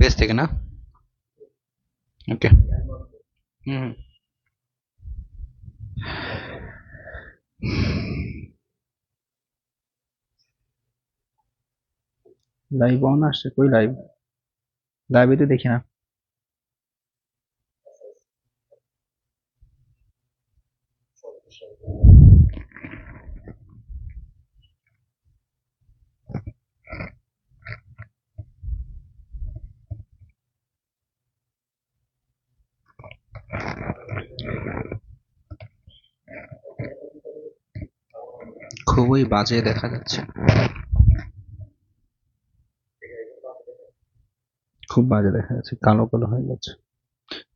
Page থেকে না? ওকে। হুম। Live on আসছে, কই লাইভ? লাইভে তো দেখি না। খুবই বাজে দেখা যাচ্ছে। খুব বাজে দেখা যাচ্ছে, কালো কালো হয়ে যাচ্ছে।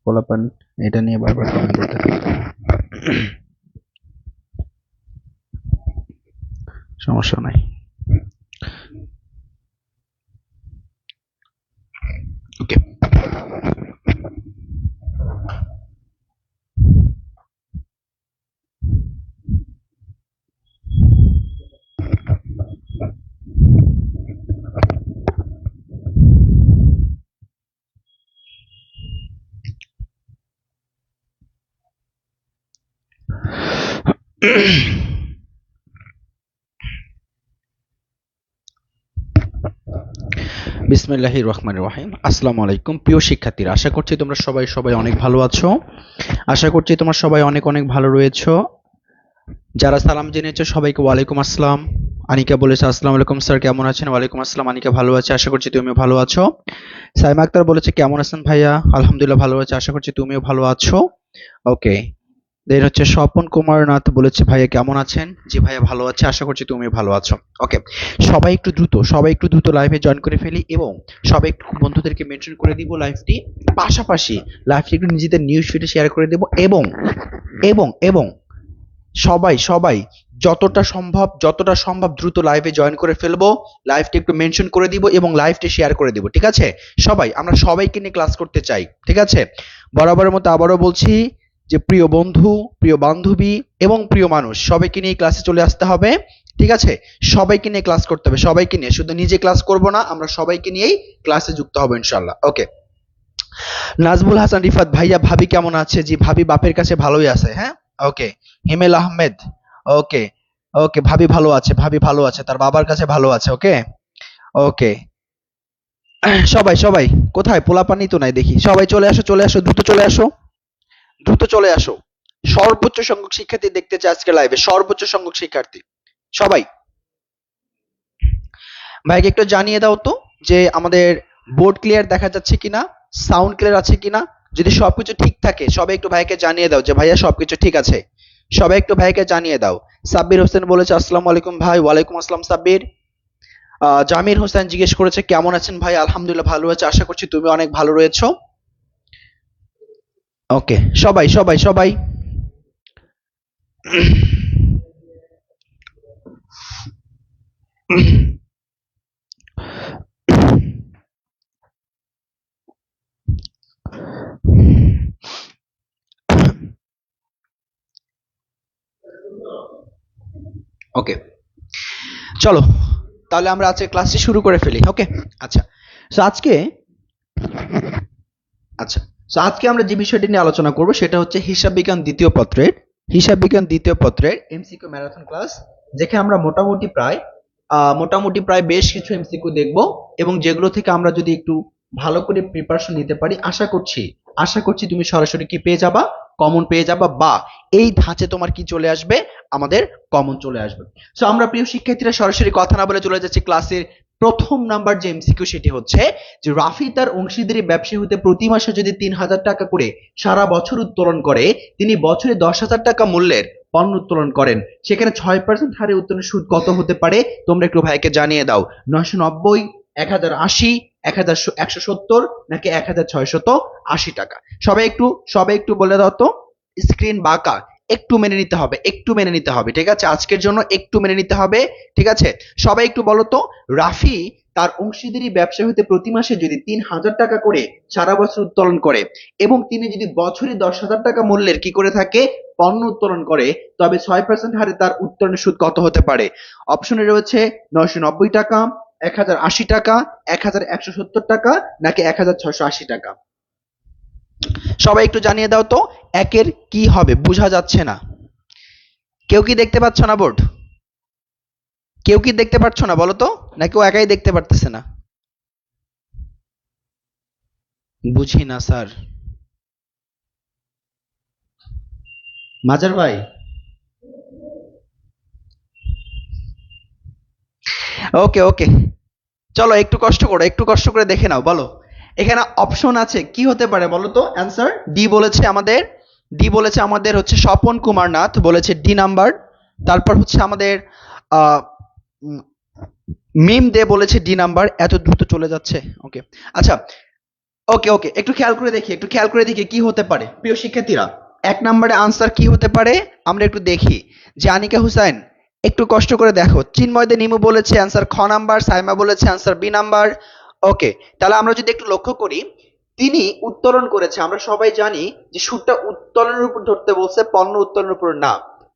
পোলাপান এটা নিয়ে বারবার কমেন্ট করতে থাকে। সমস্যা নাই। ওকে। বিসমিল্লাহির রহমানির রহিম। আসসালামু আলাইকুম প্রিয় শিক্ষার্থীরা, আশা করছি তোমরা সবাই অনেক ভালো আছো। আশা করছি তোমরা সবাই অনেক ভালো রয়েছো। যারা সালাম জেনেছো সবাইকে ওয়ালাইকুম আসসালাম। আনিকা বলেছে আসসালামু আলাইকুম স্যার, কেমন আছেন? ওয়ালাইকুম আসসালাম আনিকা, ভালো আছে, আশা করছি তুমিও ভালো আছো। সাইমা আক্তার বলেছে কেমন আছেন ভাইয়া? আলহামদুলিল্লাহ ভালো আছে, আশা করছি তুমিও ভালো আছো। ওকে। দেন হচ্ছে স্বপন কুমার নাথ বলেছে ভাইয়া কেমন আছেন? জি ভাইয়া ভালো আছে, আশা করছি তুমিও ভালো আছো। ওকে। সবাই একটু দ্রুত লাইভে জয়েন করে ফেলি এবং সবাই একটু বন্ধুদেরকে মেনশন করে দিব লাইভটি। পাশাপাশি লাইভটি একটু নিজেদের নিউজ ফিডে শেয়ার করে দেব এবং এবং এবং সবাই যতটা সম্ভব দ্রুত লাইভে জয়েন করে ফেলবো। লাইভটি একটু মেনশন করে দিব এবং লাইভটি শেয়ার করে দিব, ঠিক আছে? আমরা সবাইকে নিয়ে ক্লাস করতে চাই, ঠিক আছে? বরাবরের মতো আবারও বলছি যে প্রিয় বন্ধু, প্রিয় বান্ধবী এবং প্রিয় মানুষ সবাইকে নিয়ে ক্লাসে চলে আসতে হবে, ঠিক আছে? সবাইকে নিয়ে ক্লাস করতে হবে, সবাইকে নিয়ে, শুধু নিজে ক্লাস করব না, আমরা সবাইকে নিয়েই ক্লাসে যুক্ত হব ইনশাআল্লাহ। ওকে। নাজমুল হাসান রিফাত ভাইয়া, ভাবি কেমন আছে? জি ভাবি বাপের কাছে ভালোই আছে, হ্যাঁ। ওকে। হিমেল আহমেদ, ওকে। ওকে, ভাবি ভালো আছে, তার বাবার কাছে ভালো আছে। ওকে। ওকে। সবাই কোথায়? পোলাপানি তো নাই দেখি। সবাই চলে আসো, দ্রুত চলে আসো। সর্বোচ্চ সংখ্যক শিক্ষার্থী দেখতে চাই আজকে লাইভে, সর্বোচ্চ সংখ্যক শিক্ষার্থী। সবাই ভাইকে একটু জানিয়ে দাও তো যে আমাদের বোর্ড ক্লিয়ার দেখা যাচ্ছে কিনা, সাউন্ড ক্লিয়ার আছে কিনা। যদি সবকিছু ঠিক থাকে সবাই একটু ভাইকে জানিয়ে দাও যে ভাইয়া সবকিছু ঠিক আছে। সবাই একটু ভাইকে জানিয়ে দাও। সাব্বির হোসেন বলেছে আসসালামু আলাইকুম ভাই। ওয়ালাইকুম আসসালাম সাব্বির। জামির হোসেন জিজ্ঞেস করেছে কেমন আছেন ভাই? আলহামদুলিল্লাহ ভালো আছে, আশা করছি তুমি অনেক ভালো রয়েছো। ওকে। সবাই ওকে, চলো তাহলে আমরা আজকে ক্লাসটি শুরু করে ফেলি। ওকে। আচ্ছা। সো আজকে আচ্ছা সো আজকে আমরা যে বিষয়টি নিয়ে আলোচনা করব সেটা হচ্ছে হিসাব বিজ্ঞান দ্বিতীয় পত্রের এমসিকিউ ম্যারাথন ক্লাস, যেখানে আমরা মোটামুটি প্রায় বেশ কিছু এমসিকিউ দেখব এবং যেগুলো থেকে আমরা যদি একটু ভালো করে প্রিপারেশন নিতে পারি, আশা করছি তুমি সরাসরি কি পেয়ে যাবা, কমন পেয়ে যাবা, বা এই ধাঁচে তোমার কি চলে আসবে, আমাদের কমন চলে আসবে। সো আমরা প্রিয় শিক্ষার্থীরা সরাসরি কথা না বলে চলে যাচ্ছি ক্লাসের প্রথম নাম্বার যে এমসিকিউ, সেটি হচ্ছে যে রাফি তার অংশীদারি ব্যবসা হতে প্রতি মাসে যদি ৩,০০০ টাকা করে সারা বছর উত্তোলন করে, তিনি বছরে ১০,০০০ টাকা মূল্যের পণ্য উত্তোলন করেন, সেখানে ৬% হারে উত্তোলনের সুদ কত হতে পারে? তোমরা একটু ভাইকে জানিয়ে দাও। ৯৯০, ১০৮০, ১১৭০ নাকি ১৬৮০ টাকা? সবাই একটু বলে দাও তো। স্ক্রিন বাঁকা, একটু মেনে নিতে হবে, ঠিক আছে? আজকের জন্য একটু মেনে নিতে হবে, ঠিক আছে? সবাই একটু বলো তো, রাফি তার অংশীদারি ব্যবসা হতে প্রতি মাসে যদি ৩,০০০ টাকা করে সারা বছর উত্তোলন করে এবং তিনি যদি বছরে ১০,০০০ টাকা মূল্যের কি করে থাকে, পণ্য উত্তোলন করে, তবে ৬% হারে তার উত্তোলনের সুদ কত হতে পারে? অপশনে রয়েছে ৯৯০ টাকা, 1080 টাকা, 1170 টাকা, নাকি 1680 টাকা? সবাই একটু জানিয়ে দাও তো একের কি হবে, বোঝা যাচ্ছে না। কেউ কি দেখতে পাচ্ছ না বোর্ড? কেউ কি দেখতে পাচ্ছ না বলো তো, নাকি ও একাই দেখতে পারতেছে না? বুঝি না স্যার। মাজার ভাই, ওকে ওকে, চলো একটু কষ্ট করো, একটু কষ্ট করে দেখে নাও, বলো এখানে অপশন আছে কি হতে পারে বলো তো। অ্যান্সার ডি বলেছে আমাদের, ডি বলেছে আমাদের হচ্ছে স্বপন কুমার নাথ বলেছে ডি নাম্বার। তারপর হচ্ছে আমাদের আহ, উম, মিম দে বলেছে ডি নাম্বার। এত দ্রুত চলে যাচ্ছে, ওকে আচ্ছা, ওকে ওকে, একটু খেয়াল করে দেখি, একটু খেয়াল করে দেখি কি হতে পারে প্রিয় শিক্ষার্থীরা। এক নম্বরে আনসার কি হতে পারে আমরা একটু দেখি। যে আনিকা হুসাইন, একটু কষ্ট করে দেখো। চিন্ময় দে নিমু বলেছে অ্যান্সার খ নাম্বার, সাইমা বলেছে অ্যান্সার বি নাম্বার। ওকে, তাহলে আমরা যদি একটু লক্ষ্য করি, তিনি উত্তোলন করেছে। আমরা সবাই জানি যে সুরটা উত্তোলনের উপর ধরতে বলছে, পণ্য উত্তোলনের উপর না।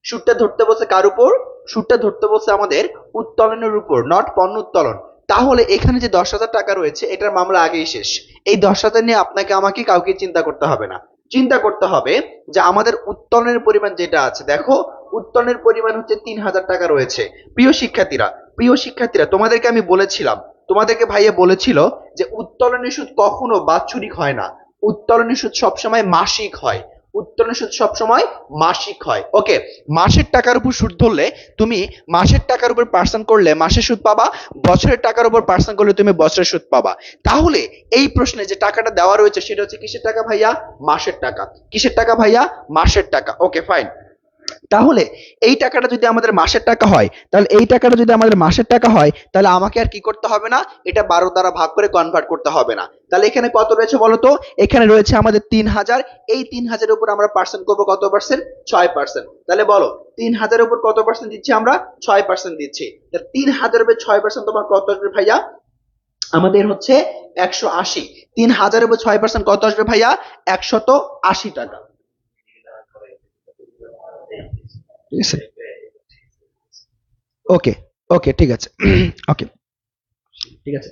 সুরটা ধরতে বলছে কার উপর? সুরটা ধরতে বলছে আমাদের উত্তোলনের উপর, নট পণ্য উত্তোলন। তাহলে এখানে যে 10,000 টাকা রয়েছে এটার মামলা আগেই শেষ। এই 10,000 নিয়ে আপনাকে আমাকে কাউকে চিন্তা করতে হবে না। চিন্তা করতে হবে যে আমাদের উত্তোলনের পরিমাণ যেটা আছে, দেখো উত্তোলনের পরিমাণ হচ্ছে 3,000 টাকা রয়েছে। প্রিয় শিক্ষার্থীরা, প্রিয় শিক্ষার্থীরা, তোমাদেরকে আমি বলেছিলাম, তোমাদেরকে ভাইয়া বলেছিল যে উত্তোলনের সুদ কখনো বাৎসরিক হয় না, উত্তোলনের সুদ সবসময় মাসিক হয়। উত্তোলনের সুদ সবসময় মাসিক হয়। ওকে, মাসের টাকার উপর সুদ ধরলে তুমি মাসের টাকার উপর পার্সেন্ট করলে মাসের সুদ পাবা, বছরের টাকার উপর পার্সেন্ট করলে তুমি বছরের সুদ পাবা। তাহলে এই প্রশ্নে যে টাকাটা দেওয়া রয়েছে সেটা হচ্ছে কিসের টাকা ভাইয়া? মাসের টাকা। কিসের টাকা ভাইয়া? মাসের টাকা। Okay fine. তাহলে এই টাকাটা যদি আমাদের মাসের টাকা হয়, তাহলে এই টাকাটা যদি আমাদের মাসের টাকা হয়, তাহলে আমাকে আর কি করতে হবে না, এটা 12 দ্বারা ভাগ করে কনভার্ট করতে হবে না। তাহলে এখানে কত রয়েছে বলতো? এখানে রয়েছে আমাদের 3,000। এই 3,000 উপর আমরা পার্সেন্ট করবো কত পার্সেন্ট? 6%। তাহলে বলো 3,000 উপর কত পার্সেন্ট দিচ্ছি আমরা? 6% দিচ্ছি। 3,000 উপর 6% তোমার কত আসবে ভাইয়া? আমাদের হচ্ছে 180। 3,000 উপর 6% কত আসবে ভাইয়া? 180 টাকা। ঠিক আছে, ওকে ওকে, ঠিক আছে ওকে, ঠিক আছে।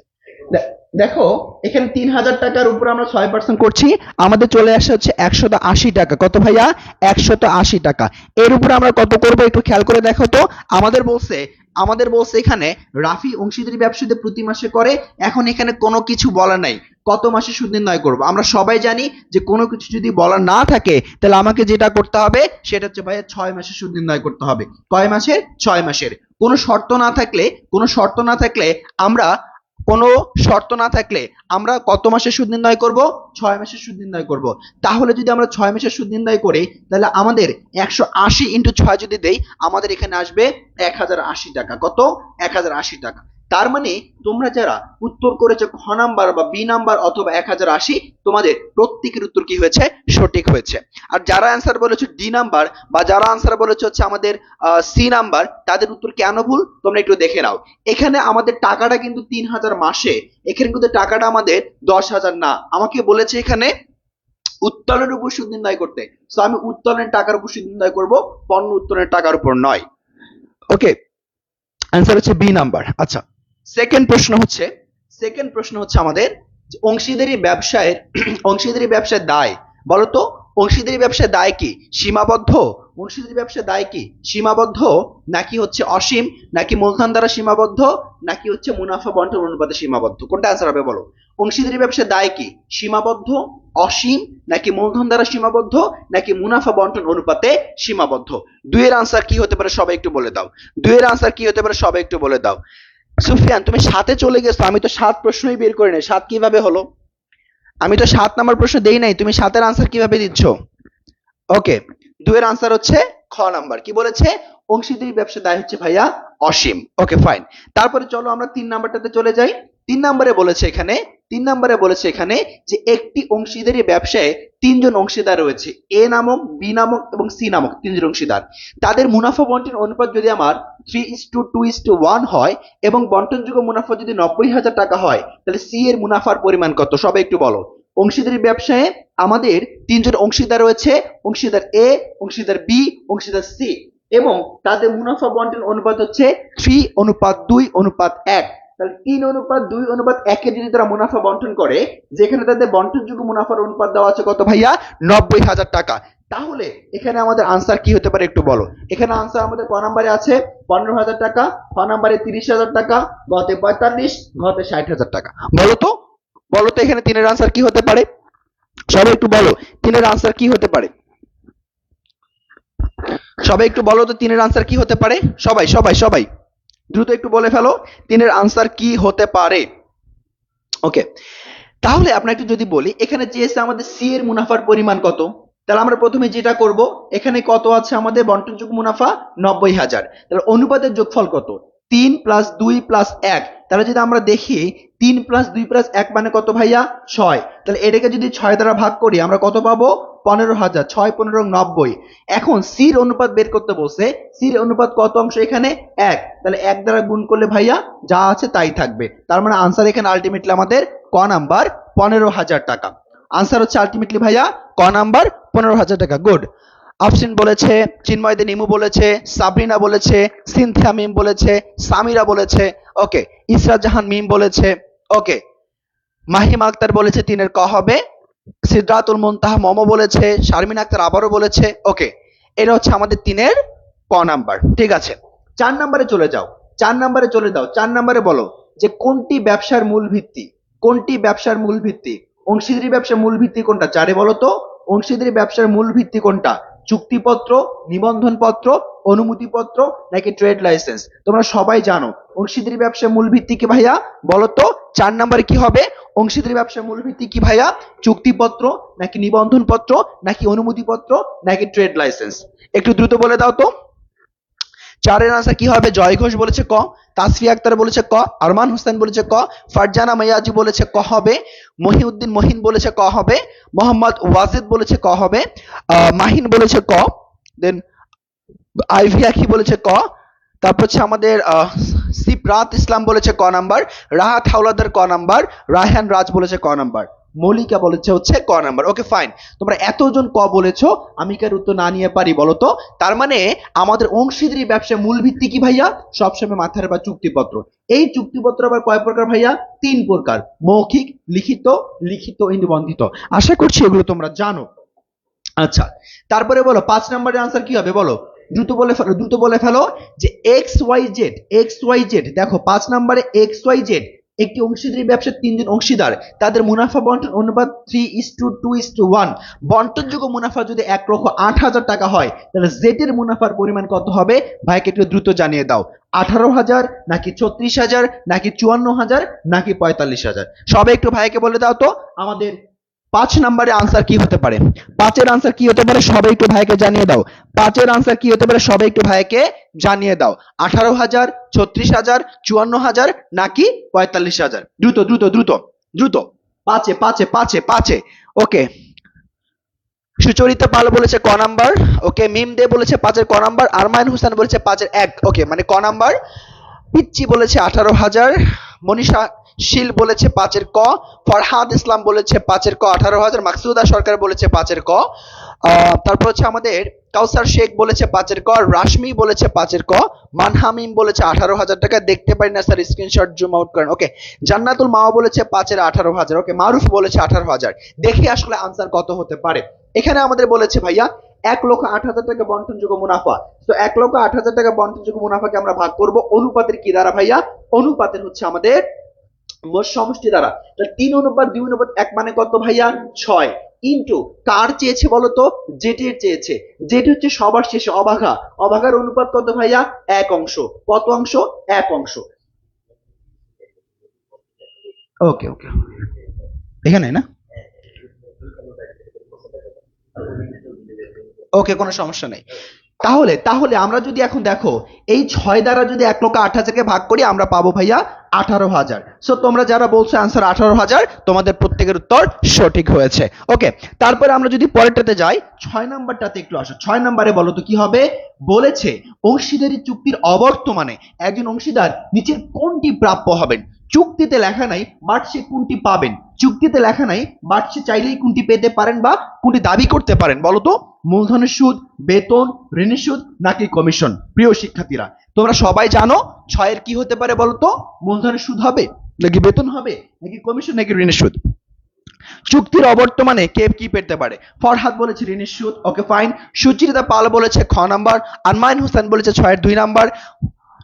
দেখো এখানে 3,000 টাকার উপর আমরা 6% করছি, আমাদের চলে আসে হচ্ছে 180 টাকা। কত ভাইয়া? 180 টাকা। এর উপর আমরা কত করব একটু খেয়াল করে দেখো তো। আমাদের বলছে এখানে রাফি অংশীদারি ব্যবসা যদি প্রতি মাসে করে। এখন এখানে কোনো কিছু বলা নাই কত মাসে সুদ নির্ণয় করব। আমরা সবাই জানি যে কোনো কিছু যদি বলা না থাকে তাহলে আমাকে যেটা করতে হবে সেটা হচ্ছে ভাইয়া 6 মাসের সুদ নির্ণয় করতে হবে। কয় মাসের? 6 মাসের। কোনো শর্ত না থাকলে, কোনো শর্ত না থাকলে আমরা কোনো শর্ত না থাকলে আমরা কত মাসের সুদ নির্ণয় করব? 6 মাসের সুদ নির্ণয় করব। তাহলে যদি আমরা 6 মাসের সুদ নির্ণয় করি তাহলে আমাদের 180 ইন্টু 6 যদি দেই আমাদের এখানে আসবে 1,080 টাকা। কত? 1,080 টাকা। তার মানে তোমরা যারা উত্তর করেছো খ নাম্বার বা বি নাম্বার অথবা 1,080, তোমাদের প্রত্যেকের উত্তর কি হয়েছে? সঠিক হয়েছে। আর যারা অ্যান্সার বলেছো ডি নাম্বার বা যারা অ্যান্সার বলেছো হচ্ছে আমাদের সি নাম্বার, তাদের উত্তর কেন ভুল তোমরা একটু দেখে নাও। এখানে আমাদের টাকাটা কিন্তু 3,000 মাসে, এখানে কিন্তু টাকাটা আমাদের 10,000 না। আমাকে বলেছে এখানে উত্তোলনের উপর সুদ নির্ণয় করতে, সো আমি উত্তোলনের টাকার উপর সুদ নির্ণয় করব, পণ্য উত্তোলনের টাকার উপর নয়। ওকে, অ্যান্সার হচ্ছে বি নাম্বার। আচ্ছা, সেকেন্ড প্রশ্ন হচ্ছে আমাদের যে অংশীদারি ব্যবসায়ের অংশীদারি ব্যবসায় দায় বলতো। অংশীদারি ব্যবসায় দায় কি সীমাবদ্ধ? অংশীদারি ব্যবসায় দায় কি সীমাবদ্ধ, নাকি হচ্ছে অসীম, নাকি মূলধন দ্বারা সীমাবদ্ধ, নাকি হচ্ছে মুনাফা বন্টন অনুপাতে সীমাবদ্ধ? কোনটা অ্যান্সার হবে বলো? অংশীদারি ব্যবসায় দায় কি সীমাবদ্ধ, অসীম, নাকি মূলধন দ্বারা সীমাবদ্ধ, নাকি মুনাফা বন্টন অনুপাতে সীমাবদ্ধ? দুইয়ের আনসার কি হতে পারে সবাই একটু বলে দাও। দুইয়ের আনসার কি হতে পারে সবাই একটু বলে দাও। সুফিয়ান তুমি 7-এ চলে গেছো, আমি তো 7 প্রশ্নই বের করে নাই। 7 কিভাবে হলো? আমি তো 7 নাম্বার প্রশ্ন দেই নাই, তুমি 7-এর আনসার কিভাবে দিচ্ছ? ওকে, 2-এর আনসার হচ্ছে খ নাম্বার। কি বলেছে? অংশীদারি ব্যবসা দায় হচ্ছে ভাইয়া অসীম। Okay fine. তারপরে চলো আমরা 3 নাম্বারটাতে চলে যাই। 3 নম্বরে বলেছে এখানে যে একটি অংশীদারি ব্যবসায় 3 জন অংশীদার রয়েছে, এ নামক, বি নামক এবং সি নামক 3 জন অংশীদার। তাদের মুনাফা বন্টন অনুপাত যদি আমার 3:2:1 হয় এবং বন্টনযোগ্য মুনাফা যদি 90,000 টাকা হয়, তাহলে সি এর মুনাফার পরিমাণ কত সবাই একটু বলো। অংশীদারি ব্যবসায়ে আমাদের 3 জন অংশীদার রয়েছে, অংশীদার এ, অংশীদার বি, অংশীদার সি, এবং তাদের মুনাফা বন্টন অনুপাত হচ্ছে 3:2:1। তাহলে 3:2:1 যদি তারা মুনাফা বন্টন করে, যেখানে তাদের বন্টনযোগ্য মুনাফার অনুপাত দেওয়া আছে কত ভাইয়া? 90,000 টাকা। তাহলে এখানে আমাদের আনসার কি হতে পারে একটু বলো। এখানে আনসার আমাদের ক নাম্বারে আছে? 15,000 টাকা, খ নাম্বারে 30,000 টাকা, গতে 45, ঘতে 60,000 টাকা। বলো তো, বলো তো এখানে তিনের আনসার কি হতে পারে? সবাই একটু বলো তিনের আনসার কি হতে পারে। সবাই একটু বলো তো তিনের আনসার কি হতে পারে। সবাই সবাই সবাই দ্রুত একটু বলে ফেলো তিনের আনসার কি হতে পারে। ওকে, তাহলে আমরা একটু যদি বলি এখানে চেয়েছে আমাদের সি এর মুনাফার পরিমাণ কত, তাহলে আমরা প্রথমে যেটা করব, এখানে কত আছে আমাদের বন্টনযোগ্য মুনাফা? 90,000। তাহলে অনুপাতের যোগফল কত? 3 + 2 + 1। তাহলে যদি আমরা দেখি 3 + 2 + 1 মানে কত ভাইয়া? 6। তাহলে এটাকে যদি 6 দ্বারা ভাগ করি আমরা কত পাবো? 15,000। 6 15 90। এখন সির অনুপাত বের করতে বলছে। সির অনুপাত কত অংশ এখানে? 1। তাহলে 1 দ্বারা গুণ করলে ভাইয়া যা আছে তাই থাকবে। তার মানে আনসার এখানে আলটিমেটলি আমাদের ক নাম্বার 15,000 টাকা। আনসার হচ্ছে আলটিমেটলি ভাইয়া ক নাম্বার 15,000 টাকা। গুড। আফসিন বলেছে, চিন্ময় দে নিমু বলেছে, সাবরিনা বলেছে, সিনথিয়া মিম বলেছে, সামিরা বলেছে, ওকে, ইসরাত জাহান মিম বলেছে, ওকে, মাহিম আক্তার বলেছে 3-এর ক হবে, সিদরাতুল মুনতাহা মম বলেছে, শারমিন আক্তার আবারও বলেছে, ওকে, এটা হচ্ছে আমাদের 3-এর ক নাম্বার। ঠিক আছে, 4 নাম্বারে চলে যাও। 4 নাম্বারে চলে যাও। 4 নাম্বারে বলো যে কোনটি ব্যবসার মূল ভিত্তি? কোনটি ব্যবসার মূল ভিত্তি? অংশীদারি ব্যবসার মূল ভিত্তি কোনটা? 4-এ বলো তো অংশীদারি ব্যবসার মূল ভিত্তি কোনটা? চুক্তিপত্র, নিবন্ধনপত্র, অনুমতিপত্র নাকি ট্রেড লাইসেন্স? তোমরা সবাই জানো অংশীদারি ব্যবসার মূল ভিত্তি কি ভাইয়া? বলো তো 4 নম্বরে কি হবে? অংশীদারি ব্যবসার মূল ভিত্তি কি ভাইয়া? চুক্তিপত্র নাকি নিবন্ধনপত্র নাকি অনুমতিপত্র নাকি ট্রেড লাইসেন্স? একটু দ্রুত বলে দাও তো। 4-এর আনসার কি হবে? জয় ঘোষ বলেছে ক, তাসফিয়া আক্তার বলেছে ক, আরমান হোসেন বলেছে ক, ফারজানা মাইয়াজি বলেছে ক হবে, মহিউদ্দিন মহিন বলেছে ক হবে, মোহাম্মদ ওয়াজিদ বলেছে ক হবে, মাহিন বলেছে ক, দেন আইভি আখি বলেছে ক, তারপর হচ্ছে আমাদের সিপ্রাত ইসলাম বলেছে ক নাম্বার, রাহাত হাওলাদার ক নাম্বার, রায়হান রাজ বলেছে ক নাম্বার, মলিকা বলেছে হচ্ছে ক নাম্বার। ওকে ফাইন, তোমরা এতজন ক বলেছো, আমি কার উত্তর না নিয়ে পারি বলো তো? তার মানে আমাদের অংশীদারি ব্যবসার মূল ভিত্তি কি ভাইয়া? সবসময় মাথায় রাখবা চুক্তিপত্র। এই চুক্তিপত্র আবার কয় প্রকার ভাইয়া? 3 প্রকার, মৌখিক, লিখিত, লিখিত নিবন্ধিত। আশা করছি এগুলো তোমরা জানো। আচ্ছা, তারপরে বলো 5 নম্বরের আনসার কি হবে বলো, দ্রুত বলে ফেলো, দ্রুত বলে ফেলো যে X Y Z. X Y Z, দেখো 5 নম্বরে এক্স ওয়াই জেড একটি অংশীদারি ব্যবসার 3 জন অংশীদার, তাদের মুনাফা বন্টন অনুপাত 3:2:1। বন্টনযোগ্য মুনাফা যদি 1,08,000 টাকা হয়, তাহলে জেড এর মুনাফার পরিমাণ কত হবে? ভাইকে একটু দ্রুত জানিয়ে দাও। 18,000 নাকি 36,000 নাকি 54,000 নাকি 45,000? সবাই একটু ভাইকে বলে দাও তো আমাদের 5 নম্বরে আনসার কি হতে পারে? 5-এর আনসার কি হতে পারে? সবাই একটু ভাইকে জানিয়ে দাও। 5-এর আনসার কি হতে পারে? সবাই একটু ভাইকে জানিয়ে দাও। 18,000, 36,000, 54,000 নাকি 45,000? দ্রুত দ্রুত দ্রুত দ্রুত। 5-এ 5-এ 5-এ 5-এ। ওকে, সুচরিতা পাল বলেছে ক নাম্বার। ওকে, মিম দে বলেছে 5-এর ক নাম্বার। আরমান হোসেন বলেছে 5-এর 1। ওকে, মানে ক নাম্বার। পিচ্চি বলেছে 18,000। মনীষা শীল বলেছে 5-এর ক। ফরহাদ ইসলাম বলেছে 5-এর ক 18,000। মাকসুদা সরকার বলেছে 5-এর ক। তারপর হচ্ছে আমাদের কাউসার শেখ বলেছে 5-এর ক। রাশমি বলেছে 5-এর ক। মানহামিম বলেছে 18,000 টাকা। দেখতে পারি না স্যার, স্ক্রিনশট জুম আউট করেন। ওকে, জান্নাতুল মাও বলেছে 5-এর 18,000। ওকে, মারুফ বলেছে 18,000। দেখি আসলে আনসার কত হতে পারে। এখানে আমাদের বলেছে ভাইয়া 1,08,000 টাকা বন্টনযোগ্য মুনাফা। তো 1,08,000 টাকা বন্টনযোগ্য মুনাফাকে আমরা ভাগ করব অনুপাতের কি দ্বারা ভাইয়া? অনুপাতের হচ্ছে আমাদের মোট সমষ্টি দ্বারা। 3:2:1 মানে কত ভাইয়া? 6 ইনটু কার চেয়েছে বলো তো? জেটের চেয়েছে। জেট হচ্ছে সবার শেষে অভাগা। অভাগার অনুপাত কত ভাইয়া? 1 অংশ। কত অংশ? 1 অংশ। ওকে ওকে, এখানে না? ওকে, কোনো সমস্যা নেই। তাহলে তাহলে আমরা যদি এখন দেখো এই 6 দ্বারা যদি 1,08,000 কে ভাগ করি আমরা পাবো ভাইয়া 18,000। সো তোমরা যারা বলছো আনসার 18,000, তোমাদের প্রত্যেকের উত্তর সঠিক হয়েছে। ওকে, তারপরে আমরা যদি পরেরটাতে যাই, 6 নাম্বারটাতে একটু আসো। 6 নাম্বারে বলো তো কি হবে? বলেছে অংশীদারি চুক্তির অবর্তমানে একজন অংশীদার নিচের কোনটি প্রাপ্য হবেন? চুক্তিতে লেখা নাই, বাট সে কোনটি পাবেন। চুক্তিতে লেখা নাই, বাট সে চাইলেই কোনটি পেতে পারেন বা কোনটি দাবি করতে পারেন বলো তো? মূলধনের সুদ, বেতন, ঋণের সুদ নাকি কমিশন? প্রিয় শিক্ষার্থীরা, তোমরা সবাই জানো 6 এর কি হতে পারে বলো তো? মূলধনের সুদ হবে নাকি বেতন হবে নাকি কমিশন নাকি ঋণের সুদ? চুক্তির অবর্তমানে কে কি পেতে পারে? ফরহাদ বলেছে ঋণের সুদ, ওকে ফাইন। সুচিত্রা পাল বলেছে খ নাম্বার, আনমাইন হোসেন বলেছে 6 এর 2 নাম্বার,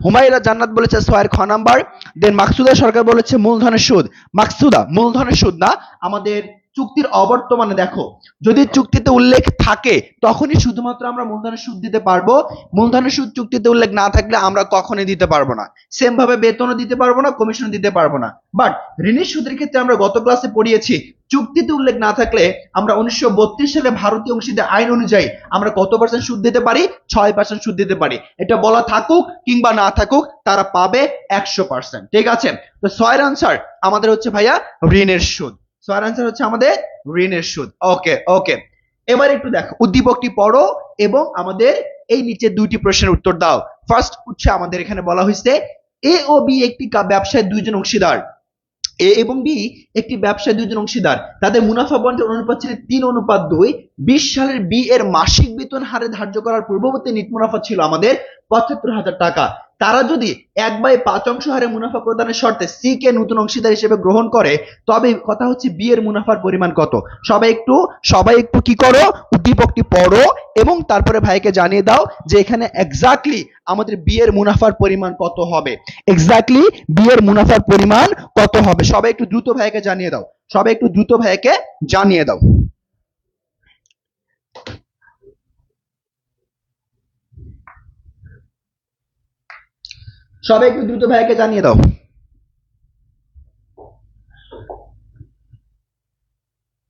হুমায়রা জান্নাত বলেছে 6 এর খ নাম্বার, দেন মাকসুদা সরকার বলেছে মূলধনের সুদ। মাকসুদা, মূলধনের সুদ না, আমাদের চুক্তির অবর্তমানে দেখো, যদি চুক্তিতে উল্লেখ থাকে তখনই শুধুমাত্র আমরা মূলধনের সুদ দিতে পারবো। মূলধনের সুদ চুক্তিতে উল্লেখ না থাকলে আমরা কখনোই দিতে পারবো না। সেম ভাবে বেতনও দিতে পারবো না, কমিশনও দিতে পারবো না। বাট ঋণের সুদের ক্ষেত্রে আমরা গত ক্লাসে পড়িয়েছি, চুক্তিতে উল্লেখ না থাকলে আমরা 1932 সালে ভারতীয় অংশীদার আইন অনুযায়ী আমরা কত পার্সেন্ট সুদ দিতে পারি? 6% সুদ দিতে পারি। এটা বলা থাকুক কিংবা না থাকুক, তারা পাবে 100%। ঠিক আছে, তো 6 এর আনসার আমাদের হচ্ছে ভাইয়া ঋণের সুদ। 6 এর আনসার হচ্ছে আমাদের ঋণের সুদ। ওকে ওকে, এবার একটু দেখো, উদ্দীপকটি পড়ো এবং আমাদের এই নিচে দুইটি প্রশ্নের উত্তর দাও। ফার্স্ট হচ্ছে আমাদের এখানে বলা হয়েছে এ ও বি একটি ব্যবসায় দুইজন অংশীদার। এ এবং বি একটি ব্যবসায় দুইজন অংশীদার, তাদের মুনাফা বন্টন অনুপাত ছিল 3:2। 20 সালের বি এর মাসিক বেতন হারে ধার্য করার পূর্ববর্তী নিট মুনাফা ছিল আমাদের 75,000 টাকা। তারা যদি 1/5 হারে মুনাফা প্রদানের শর্তে সি কে নতুন অংশীদার হিসেবে গ্রহণ করে, তবে কথা হচ্ছে বি এর মুনাফার পরিমাণ কত? সবাই একটু কি করো, উদ্দীপকটি পড়ো এবং তারপরে ভাইকে জানিয়ে দাও যে এখানে এক্স্যাক্টলি আমাদের বি এর মুনাফার পরিমাণ কত হবে। এক্স্যাক্টলি বি এর মুনাফার পরিমাণ কত হবে? সবাই একটু দ্রুত ভাইকে জানিয়ে দাও, সবাই একটু দ্রুত ভাইকে জানিয়ে দাও। সবাই একটু দ্রুত ভাইকে জানিয়ে দাও।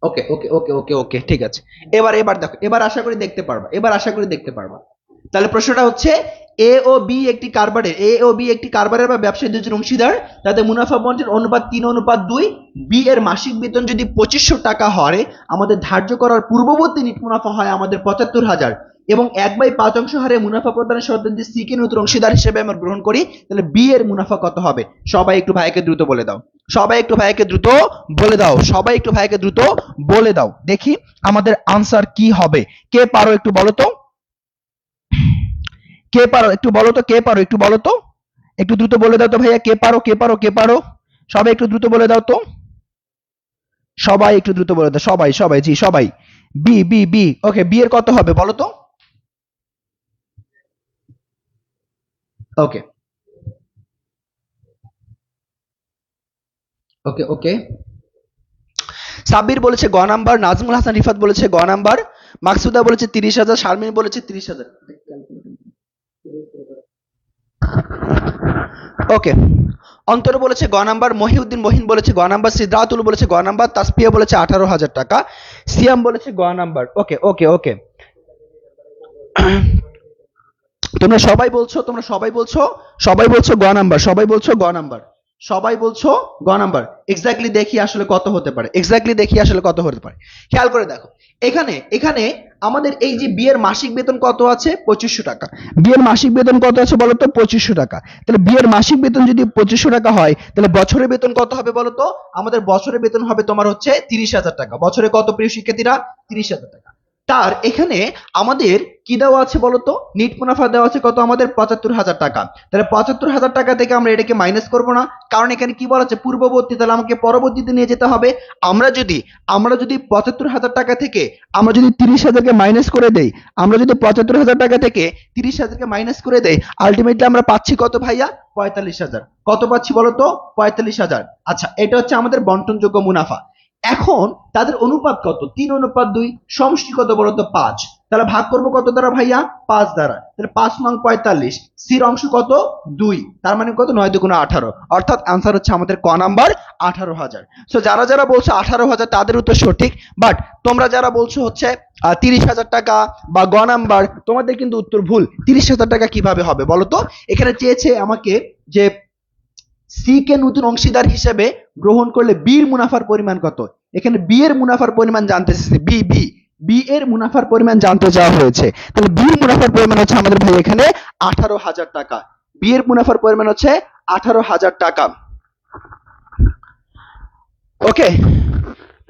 ওকে ওকে ওকে ওকে ওকে, ঠিক আছে। এবার দেখো, এবার আশা করি দেখতে পারবা। তাহলে প্রশ্নটা হচ্ছে এ ও বি একটি কারবারের বা ব্যবসায় দুজন অংশীদার, তাদের মুনাফা বন্টন অনুপাত 3:2। বি এর মাসিক বেতন যদি 2500 টাকা হয়, আমাদের ধার্য করার পূর্ববর্তী নিট মুনাফা হয় আমাদের 75,000 এবং 1/5 হারে মুনাফা প্রদানের শর্তে যদি সি কে নতুন অংশীদার হিসেবে আমরা গ্রহণ করি, তাহলে বি এর মুনাফা কত হবে? সবাই একটু ভাইকে দ্রুত বলে দাও, সবাই একটু ভাইকে দ্রুত বলে দাও, দেখি আমাদের আনসার কি হবে। কে পারো একটু বলো তো, একটু বলো তো, একটু দ্রুত বলে দাও তো ভাইয়া, কে পারো, সবাই একটু দ্রুত বলে দাও তো, সবাই একটু দ্রুত বলে দাও, সবাই জি সবাই। বি বি বি ওকে, বি এর কত হবে বলো তো? ওকে ওকে ওকে, সাব্বির বলেছে গ নাম্বার, নাজমুল হাসান রিফাত বলেছে গ নাম্বার, মাকসুদা বলেছে 30,000, শারমিন বলেছে 30,000। ওকে, অন্তর বলেছে গ নাম্বার, মহিউদ্দিন মহিন বলেছে গ নাম্বার, সিদ্ধাতুল বলেছে গ নাম্বার, তাসপিয়া বলেছে 18,000 টাকা, সিয়াম বলেছে গ নাম্বার। ওকে ওকে ওকে, তোমরা সবাই বলছো গ নাম্বার, এক্স্যাক্টলি দেখি আসলে কত হতে পারে, খেয়াল করে দেখো, এখানে আমাদের এই যে বিয়ের মাসিক বেতন কত আছে? 2500 টাকা। বিয়ের মাসিক বেতন কত আছে বলতো? 2500 টাকা। তাহলে বিয়ের মাসিক বেতন যদি 2500 টাকা হয়, তাহলে বছরের বেতন কত হবে বলতো? আমাদের বছরের বেতন হবে তোমার হচ্ছে 30,000 টাকা। বছরে কত প্রিয় শিক্ষার্থীরা? 30,000 টাকা। তার এখানে আমাদের কি দেওয়া আছে বলতো? নিট মুনাফা দেওয়া আছে কত? আমাদের 75,000 টাকা। তাহলে 75,000 টাকা থেকে আমরা এটাকে মাইনাস করব না, কারণ এখানে কি বলা আছে? পূর্ববর্তী, তাহলে আমাকে পরবর্তীতে নিয়ে যেতে হবে। আমরা যদি 75,000 টাকা থেকে আমরা যদি 30,000কে মাইনাস করে দেই, 30,000 আলটিমেটলি আমরা পাচ্ছি কত ভাইয়া? 45,000। কত পাচ্ছি বলতো? 45,000। আচ্ছা, এটা হচ্ছে আমাদের বন্টনযোগ্য মুনাফা। এখন তাদের অনুপাত কত? 3:2। সমষ্টি কত বলতো? 5। তাহলে ভাগ করব কত দ্বারা ভাইয়া? 5 দ্বারা। তাহলে 5 নং 45, সির অংশ কত? 2, তার মানে কত? 9 দুগুণ 18, অর্থাৎ आंसर হচ্ছে আমাদের ক নাম্বার 18,000। সো যারা বলছো 18,000 তাদের উত্তর সঠিক, বাট তোমরা যারা বলছো হচ্ছে 30,000 টাকা বা গ নাম্বার, তোমাদের কিন্তু উত্তর ভুল। 30,000 টাকা কিভাবে হবে বলো তো? এখানে চেয়েছে আমাকে যে সি কে নতুন অংশীদার হিসেবে গ্রহণ করলে বি এর মুনাফার পরিমাণ কত। এখানে বি এর মুনাফার পরিমাণ জানতে চাইছে, বি এর মুনাফার পরিমাণ জানতে চাওয়া হয়েছে। তাহলে বি এর মুনাফার পরিমাণ হচ্ছে আমাদের ভাই এখানে 18,000 টাকা। বি এর মুনাফার পরিমাণ হচ্ছে 18,000 টাকা। ওকে,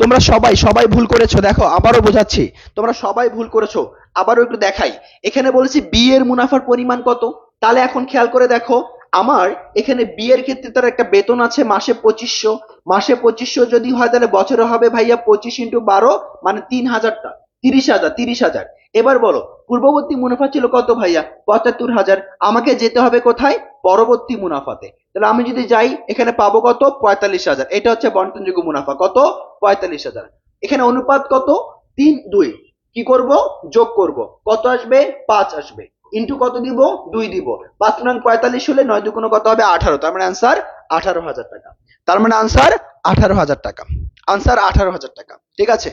তোমরা সবাই সবাই ভুল করেছো, দেখো আবারও বোঝাচ্ছি, তোমরা সবাই ভুল করেছো, আবারও একটু দেখাই। এখানে বলেছি বি এর মুনাফার পরিমাণ কত, তাহলে এখন খেয়াল করে দেখো, আমার এখানে বি এর ক্ষেত্রে তার একটা বেতন আছে মাসে 2500, মাসে 2500 যদি হয় তাহলে বছরে হবে ভাইয়া 25 × 12 মানে 3000টা, 30,000। এবার বলো পূর্ববর্তী মুনাফা ছিল কত ভাইয়া? 75,000। আমাকে যেতে হবে কোথায়? পরবর্তী মুনাফাতে। তাহলে আমি যদি যাই এখানে পাবো কত? 45,000। এটা হচ্ছে বন্টনযোগ্য মুনাফা, কত? 45,000। এখানে অনুপাত কত? 3:2। কি করব? যোগ করব। কত আসবে? 5 আসবে। ইন্টু কত দিব? 2 দিব। 5 নং 45 হলে 9 দুগুণ কত হবে? 18। তার মানে আনসার 18,000 টাকা। তার মানে আনসার 18,000 টাকা। আনসার 18,000 টাকা। ঠিক আছে,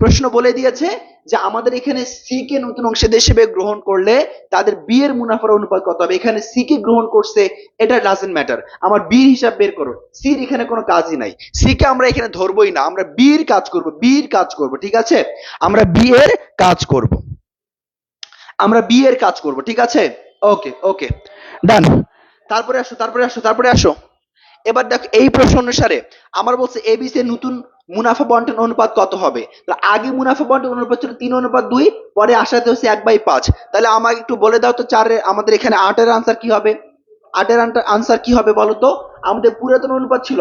প্রশ্ন বলে দিয়েছে যে আমাদের এখানে সি কে নতুন অংশীদার হিসেবে গ্রহণ করলে তাদের বি এর মুনাফার অনুপাত কত হবে। এখানে সি কে গ্রহণ করছে, এটা ডাজন্ট ম্যাটার, আমার বি এর হিসাব বের করো। সির এখানে কোনো কাজই নাই, সি কে আমরা এখানে ধরবোই না, আমরা বি এর কাজ করব, বি এর কাজ করব। ঠিক আছে, আমরা বি এর কাজ করব, আমরা বি এর কাজ করব। ঠিক আছে, ওকে ওকে, ডান। তারপরে আসো, তারপরে আসো। এবার দেখো এই প্রশ্ন অনুসারে আমার বলছে এবিসি এর নতুন মুনাফা বন্টন অনুপাত কত হবে। তাহলে আগে মুনাফা বন্টন অনুপাত ছিল 3:2, পরে আসাতে হচ্ছে 1/5। তাহলে আমাকে একটু বলে দাও তো, আমাদের এখানে 8 এর আনসার কি হবে? 8 এর আনসার কি হবে বলো তো? আমাদের পুরাতন অনুপাত ছিল,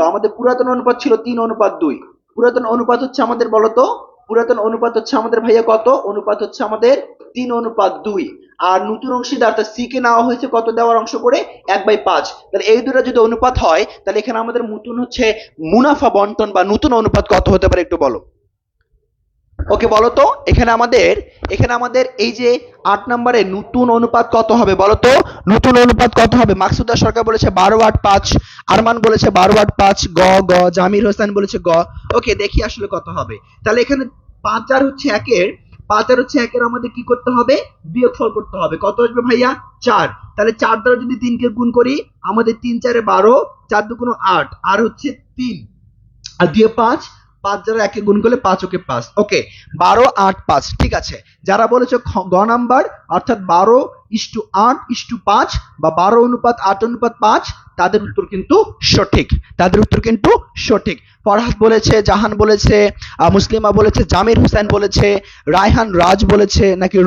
3:2। পুরাতন অনুপাত হচ্ছে আমাদের, বলো তো, পুরাতন অনুপাত হচ্ছে আমাদের ভাইয়া কত? অনুপাত হচ্ছে আমাদের 3:2। আর নতুন অংশীদার তার সি কে নেওয়া হয়েছে কত দেওয়ার অংশ করে? 1/5। তাহলে এই দুটো যদি অনুপাত হয় তাহলে এখানে আমাদের নতুন হচ্ছে মুনাফা বন্টন বা নতুন অনুপাত কত হতে পারে একটু বলো। ওকে বলো তো, এখানে আমাদের এই যে 8 নম্বরে নতুন অনুপাত কত হবে বলো তো? নতুন অনুপাত কত হবে? মাকসুদা সরকার বলেছে 12/8, আরমান বলেছে 12/5, গ জামির হোসেন বলেছে গ। ওকে দেখি আসলে কত হবে। তাহলে এখানে 5 আর হচ্ছে 1-এর, 5 আর হচ্ছে 1-এর আমাদের কি করতে হবে? বিয়োগফল করতে হবে। কত আসবে ভাইয়া? 4। তাহলে 4 দ্বারা যদি 3 কে গুণ করি, আমাদের 3×4 12, 4×2 8, আর হচ্ছে 3, আর 2 5, 5 দ্বারা 1 কে গুণ করলে 5 ওকে 5। ওকে, 12 8 5। ঠিক আছে, যারা বলেছো গ নাম্বার অর্থাৎ 12:8:5 বা 12:8:5, তাদের উত্তর কিন্তু সঠিক, তাদের উত্তর কিন্তু সঠিক। ফরহাদ বলেছে, জাহান বলেছে, মুসলিমা বলেছে, জামির হোসেন বলেছে, রায়হান রাজ বলেছে, নাকি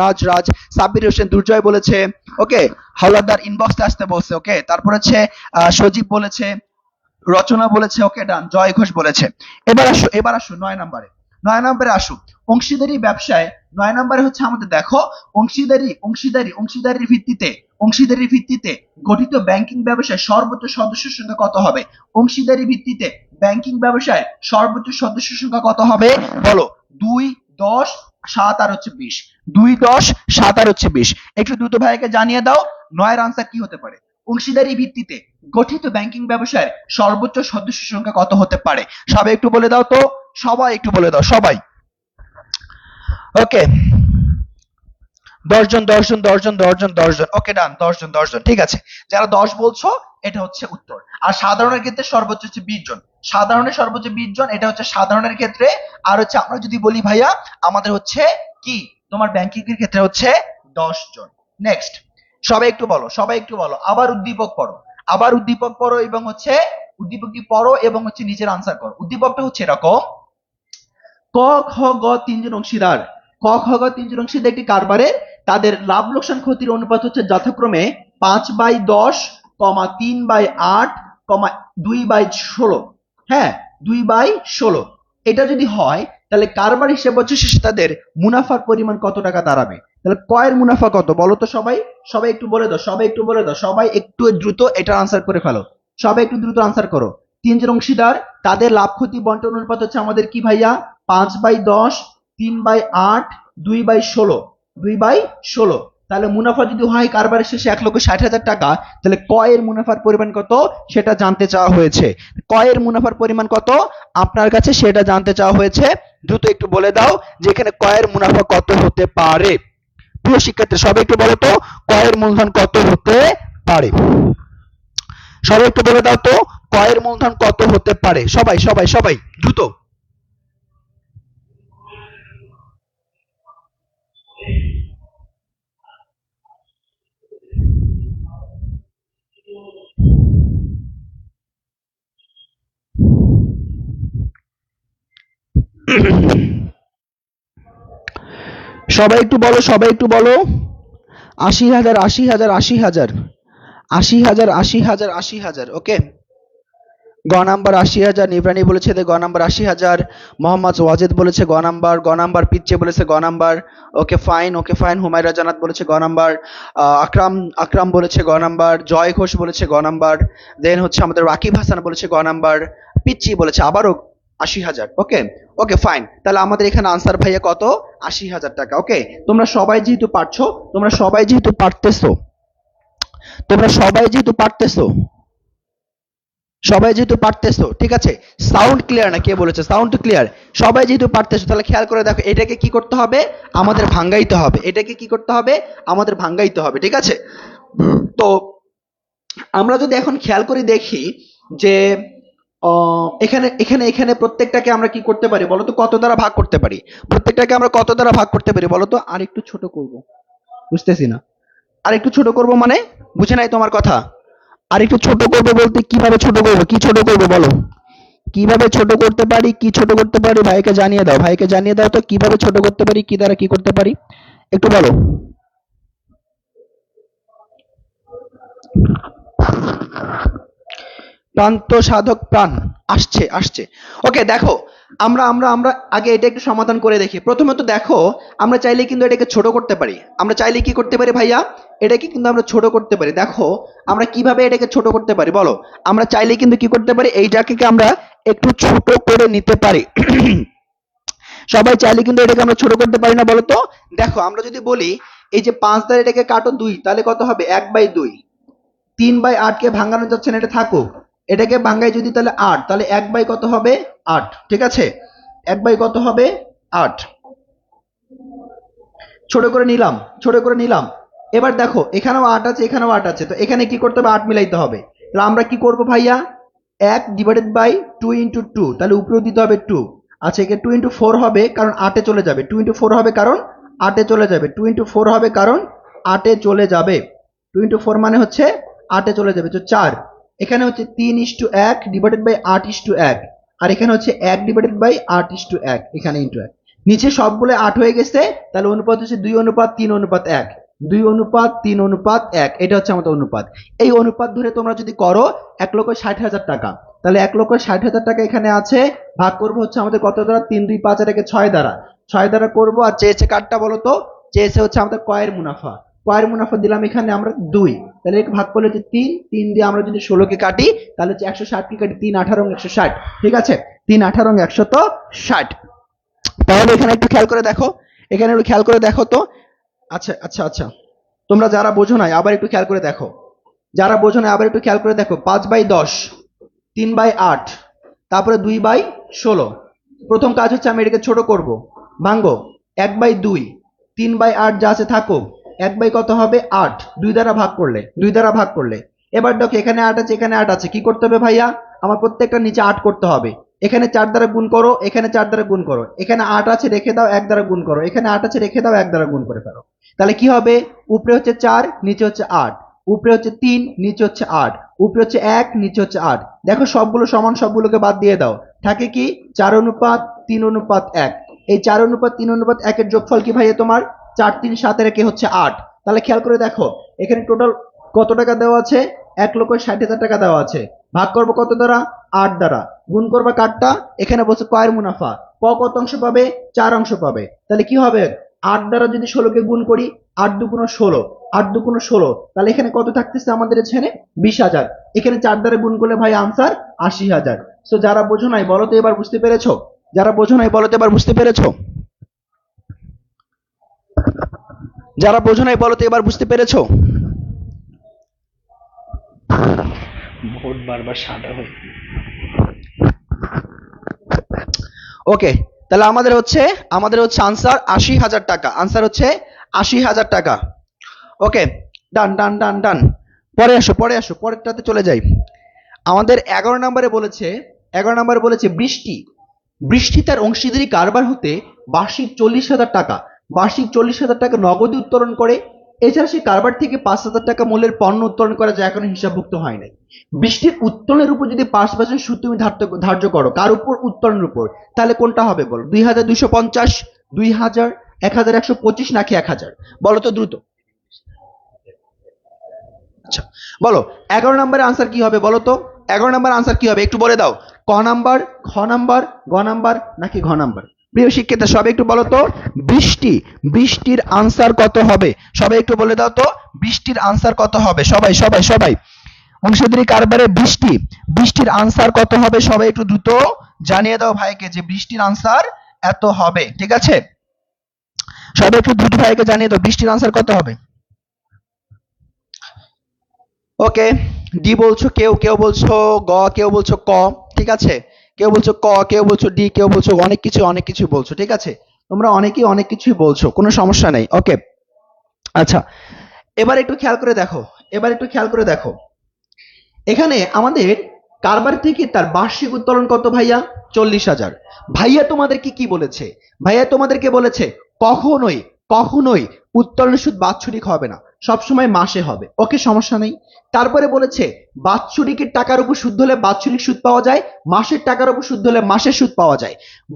রাজ সাব্বির হোসেন দুর্জয় বলেছে। ওকে, হাওলাদার ইনবক্সে আসতে বলছে। ওকে, তারপর হচ্ছে সজীব বলেছে, রচনা বলেছে। ওকে ডান, জয় ঘোষ বলেছে। এবার আসো 9 নম্বরে আসো। অংশীদারি ব্যবসায় 9 নম্বরে হচ্ছে আমাদের দেখো, অংশীদারির ভিত্তিতে গঠিত ব্যাংকিং ব্যবসায় সর্বোচ্চ সদস্য সংখ্যা কত হবে? অংশীদারি ভিত্তিতে ব্যাংকিং ব্যবসায় সর্বোচ্চ সদস্য সংখ্যা কত হবে বলো? 2 10 7 আর হচ্ছে 20। 2 10 7 আর হচ্ছে 20। একটু দ্রুত ভাইকে জানিয়ে দাও 9 এর আনসার কি হতে পারে? অংশীদারি ভিত্তিতে গঠিত ব্যাংকিং ব্যবসায় সর্বোচ্চ সদস্য সংখ্যা কত হতে পারে? সবাই একটু বলে দাও তো, সবাই একটু বলে দাও, সবাই। ওকে, 10 জন। ওকে ডান, 10 জন। ঠিক আছে, যারা 10 বলছো এটা হচ্ছে উত্তর। আর সাধারণের ক্ষেত্রে সর্বোচ্চ হচ্ছে 20 জন। সাধারণের সর্বোচ্চ 20 জন, এটা হচ্ছে সাধারণের ক্ষেত্রে। আর হচ্ছে আমরা যদি বলি ভাইয়া আমাদের হচ্ছে কি, তোমার ব্যাংকিং এর ক্ষেত্রে হচ্ছে 10 জন। নেক্সট, সবাই একটু বলো। আবার উদ্দীপক পড়ো এবং হচ্ছে উদ্দীপকটি পড়ো এবং হচ্ছে নিচের আনসার করো। উদ্দীপকটা হচ্ছে এরকম: ক খ গ তিনজন অংশীদার, একটি কারবারে তাদের লাভ লোকসান ক্ষতির অনুপাত হচ্ছে যথাক্রমে 5/10, 3/8, 2/16। হ্যাঁ, 2/16। এটা যদি হয় তাহলে কারবার হিসেব বছর শেষে তাদের মুনাফার পরিমাণ কত টাকা দাঁড়াবে? তাহলে কয়ের মুনাফা কত বলো তো সবাই? সবাই একটু বলে দাও, সবাই একটু দ্রুত এটা আনসার করে ফেলো। সবাই একটু দ্রুত আনসার করো। তিনজন অংশীদার, তাদের লাভ ক্ষতি বন্টন অনুপাত হচ্ছে আমাদের কি ভাইয়া? 5/10, 3/8, 2/16। তাহলে মুনাফা যদি হয় কারবারের শেষে 1,60,000 টাকা, তাহলে কয়ের মুনাফার পরিমাণ কত সেটা জানতে চাওয়া হয়েছে। কয়ের মুনাফার পরিমাণ কত আপনার কাছে সেটা জানতে চাওয়া হয়েছে। দ্রুত একটু বলে দাও যে এখানে কয়ের মুনাফা কত হতে পারে। প্রিয় শিক্ষার্থী সবাই একটু বলো তো, কয়ের মূলধন কত হতে পারে? সবাই একটু বলে দাও তো, কয়ের মূলধন কত হতে পারে? সবাই দ্রুত। সবাই একটু বলো, সবাই একটু বলো। ৮০,০০০, ৮০,০০০, ৮০,০০০, ৮০,০০০, ৮০,০০০, ৮০,০০০। ওকে, গ নাম্বার ৮০,০০০, নিবরানি বলেছে গ নাম্বার ৮০,০০০, মোহাম্মদ ওয়াজেদ বলেছে গ নাম্বার পিচ্ছে বলেছে গ number. Okay fine, okay fine. Humaira জান্নাত বলেছে গ নাম্বার। আকরাম আকরাম বলেছে গ নাম্বার। জয় ঘোষ বলেছে গ নাম্বার। দেন হচ্ছে আমাদের রাকিব হাসান বলেছে গ নাম্বার। পিচ্চি বলেছে আবারও ৮০,০০০। ওকে, ওকে ফাইন। তাহলে আমাদের এখানে আনসার ভাইয়া কত? ৮০,০০০ টাকা। ওকে, তোমরা সবাই যেহেতু পারছো, তোমরা সবাই যেহেতু পারতেছো, তোমরা সবাই যেহেতু পারতেছো, সবাই যেহেতু পারতেছো, ঠিক আছে। সাউন্ড ক্লিয়ার না? কে বলেছে সাউন্ড তো ক্লিয়ার? সবাই যেহেতু পারতেছো, তাহলে খেয়াল করে দেখো, এটাকে কি করতে হবে? আমাদের ভাঙ্গাইতে হবে। এটাকে কি করতে হবে? আমাদের ভাঙ্গাইতে হবে, ঠিক আছে। তো আমরা যদি এখন খেয়াল করে দেখি যে এখানে এখানে এখানে প্রত্যেকটাকে আমরা কি করতে পারি বলো তো? কত দ্বারা ভাগ করতে পারি? প্রত্যেকটাকে আমরা কত দ্বারা ভাগ করতে পারি বলো তো? আর একটু ছোট করব, বুঝতেছি না। আর একটু ছোট করব মানে? বুঝে নাই তোমার কথা? আর একটু ছোট করব বলতে কিভাবে ছোট করব? কি ছোট করব বলো? কিভাবে ছোট করতে পারি? কি ছোট করতে পারি? ভাইকে জানিয়ে দাও, ভাইকে জানিয়ে দাও তো কিভাবে ছোট করতে পারি, কি দ্বারা কি করতে পারি, একটু বলো। প্রান্ত সাধক প্রাণ আসছে আসছে। ওকে দেখো, আমরা আমরা আমরা আগে এটা একটু সমাধান করে দেখি। প্রথমত দেখো, আমরা চাইলে কিন্তু এটাকে ছোট করতে পারি। আমরা চাইলে কি করতে পারি ভাইয়া? এটাকে কিন্তু আমরা ছোট করতে পারি। দেখো আমরা কিভাবে এটাকে ছোট করতে পারি বলো? আমরা চাইলে কিন্তু কি করতে পারি? এইটাকে আমরা একটু ছোট করে নিতে পারি। সবাই চাইলে কিন্তু এটাকে আমরা ছোট করতে পারি না বলো তো? দেখো আমরা যদি বলি এই যে ৫ দ্বারা এটাকে কাটো ২, তাহলে কত হবে? ১/২। ৩/৮ কে ভাঙানো যাচ্ছে না, এটা থাকুক। এটাকে ভাঙাই যদি তাহলে ৮, তাহলে ১ বাই কত হবে? ৮, ঠিক আছে। ১ বাই কত হবে? ৮। ছোট করে নিলাম, ছোট করে নিলাম। এবার দেখো এখানেও ৮ আছে, এখানেও ৮ আছে, তো এখানে কি করতে হবে? ৮ মিলাইতে হবে। তাহলে আমরা কি করব ভাইয়া? ১/২ × ২, তাহলে উপরেও দিতে হবে 2। আচ্ছা, একে 2 × 4 হবে কারণ ৮ এ চলে যাবে। 2 × 4 হবে কারণ ৮ এ চলে যাবে। 2 × 4 হবে কারণ ৮ এ চলে যাবে। 2 × 4 মানে হচ্ছে ৮ এ চলে যাবে, তো 4। এখানে হচ্ছে 3:1/8:1, আর এখানে হচ্ছে 1/8:1, এখানে ইন্টু 1। নিচে সবগুলো ৮ হয়ে গেছে, তাহলে অনুপাত হচ্ছে 2:3:1। 2:3:1, এটা হচ্ছে আমাদের অনুপাত। এই অনুপাত ধরে তোমরা যদি করো ১,৬০,০০০ টাকা, তাহলে ১,৬০,০০০ টাকা এখানে আছে। ভাগ করবো হচ্ছে আমাদের কত দ্বারা? 3, 2, 5 আর 1 6 দ্বারা। 6 দ্বারা করবো। আর চেয়েছে কারটা বলো তো? চেয়েছে হচ্ছে আমাদের কয়ের মুনাফা। কয়ের মুনাফা দিলাম এখানে আমরা 2, তাহলে একে ভাগ করলে হচ্ছে 3। 3 দিয়ে আমরা যদি 16 কে কাটি তাহলে হচ্ছে 160 কে কাটি, 3 18 160, ঠিক আছে। 3 18 160। তাহলে এখানে একটু খেয়াল করে দেখো, এখানে একটু খেয়াল করে দেখো তো। আচ্ছা আচ্ছা আচ্ছা, তোমরা যারা বোঝো নাই আবার একটু খেয়াল করে দেখো। যারা বোঝো না আবার একটু খেয়াল করে দেখো। 5/10, 3/8, তারপরে 2/16। প্রথম কাজ হচ্ছে আমি এটাকে ছোট করব, ভাঙবো। 1/2, 3/8 যা আছে থাকুক। 1 বাই কত হবে? 8। 2 দ্বারা ভাগ করলে, 2 দ্বারা ভাগ করলে। এবার দেখো এখানে 8 আছে, এখানে 8 আছে, কি করতে হবে ভাইয়া? আমার প্রত্যেকটা নিচে 8 করতে হবে। এখানে 4 দ্বারা গুণ করো, এখানে 4 দ্বারা গুণ করো। এখানে 8 আছে রেখে দাও, 1 দ্বারা গুণ করো। এখানে 8 আছে রেখে দাও, 1 দ্বারা গুণ করে ফেলো। তাহলে কি হবে? উপরে হচ্ছে 4, নিচে হচ্ছে 8। উপরে হচ্ছে 3, নিচে হচ্ছে 8। উপরে হচ্ছে 1, নিচে হচ্ছে 8। দেখো সবগুলো সমান, সবগুলোকে বাদ দিয়ে দাও। থাকে কি? 4:3:1। এই 4:3:1 এর যোগফল কি ভাইয়া তোমার? 4 3 7 এর একে হচ্ছে 8। তাহলে খেয়াল করে দেখো এখানে টোটাল কত টাকা দেওয়া আছে? 1,60,০০০ টাকা দেওয়া আছে। ভাগ করবো কত দ্বারা? 8 দ্বারা। গুণ করবা কারটা? এখানে বলছে কয়ের মুনাফা। ক কত অংশ পাবে? 4 অংশ পাবে। তাহলে কি হবে? 8 দ্বারা যদি 16 কে গুণ করি, 8 দুগুণ 16, 8 দুগুণ 16, তাহলে এখানে কত থাকতেছে আমাদের? এখানে 20,000। এখানে 4 দ্বারা গুণ করলে ভাই আনসার 80,000। সো যারা বোঝো নাই বলো তো এবার বুঝতে পেরেছো? যারা বোঝো নাই বলো তো এবার বুঝতে পেরেছো? যারা বোঝো নাই বলো তো এবার বুঝতে পেরেছো? ভোট বারবার সাদা হয়। ওকে, তাহলে আমাদের হচ্ছে আনসার 80,000 টাকা। আনসার হচ্ছে 80,000 টাকা। ওকে, ডান ডান ডান ডান। পরে আসো, পরে আসো, পরেরটাতে চলে যাই। আমাদের 11 নম্বরে বলেছে, 11 নম্বরে বলেছে বৃষ্টি। বৃষ্টি তার অংশীদারি কারবার হতে বার্ষিক 40,000 টাকা, বার্ষিক 40,000 টাকা নগদে উত্তোলন করে এছাড়া সে কারবার থেকে 5,000 টাকা মূল্যের পণ্য উত্তোলন করা যা এখনো হিসাবভুক্ত হয় নাই। বৃষ্টির উত্তোলনের উপর যদি 5% সুদ তুমি ধার্য করো, কার উপর? উত্তোলনের উপর। তাহলে কোনটা হবে বলো? 2,250, 2,000, 1,125 নাকি 1,000? বলো তো দ্রুত। আচ্ছা বলো 11 নম্বরের আনসার কি হবে বলো তো? 11 নম্বর আনসার কি হবে একটু বলে দাও। ক নাম্বার, খ নাম্বার, গ নাম্বার নাকি ঘ নাম্বার? প্রিয় শিক্ষিতা সবাই একটু বলো তো, বৃষ্টির আনসার কত হবে? সবাই একটু বলে দাও তো, বৃষ্টির আনসার কত হবে? সবাই সবাই সবাই অংশীদারি কারবারে বৃষ্টির আনসার কত হবে? সবাই একটু দ্রুত জানিয়ে দাও ভাইকে যে বৃষ্টির আনসার এত হবে। ঠিক আছে, সবাই একটু দ্রুত ভাইকে জানিয়ে দাও বৃষ্টির আনসার কত হবে। ওকে, ডি বলছো কেউ, কেউ বলছো গ, কেউ বলছো ক। ঠিক আছে, কেউ বলছো ক, কেউ বলছো ডি, কেউ বলছো অনেক কিছু বলছো। ঠিক আছে, তোমরা অনেকেই অনেক কিছুই বলছো, কোনো সমস্যা নেই। ওকে আচ্ছা, এবার একটু খেয়াল করে দেখো, এখানে আমাদের কারবার থেকে তার বার্ষিক উত্তোলন কত ভাইয়া? 40,000। ভাইয়া তোমাদেরকে কি বলেছে? ভাইয়া তোমাদেরকে বলেছে কখনোই কখনোই উত্তোলনের সুদ বাৎসরিক হবে না, সবসময় মাসে হবে। ওকে, সমস্যা নেই। তারপরে বলেছে বাৎসরিকের টাকার উপর সুদ হলে বাৎসরিক সুদ পাওয়া যায়, মাসের টাকার উপর সুদ হলে মাসের সুদ পাওয়া যায়।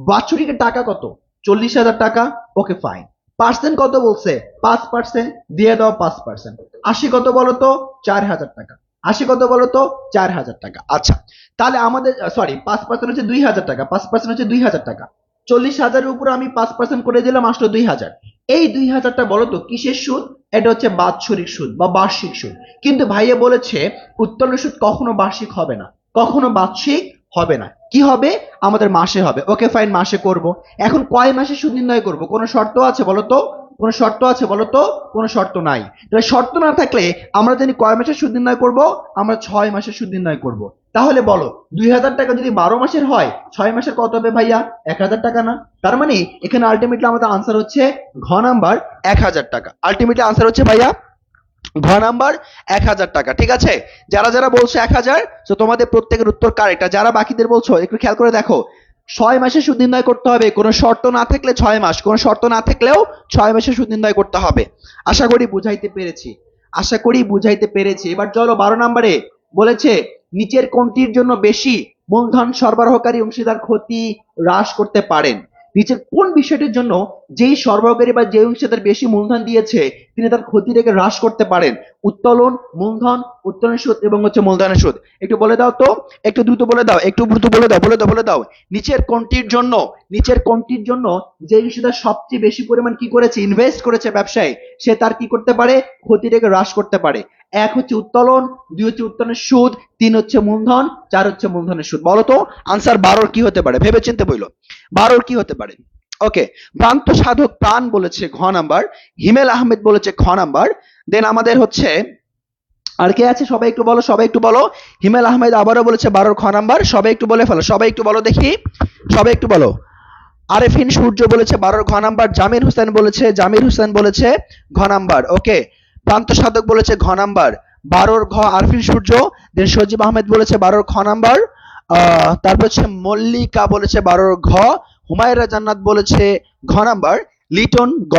বাৎসরিকের টাকা কত? 40,000 টাকা। Okay fine. পার্সেন্ট কত বলছে? 5%। দিয়ে দাও 5%। 80 কত বলো তো? 4,000 টাকা। 80 কত বলো তো? 4,000 টাকা। আচ্ছা, তাহলে আমাদের সরি 5% হচ্ছে 2,000 টাকা, 5% হচ্ছে 2,000 টাকা। 40,000-এর উপর আমি 5% করে দিলাম, আসলো 2,000। এই 2,000টা বলো তো কিসের সুদ? এটা হচ্ছে বাৎসরিক সুদ বা বার্ষিক সুদ। কিন্তু ভাইয়া বলেছে উত্তোলনের সুদ কখনো বার্ষিক হবে না, কখনো বার্ষিক হবে না। কি হবে? আমাদের মাসে হবে। ওকে ফাইন, মাসে করব। এখন কয় মাসে সুদ নির্ণয় করব? কোনো শর্ত আছে বলো তো? কোনো শর্ত আছে বলো তো? কোনো শর্ত নাই। তাহলে শর্ত না থাকলে আমরা জানি কয় মাসের সুদ নির্ণয় করব? আমরা 6 মাসের সুদ নির্ণয় করব। তাহলে বলো 2,000 টাকা যদি 12 মাসের হয়, 6 মাসের কত হবে ভাইয়া? 1,000 টাকা না? তার মানে এখানে আলটিমেটলি আমাদের আনসার হচ্ছে ঘ নাম্বার 1,000 টাকা। আলটিমেটলি আনসার হচ্ছে ভাইয়া ঘ নাম্বার 1,000 টাকা। ঠিক আছে, যারা যারা বলছো 1,000, তো তোমাদের প্রত্যেকের উত্তর কারেক্ট। আর যারা বাকিদের বলছো একটু খেয়াল করে দেখো, 6 মাসে সুদ নির্ণয় করতে হবে, কোনো শর্ত না থাকলে 6 মাস, কোনো শর্ত না থাকলেও 6 মাসে সুদ নির্ণয় করতে হবে। আশা করি বুঝাইতে পেরেছি, এবার চলো 12 নম্বরে বলেছে নিচের কোনটির জন্য বেশি মূলধন সরবরাহকারী অংশীদার ক্ষতি হ্রাস করতে পারেন? নিচের কোন বিষয়টির জন্য যেই সরবরাহকারী বা যে অংশীদার বেশি মূলধন দিয়েছে তিনি তার ক্ষতিটাকে হ্রাস করতে পারেন? উত্তোলন, মূলধন, উত্তোলনের সুদ এবং হচ্ছে মূলধনের সুদ। একটু বলে দাও তো, একটু দ্রুত বলে দাও, বলে দাও নিচের কোনটির জন্য যে অংশীদার সবচেয়ে বেশি পরিমাণ কি করেছে? ইনভেস্ট করেছে ব্যবসায়, সে তার কি করতে পারে? ক্ষতিটাকে হ্রাস করতে পারে। 1 হচ্ছে উত্তোলন, 2 হচ্ছে উত্তোলনের সুদ, 3 হচ্ছে মূলধন, 4 হচ্ছে মূলধনের সুদ। বলো তো আনসার 12 কি হতে পারে? ভেবে চিন্তে বইলো 12 কি হতে পারে। ওকে, ভ্রান্ত সাধক প্রাণ বলেছে ঘ নাম্বার, হিমেল আহমেদ বলেছে খ নাম্বার। দেন আমাদের হচ্ছে আর কে আছে? সবাই একটু বলো। হিমেল আহমেদ আবারও বলেছে 12 খ নাম্বার। সবাই একটু বলে ফেলো, সবাই একটু বলো দেখি, সবাই একটু বলো। আরেফিন সূর্য বলেছে 12 ঘ নাম্বার। জামির হোসেন বলেছে ঘ নাম্বার। ওকে, প্রান্ত সাধক বলেছে ঘ নাম্বার 12 ঘ। আরফিন সূর্য। দেন সজীব আহমেদ বলেছে 12 খ নাম্বার। তারপর হচ্ছে মল্লিকা বলেছে 12 ঘ। হুমায়রা জান্নাত বলেছে ঘ নাম্বার। লিটন গ।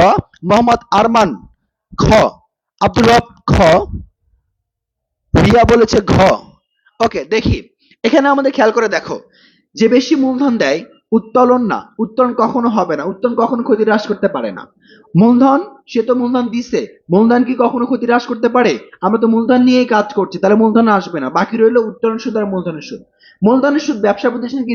মোহাম্মদ আরমান খ। আব্দুর রব খ। রিয়া বলেছে ঘ। ওকে, দেখি এখানে আমাদের খেয়াল করে দেখো, যে বেশি মূলধন দেয় উত্তোলন না, উত্তোলন কখনো হবে না, উত্তোলন কখনো ক্ষতি হ্রাস করতে পারে না। মূলধন, সে তো মূলধন দিছে, মূলধন কি কখনো ক্ষতি হ্রাস করতে পারে? আমরা তো মূলধন নিয়েই কাজ করছি, তাহলে মূলধন আসবে না। বাকি রইল উত্তোলন সুদ আর মূলধনের সুদ। মূলধনের সুদ ব্যবসা প্রতিষ্ঠানকে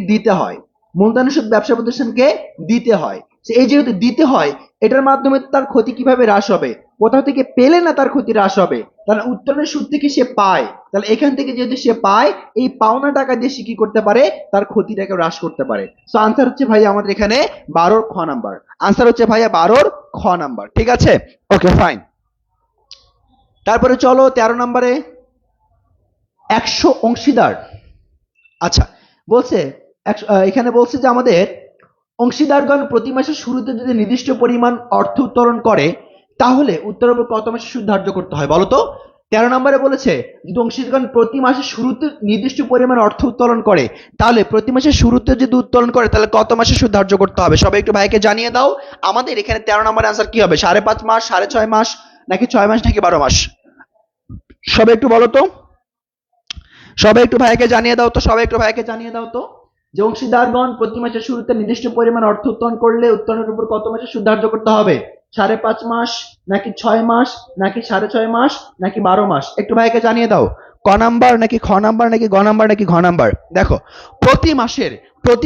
দিতে হয়, এই যেহেতু দিতে হয়, এটার মাধ্যমে তার ক্ষতি কিভাবে হ্রাস হবে? কোথাও থেকে পেলে না তার ক্ষতি হ্রাস হবে, তাহলে উত্তোলনের সুদ থেকে সে পায়, তাহলে এখান থেকে যেহেতু সে পায়, এই পাওনা টাকা দিয়ে সে কি করতে পারে? তার ক্ষতিটাকে হ্রাস করতে পারে। সো আনসার হচ্ছে ভাই আমাদের এখানে 12 খ নাম্বার। আনসার হচ্ছে ভাইয়া 12 খ নাম্বার। ঠিক আছে, ওকে ফাইন। তারপরে চলো 13 নম্বরে 100 অংশীদার। আচ্ছা, বলছে এখানে বলছে যে আমাদের অংশীদারগণ প্রতি মাসের শুরুতে যদি নির্দিষ্ট পরিমাণ অর্থ উত্তোলন করে, তাহলে উত্তোলনের উপর কত মাসের সুদ ধার্য করতে হয় বলো তো? 13 নম্বরে বলেছে যদি অংশীদারগণ প্রতি মাসের শুরুতে নির্দিষ্ট পরিমাণ অর্থ উত্তোলন করে, তাহলে প্রতি মাসের শুরুতে যদি উত্তোলন করে তাহলে কত মাসে সুদ ধার্য করতে হবে? সবাই একটু ভাইকে জানিয়ে দাও। আমাদের এখানে 13 নম্বরের আনসার কি হবে? 5.5 মাস, 6.5 মাস, নাকি 6 মাস, নাকি 12 মাস? সবাই একটু বলো তো, সবাই একটু ভাইকে জানিয়ে দাও তো, সবাই একটু ভাইকে জানিয়ে দাও তো যে অংশীদারগণ প্রতি মাসের শুরুতে নির্দিষ্ট পরিমাণ অর্থ উত্তোলন করলে উত্তোলনের উপর কত মাসে সুদ ধার্য করতে হবে? 5.5 মাস, নাকি 6 মাস, নাকি 6.5 মাস, নাকি 12 মাস? একটু ভাইকে জানিয়ে দাও। ক নাম্বার, নাকি খ নাম্বার, নাকি গ নাম্বার, নাকি ঘ নাম্বার? দেখো, প্রতি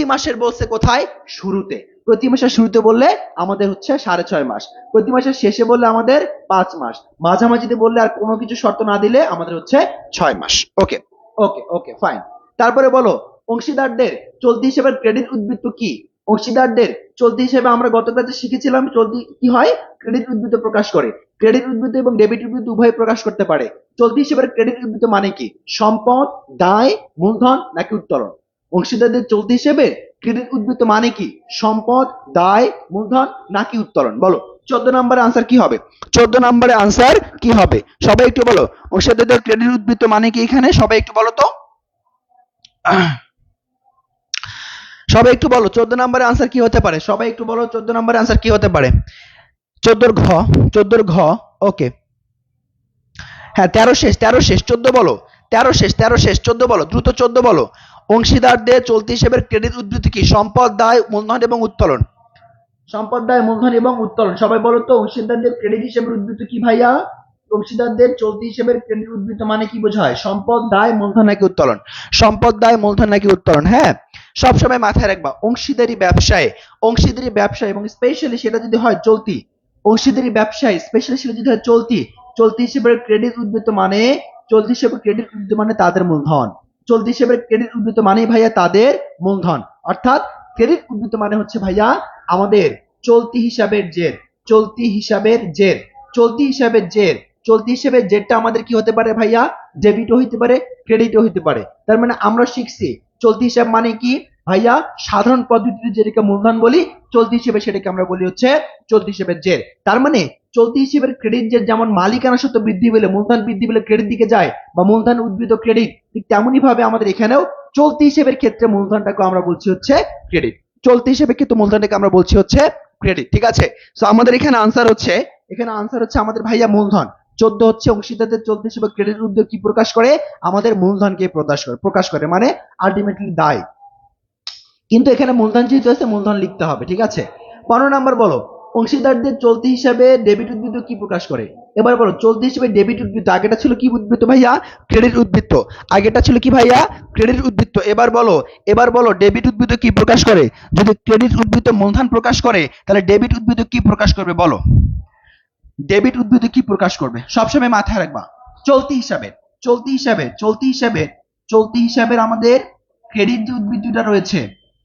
মাসের বলছে কোথায়? শুরুতে। প্রতি মাসের শুরুতে বললে আমাদের হচ্ছে 6.5 মাস, প্রতি মাসের শেষে বললে আমাদের 5 মাস, মাঝামাঝিতে বললে আর কোনো কিছু শর্ত না দিলে আমাদের হচ্ছে 6 মাস। ওকে ওকে ওকে ফাইন। তারপরে বলো অংশীদারদের চলতি হিসেবের ক্রেডিট উদ্বৃত্ত কি? অংশীদারদের চলতি হিসেবে আমরা গত ক্লাসে শিখেছিলাম চলতি কি হয়? ক্রেডিট উদ্বৃত্ত প্রকাশ করে। ক্রেডিট উদ্বৃত্ত এবং ডেবিট উদ্বৃত্ত উভয় প্রকাশ করতে পারে। চলতি হিসেবের ক্রেডিট উদ্বৃত্ত মানে কি? সম্পদ, দায়, মূলধন, নাকি উত্তোলন? অংশীদারদের চলতি হিসেবে ক্রেডিট উদ্বৃত্ত মানে কি? সম্পদ, দায়, মূলধন, নাকি উত্তোলন? বলো 14 নম্বরের আনসার কি হবে? 14 নম্বরের আনসার কি হবে? সবাই একটু বলো অংশীদারদের ক্রেডিট উদ্বৃত্ত মানে কি এখানে? সবাই একটু বলো তো, সবাই একটু বলো 14 নম্বরের আনসার কি হতে পারে? সবাই একটু বলো 14 নম্বরের আনসার কি হতে পারে? 14 ঘ, 14 ঘ। ওকে, হ্যাঁ 13 শেষ, 14 বলো, 13 শেষ 14 বলো, দ্রুত 14 বলো। অংশীদারদের চলতি হিসেবের ক্রেডিট উদ্বৃত্ত কি? সম্পদ, দায়, মূলধন এবং উত্তোলন। সম্পদ, দায়, মূলধন এবং উত্তোলন। সবাই বলো তো অংশীদারদের ক্রেডিট হিসেবের উদ্বৃত্ত কি ভাইয়া? অংশীদারদের চলতি হিসেবের ক্রেডিট উদ্বৃত্ত মানে কি বোঝায়? সম্পদ, দায়, মূলধন, নাকি উত্তোলন? সম্পদ, দায়, মূলধন, নাকি উত্তোলন? হ্যাঁ, সবসময় মাথায় রাখবা অংশীদারি ব্যবসায় এবং স্পেশালি সেটা যদি হয় চলতি, অংশীদারি ব্যবসায় স্পেশালি সেটা যদি হয় চলতি, চলতি হিসেবের ক্রেডিট উদ্বৃত্ত মানে, চলতি হিসেবে ক্রেডিট উদ্বৃত্ত মানে তাদের মূলধন। চলতি হিসেবের ক্রেডিট উদ্বৃত্ত মানে ভাইয়া তাদের মূলধন। অর্থাৎ ক্রেডিট উদ্বৃত্ত মানে হচ্ছে ভাইয়া আমাদের চলতি হিসাবের জের, চলতি হিসাবের জের, চলতি হিসাবের জের, চলতি হিসাবের জেরটা আমাদের কি হতে পারে ভাইয়া? ডেবিটও হতে পারে, ক্রেডিটও হতে পারে। তার মানে আমরা শিখছি চলতি হিসাব মানে কি ভাইয়া? সাধারণ পদ্ধতিতে যেটাকে মূলধন বলি, চলতি হিসেবে সেটাকে আমরা বলি হচ্ছে চলতি হিসেবের জের। তার মানে চলতি হিসেবের ক্রেডিট জের যেমন মালিকানা সত্ত্ব বৃদ্ধি পেলে মূলধন বৃদ্ধি পেলে ক্রেডিট দিকে যায়, বা মূলধন উদ্বৃত্ত ক্রেডিট, ঠিক তেমনই ভাবে আমাদের এখানেও চলতি হিসেবের ক্ষেত্রে মূলধনটাকে আমরা বলছি হচ্ছে ক্রেডিট। চলতি হিসেবে কিন্তু মূলধনটাকে আমরা বলছি হচ্ছে ক্রেডিট। ঠিক আছে, তো আমাদের এখানে আনসার হচ্ছে, আমাদের ভাইয়া মূলধন। 14 হচ্ছে অংশীদারদের চলতি হিসেবে ক্রেডিট উদ্যোগ কি প্রকাশ করে? আমাদের মূলধনকে প্রকাশ করে মানে আলটিমেটলি দায়। কিন্তু এখানে মূলধন যেহেতু আছে মূলধন লিখতে হবে। ঠিক আছে, 15 নাম্বার বলো অংশীদারদের চলতি হিসাবে ডেবিট উদ্বৃত্ত কি প্রকাশ করে? এবার বলো চলতি হিসেবে ডেবিট উদ্বৃত্ত, আগেটা ছিল কি উদ্বৃত্ত ভাইয়া? ক্রেডিট উদ্বৃত্ত। আগেটা ছিল কি ভাইয়া? ক্রেডিট উদ্বৃত্ত। এবার বলো ডেবিট উদ্বৃত্ত কি প্রকাশ করে? যদি ক্রেডিট উদ্বৃত্ত মূলধন প্রকাশ করে তাহলে ডেবিট উদ্বৃত্ত কি প্রকাশ করবে? বলো ডেবিট উদ্বৃত্ত কি প্রকাশ করবে? সবসময় মাথায় রাখবা চলতি হিসাবের আমাদের ক্রেডিট যে উদ্বৃত্তটা রয়েছে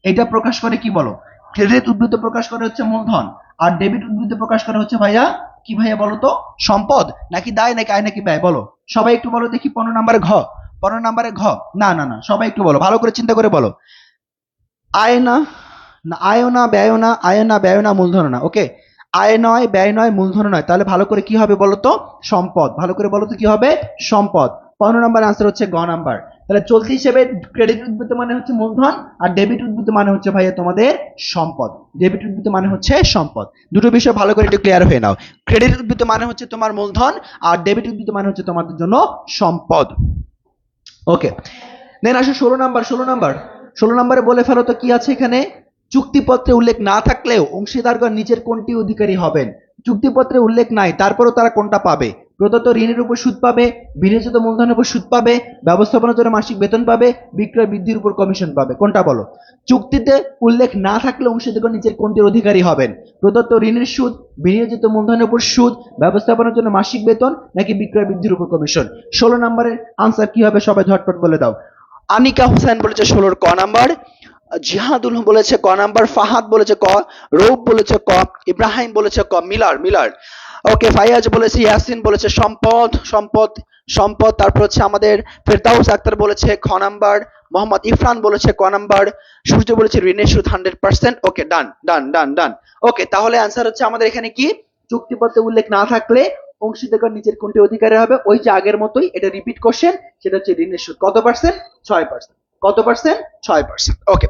এটা প্রকাশ করে কি? বলো ক্রেডিট উদ্বৃত্ত প্রকাশ করে হচ্ছে মূলধন, আর ডেবিট উদ্বৃত্ত প্রকাশ করে হচ্ছে ভাইয়া কি ভাইয়া? বলো তো সম্পদ, নাকি দায়, নাকি আয়, নাকি ব্যয়? বলো সবাই একটু বলো দেখি 15 নম্বরে ঘ, 15 নম্বরে ঘ। না না না, সবাই একটু বলো, ভালো করে চিন্তা করে বলো। আয় না, আয়ও না, ব্যয়ও না, আয় না, ব্যয় না, মূলধন না। ওকে, আয় নয়, ব্যয় নয়, মূলধন নয়, তাহলে ভালো করে কি হবে বলো তো? সম্পদ। ভালো করে বলো তো কি হবে? সম্পদ। 15 নম্বর আনসার হচ্ছে গ নাম্বার। তাহলে চলতি হিসেবে ক্রেডিট উদ্বৃত্ত মানে হচ্ছে মূলধন, আর ডেবিট উদ্বৃত্ত মানে হচ্ছে ভাইয়া তোমাদের সম্পদ। ডেবিট উদ্বৃত্ত মানে হচ্ছে সম্পদ। দুটো বিষয় ভালো করে একটু ক্লিয়ার হয়ে নাও। ক্রেডিট উদ্বৃত্ত মানে হচ্ছে তোমার মূলধন, আর ডেবিট উদ্বৃত্ত মানে হচ্ছে তোমাদের জন্য সম্পদ। ওকে, দেন আসো 16 নম্বরে বলে ফেলো তো কি আছে এখানে? চুক্তিপত্রে উল্লেখ না থাকলেও অংশীদারগণ নিচের কোনটি অধিকারী হবেন? চুক্তিপত্রে উল্লেখ নাই, তারপরেও তারা কোনটা পাবে? প্রদত্ত ঋণের উপর সুদ পাবে, বিনিয়োজিত মূলধনের উপর সুদ পাবে, ব্যবস্থাপনার জন্য মাসিক বেতন পাবে, বিক্রয় বৃদ্ধির উপর কমিশন পাবে। কোনটা বলো? চুক্তিতে উল্লেখ না থাকলে অংশীদারগণ নিচের কোনটির অধিকারী হবেন? প্রদত্ত ঋণের সুদ, বিনিয়োজিত মূলধনের উপর সুদ, ব্যবস্থাপনার জন্য মাসিক বেতন, নাকি বিক্রয় বৃদ্ধির উপর কমিশন? 16 নম্বরের আনসার কি হবে? সবাই ঝটপট বলে দাও। আনিকা হোসেন বলেছে 16 ক নাম্বার, জিহাদুল বলেছে ক নাম্বার, ফাহাদ বলেছে ক, রৌফ বলেছে ক, ইব্রাহিম বলেছে ক, মিলার। ওকে, ফাইয়াজ বলেছে, ইয়াসিন বলেছে সম্পদ। তারপর হচ্ছে আমাদের ফেরদাউস আক্তার বলেছে খ নাম্বার, মোহাম্মদ ইরফান বলেছে ক নাম্বার, সূর্য বলেছে ঋণের সুদ 100%। ওকে, ডান। ওকে, তাহলে আনসার হচ্ছে আমাদের এখানে কি? চুক্তিপত্রে উল্লেখ না থাকলে অংশীদার নিচের কোনটি অধিকারী হবে? ওই যে আগের মতোই, এটা রিপিট কোশ্চেন, সেটা হচ্ছে ঋণের সুদ কত পার্সেন্ট? 6%। কত পার্সেন্ট? 6%। ওকে,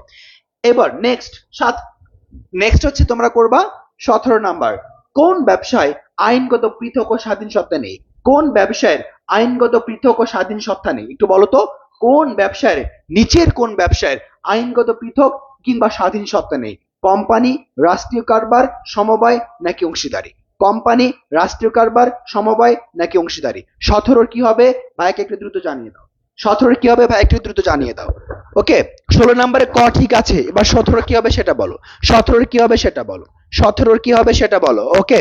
এবার নেক্সট হচ্ছে তোমরা করবা 17 নাম্বার। কোন ব্যবসায় আইনগত পৃথক ও স্বাধীন সত্তা নেই? কোন ব্যবসায়ের আইনগত পৃথক ও স্বাধীন সত্তা নেই? একটু বলো তো, কোন ব্যবসায়ের, নিচের কোন ব্যবসায়ের আইনগত পৃথক কিংবা স্বাধীন সত্তা নেই? কোম্পানি, রাষ্ট্রীয় কারবার, সমবায় নাকি অংশীদারি? কোম্পানি, রাষ্ট্রীয় কারবার, সমবায় নাকি অংশীদারি? 17 কি হবে ভাইকে একটু দ্রুত জানিয়ে দাও। 17 কি হবে ভাই একটু দ্রুত জানিয়ে দাও। ওকে, 16 নম্বরে ক ঠিক আছে, এবার 17 কি হবে সেটা বলো। 17 কি হবে সেটা বলো। 17 কি হবে সেটা বলো। ওকে,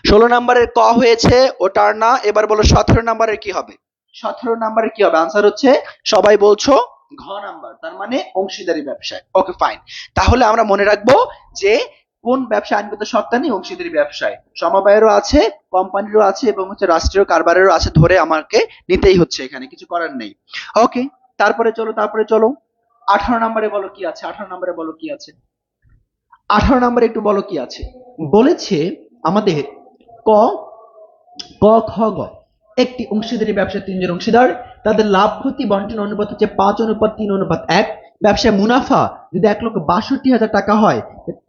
16 নম্বরের ক হয়েছে, ওটার না। এবার বলো 17 নম্বরের কি হবে? 17 নম্বরের কি হবে? আনসার হচ্ছে সবাই বলছো ঘ নাম্বার, তার মানে অংশীদারি ব্যবসায়। ওকে ফাইন, তাহলে আমরা মনে রাখবো যে কোন ব্যবসা আইনগত সত্তা নেই? অংশীদারি ব্যবসায়। সমবায়েরও আছে, কোম্পানিরও আছে এবং হচ্ছে রাষ্ট্রীয় কারবারেরও আছে, ধরে আমাকে নিতেই হচ্ছে, এখানে কিছু করার নেই। ওকে, তারপরে চলো 18 নম্বরে বলো কি আছে। 18 নম্বরে বলো কি আছে। 18 নম্বরে একটু বলো কি আছে। বলেছে আমাদের ক ক খ গ, একটি অংশীদারি ব্যবসায় 3 জন অংশীদার, তাদের লাভ ক্ষতি বন্টন অনুপাত হচ্ছে 5:3:1। ব্যবসায় মুনাফা যদি 1,62,000 টাকা হয়,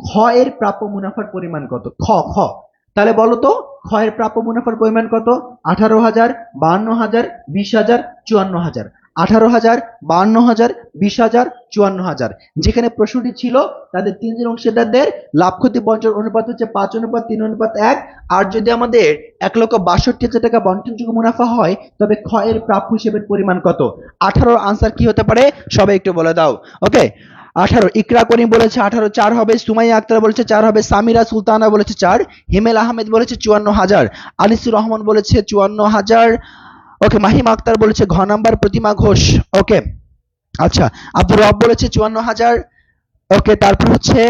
খ এর প্রাপ্য মুনাফার পরিমাণ কত? খ খ তাহলে বলো তো, খ এর প্রাপ্য মুনাফার পরিমাণ কত? 18,000, 52,000, 20,000, 54,000। 18,000, 52,000, 20,000, 54,000। যেখানে প্রশ্নটি ছিল তাদের 3 জন অংশীদারদের লাভ ক্ষতি বন্টন অনুপাত হচ্ছে 5:3:1। আর যদি আমাদের 1,62,000 টাকা বন্টনযোগ্য মুনাফা হয়, তবে খ এর প্রাপ্য হিসেবের পরিমাণ কত? 18 আনসার কি হতে পারে সবাই একটু বলে দাও। ওকে, 18 ইকরা করিম বলেছে 18 4 হবে, সুমাইয়া আক্তার বলেছে 4 হবে, সামিরা সুলতানা বলেছে 4, হিমেল আহমেদ বলেছে 54,000, আনিসুর রহমান বলেছে 54,000। ওকে, মাহিমা আক্তার বলেছে ঘ নাম্বার, প্রতিমা ঘোষ। ওকে, আচ্ছা, আব্দুর রব বলেছে 54,000। ওকে, তারপর হচ্ছে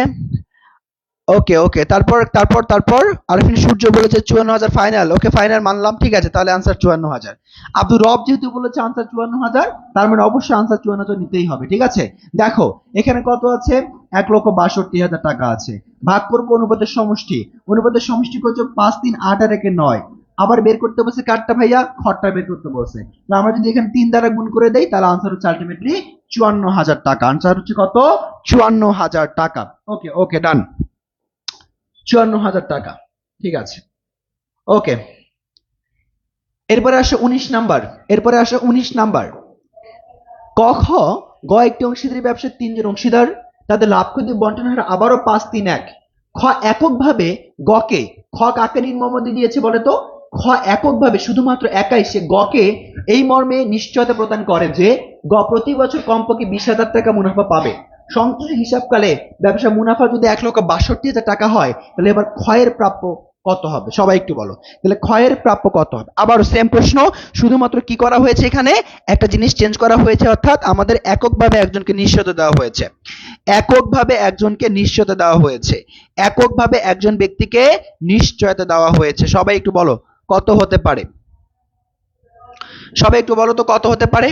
ওকে ওকে তারপর তারপর তারপর আরফিন সূর্য বলেছে 54,000 ফাইনাল। ওকে ফাইনাল মানলাম, ঠিক আছে, তাহলে আনসার 54,000। আব্দুর রব যেহেতু বলেছে আনসার 54,000, তার মানে অবশ্যই আনসার 54,000 নিতেই হবে। ঠিক আছে, দেখো এখানে কত আছে? 1,62,000 টাকা আছে। ভাগ করবো অনুপাতের সমষ্টি। অনুপাতের সমষ্টি হচ্ছে 5, 3, 8 আর 1 9। আবার বের করতে বলছে কারটা ভাইয়া, খরটা বের করতে বলছে। তো আমরা যদি এখানে 3 দ্বারা গুণ করে দেই, তাহলে আনসার হচ্ছে আলটিমেটলি 54,000 টাকা। আনসার হচ্ছে কত? 54,000 টাকা। ওকে ওকে ডান, 54,000 টাকা। ঠিক আছে, ওকে, এরপরে আসে 19 নাম্বার। ক খ গ একটি অংশীদারি ব্যবসায় 3 জন অংশীদার, তাদের লাভ ক্ষতি বন্টন হার আবারও 5-3-1। খ এককভাবে গকে, খ কাকে নিম্নমতে দিয়েছে বলে তো? খ এককভাবে শুধুমাত্র একাই সে গকে এই মর্মে নিশ্চয়তা প্রদান করে যে গ প্রতি বছর কমপক্ষে 20,000 টাকা মুনাফা পাবে। সংশ্লিষ্ট হিসাবকালে ব্যবসা মুনাফা যদি 1,62,000 টাকা হয়, তাহলে এবার ক্ষয়ের প্রাপ্য কত হবে? সবাই একটু বলো, তাহলে ক্ষয়ের প্রাপ্য কত হবে? আবার সেম প্রশ্ন, শুধুমাত্র কি করা হয়েছে? এখানে একটা জিনিস চেঞ্জ করা হয়েছে, অর্থাৎ আমাদের এককভাবে একজনকে নিশ্চয়তা দেওয়া হয়েছে। এককভাবে একজনকে নিশ্চয়তা দেওয়া হয়েছে। এককভাবে একজন ব্যক্তিকে নিশ্চয়তা দেওয়া হয়েছে। সবাই একটু বলো কত হতে পারে? সবাই একটু বলো তো কত হতে পারে?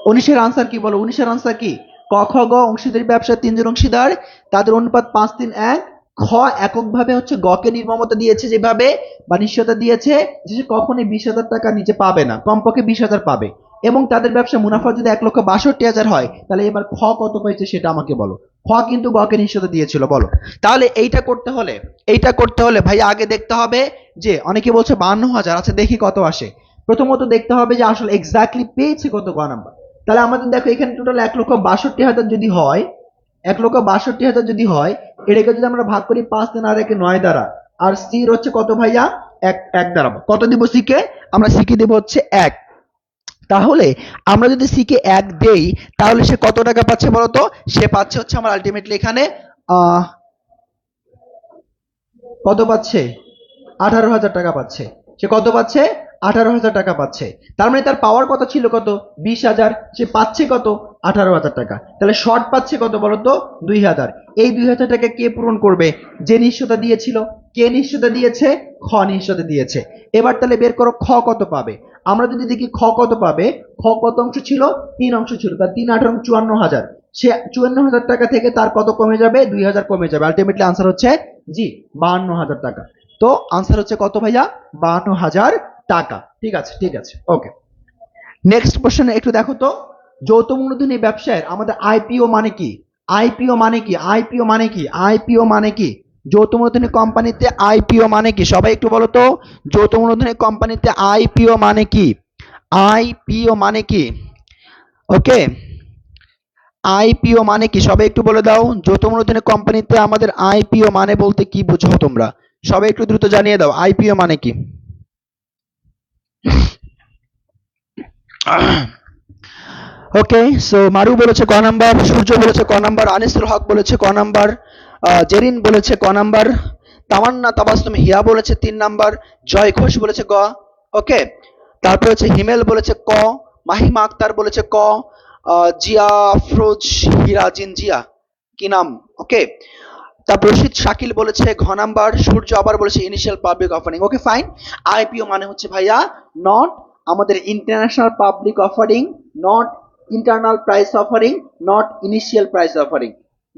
19 আনসার কি বলো? 19 আনসার কি? ক খ গ অংশীদারি ব্যবসায় 3 জন অংশীদার, তাদের অনুপাত 5-3-1। খ এককভাবে হচ্ছে গকে নির্মমতা দিয়েছে যেভাবে, বা নিশ্চয়তা দিয়েছে যে সে কখনোই 20,000 টাকা নিচে পাবে না, কমপক্ষে 20,000 পাবে, এবং তাদের ব্যবসা মুনাফা যদি 1,62,000 হয়, তাহলে এবার খ কত পেয়েছে সেটা আমাকে বলো। খ কিন্তু গকে নিশ্চয়তা দিয়েছিল, বলো। তাহলে এইটা করতে হলে ভাই আগে দেখতে হবে যে, অনেকে বলছে 52,000, আচ্ছা দেখি কত আসে। প্রথমত দেখতে হবে যে আসলে এক্স্যাক্টলি পেয়েছে কত গ নাম্বার। তাহলে আমাদের দেখো এখানে টোটাল 1,62,000 যদি হয়, 1,62,000 যদি হয়, এটাকে যদি আমরা ভাগ করি 5 3 আর 1 9 দ্বারা, আর সির হচ্ছে কত ভাইয়া? 1 দ্বারা। কত দিব সিকে? আমরা সিকে দেব হচ্ছে 1। তাহলে আমরা যদি সিকে 1 দেই, তাহলে সে কত টাকা পাচ্ছে বলতো? সে পাচ্ছে হচ্ছে আমার আলটিমেটলি এখানে কত পাচ্ছে? 18,000 টাকা পাচ্ছে। সে কত পাচ্ছে? 18,000 টাকা পাচ্ছে। তার মানে তার পাওয়ার কত ছিল? কত? 20,000। সে পাচ্ছে কত? 18,000 টাকা। তাহলে শর্ট পাচ্ছে কত বলতো? 2,000। এই 2,000 টাকা কে পূরণ করবে? যে নিশ্চয়তা দিয়েছিল। কে নিশ্চয়তা দিয়েছে? খ নিশ্চয়তা দিয়েছে। এবার তাহলে বের করো খ কত পাবে। আমরা যদি দেখি খ কত পাবে, খ খ কত অংশ ছিল? 3 অংশ ছিল। তার 3 8 54,000, সে 54,000 টাকা থেকে তার কত কমে যাবে? 2,000 কমে যাবে। আলটিমেটলি আনসার হচ্ছে জি 52,000 টাকা। তো আনসার হচ্ছে কত ভাইয়া? 52,000 টাকা। ঠিক আছে, ঠিক আছে, ওকে। নেক্সট কোশ্চেন একটু দেখো তো, যৌথ মূলধনী ব্যবসায়ের আমাদের আইপিও মানে কি? আইপিও মানে কি? আইপিও মানে কি? আইপিও মানে কি? যৌথ মূলধনী কোম্পানিতে আইপিও মানে কি? সবাই একটু বলো তো, যৌথ মূলধনী কোম্পানিতে আইপিও মানে কি? আইপিও মানে কি? ওকে, আইপিও মানে কি? সবাই একটু বলে দাও, যৌথ মূলধনী কোম্পানিতে আমাদের আইপিও মানে বলতে কি বুঝো তোমরা? সবাই একটু দ্রুত জানিয়ে দাও, আইপিও মানে কি? ওকে, সো মারু বলেছে ক নাম্বার, সূর্য বলেছে ক নাম্বার, আনিসুল হক বলেছে ক নাম্বার, জেরিন বলেছে ক নাম্বার, তামান্না তাবাসসুম হিয়া বলেছে 3 নাম্বার, জয় ঘোষ বলেছে গ। ওকে, তারপর হচ্ছে হিমেল বলেছে ক, মাহিমা আক্তার বলেছে ক, জিয়া আফরোজ হিরাজিন জিয়া কি নাম? ওকে, তারপর রশিদ শাকিল বলেছে ঘ নাম্বার, সূর্য আবার বলেছে initial public offering. Okay fine, IPO মানে হচ্ছে ভাইয়া নট আমাদের international public offering, not internal price offering, not initial price offering,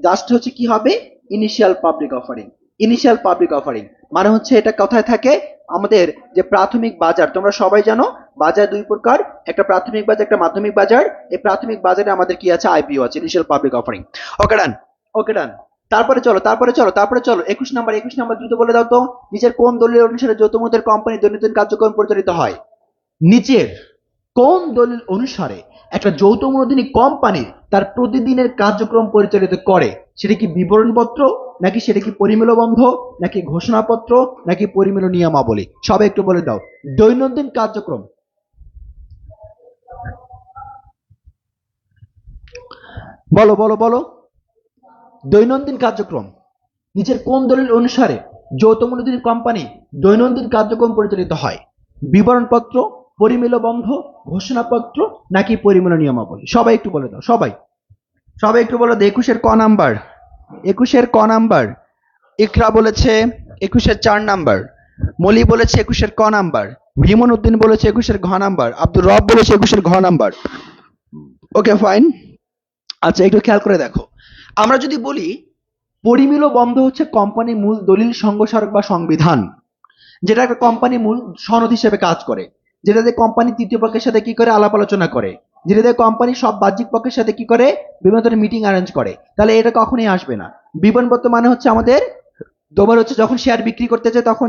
just হচ্ছে কি হবে? Initial public offering. Initial public offering মানে হচ্ছে এটা কোথায় থাকে? আমাদের যে প্রাথমিক বাজার, তোমরা সবাই জানো বাজার দুই প্রকার, একটা প্রাথমিক বাজার, একটা মাধ্যমিক বাজার। এই প্রাথমিক বাজারে আমাদের কি আছে? আইপিও আছে, ইনিশিয়াল পাবলিক অফারিং। ওকে ডান, ওকে ডান। তারপরে চলো, তারপরে চলো, তারপরে চলো 21 নাম্বার, 21 নাম্বার দ্রুত বলে দাও তো, নিচের কোন দলিল অনুসারে যৌথ মূলধনী কোম্পানি দৈনন্দিন কার্যক্রম পরিচালিত হয়? নিচের কোন দলিল অনুসারে একটা যৌথ মূলধনী কোম্পানি তার প্রতিদিনের কার্যক্রম পরিচালিত করে? সেটা কি বিবরণপত্র, নাকি সেটা কি পরিমেলবন্ধ, নাকি ঘোষণাপত্র, নাকি পরিমেল নিয়মাবলী? সবাই একটু বলে দাও, দৈনন্দিন কার্যক্রম। বলো বলো বলো, দৈনন্দিন কার্যক্রম নিচের কোন দলিল অনুসারে যৌথ মূলধনী কোম্পানি দৈনন্দিন কার্যক্রম পরিচালিত হয়? বিবরণপত্র, পরিমেলবন্ধ, ঘোষণাপত্র, নাকি পরিমেল নিয়মাবলী? সবাই একটু বলে দাও, সবাই সবাই একটু বলে দাও। 21-এর ক নাম্বার, 21-এর ক নাম্বার, ইকরা বলেছে 21-এর 4 নাম্বার, মলি বলেছে 21-এর ক নাম্বার, ভিমন উদ্দিন বলেছে 21-এর ঘ নাম্বার, আব্দুর রব বলেছে 21-এর ঘ নাম্বার। ওকে ফাইন, আচ্ছা একটু খেয়াল করে দেখো, আমরা যদি বলি পরিমেল বন্ধ হচ্ছে কোম্পানির মূল দলিল, সংঘস্মারক বা সংবিধান, যেটা একটা কোম্পানি মূল সনদ হিসেবে কাজ করে, যেটাতে কোম্পানি তৃতীয় পক্ষের সাথে কি করে? আলাপ আলোচনা করে, যেটাতে কোম্পানি সব বাহ্যিক পক্ষের সাথে কি করে? বিভিন্ন ধরনের মিটিং অ্যারেঞ্জ করে। তাহলে এটা কখনোই আসবে না। বিবরণপত্র মানে হচ্ছে আমাদের তোমার হচ্ছে যখন শেয়ার বিক্রি করতে চাই তখন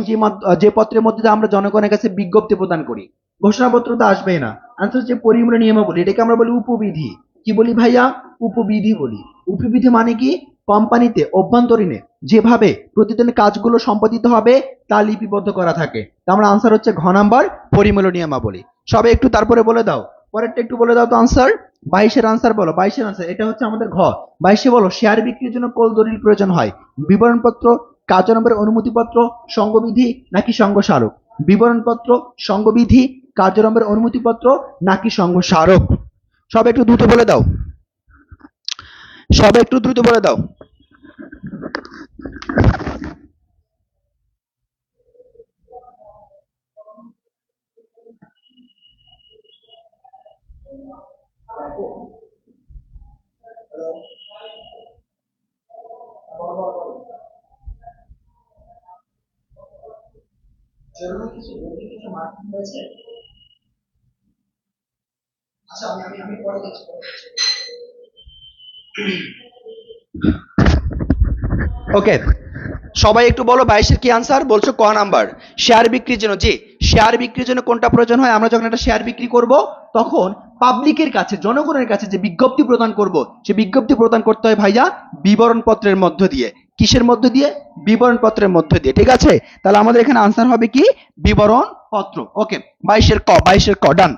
যে পত্রের মধ্যে দিয়ে আমরা জনগণের কাছে বিজ্ঞপ্তি প্রদান করি। ঘোষণাপত্র তো আসবেই না। আনসার হচ্ছে পরিমেল নিয়মাবলী, এটাকে আমরা বলি উপবিধি। কি বলি ভাইয়া? উপবিধি বলি। উপবিধি মানে কি? কোম্পানিতে অভ্যন্তরীণে যেভাবে প্রতিদিন কাজগুলো সম্পাদিত হবে তা লিপিবদ্ধ করা থাকে। তা আমরা আনসার হচ্ছে ঘ নাম্বার, পরিমেল নিয়মাবলী। সবাই একটু তারপরে বলে দাও, পরেরটা একটু বলে দাও তো আনসার। 22-এর আনসার বলো, 22-এর আনসার এটা হচ্ছে আমাদের ঘ। 22-এ বলো শেয়ার বিক্রির জন্য কোন দলিল প্রয়োজন হয়? বিবরণপত্র, কার্যনম্বরের অনুমতিপত্র, সঙ্গবিধি, নাকি সঙ্গস্মারক? বিবরণপত্র, সঙ্গবিধি, কার্যনম্বরের অনুমতিপত্র, নাকি সঙ্গস্মারক? সবাই একটু দ্রুত বলে দাও, সবাই একটু দ্রুত বলে দাও। আচ্ছা আমি পরে দেখছি। ওকে, সবাই একটু বলো 22-এর কি আনসার? বলছো ক নাম্বার, শেয়ার বিক্রির জন্য। জি, শেয়ার বিক্রির জন্য কোনটা প্রয়োজন হয়? আমরা যখন একটা শেয়ার বিক্রি করব তখন পাবলিকের কাছে, জনগণের কাছে যে বিজ্ঞপ্তি প্রদান করব, সে বিজ্ঞপ্তি প্রদান করতে হয় ভাইয়া বিবরণ পত্রের মধ্য দিয়ে। কিসের মধ্য দিয়ে? বিবরণ পত্রের মধ্য দিয়ে। ঠিক আছে, তাহলে আমাদের এখানে আনসার হবে কি? বিবরণ পত্র। ওকে, 22-এর ক, 22-এর ক ডান।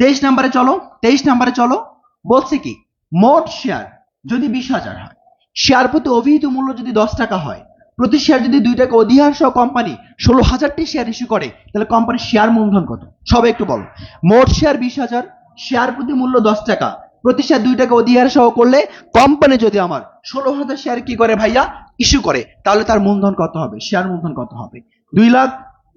23 নম্বরে চলো, 23 নম্বরে চলো, বলছে কি মোট শেয়ার যদি 20,000 হয়, শেয়ার প্রতি অভিহিত মূল্য যদি 10 টাকা হয়, প্রতি শেয়ার যদি 2 টাকা অধিহার সহ কোম্পানি 16,000টি শেয়ার ইস্যু করে, তাহলে কোম্পানির শেয়ার মূলধন কত? সবাই একটু বলো। মোট শেয়ার 20,000, শেয়ার প্রতি মূল্য 10 টাকা, প্রতি শেয়ার 2 টাকা অধিহার সহ করলে কোম্পানি যদি আমার 16,000 শেয়ার কি করে ভাইয়া? ইস্যু করে, তাহলে তার মূলধন কত হবে? শেয়ার মূলধন কত হবে? 2 লাখ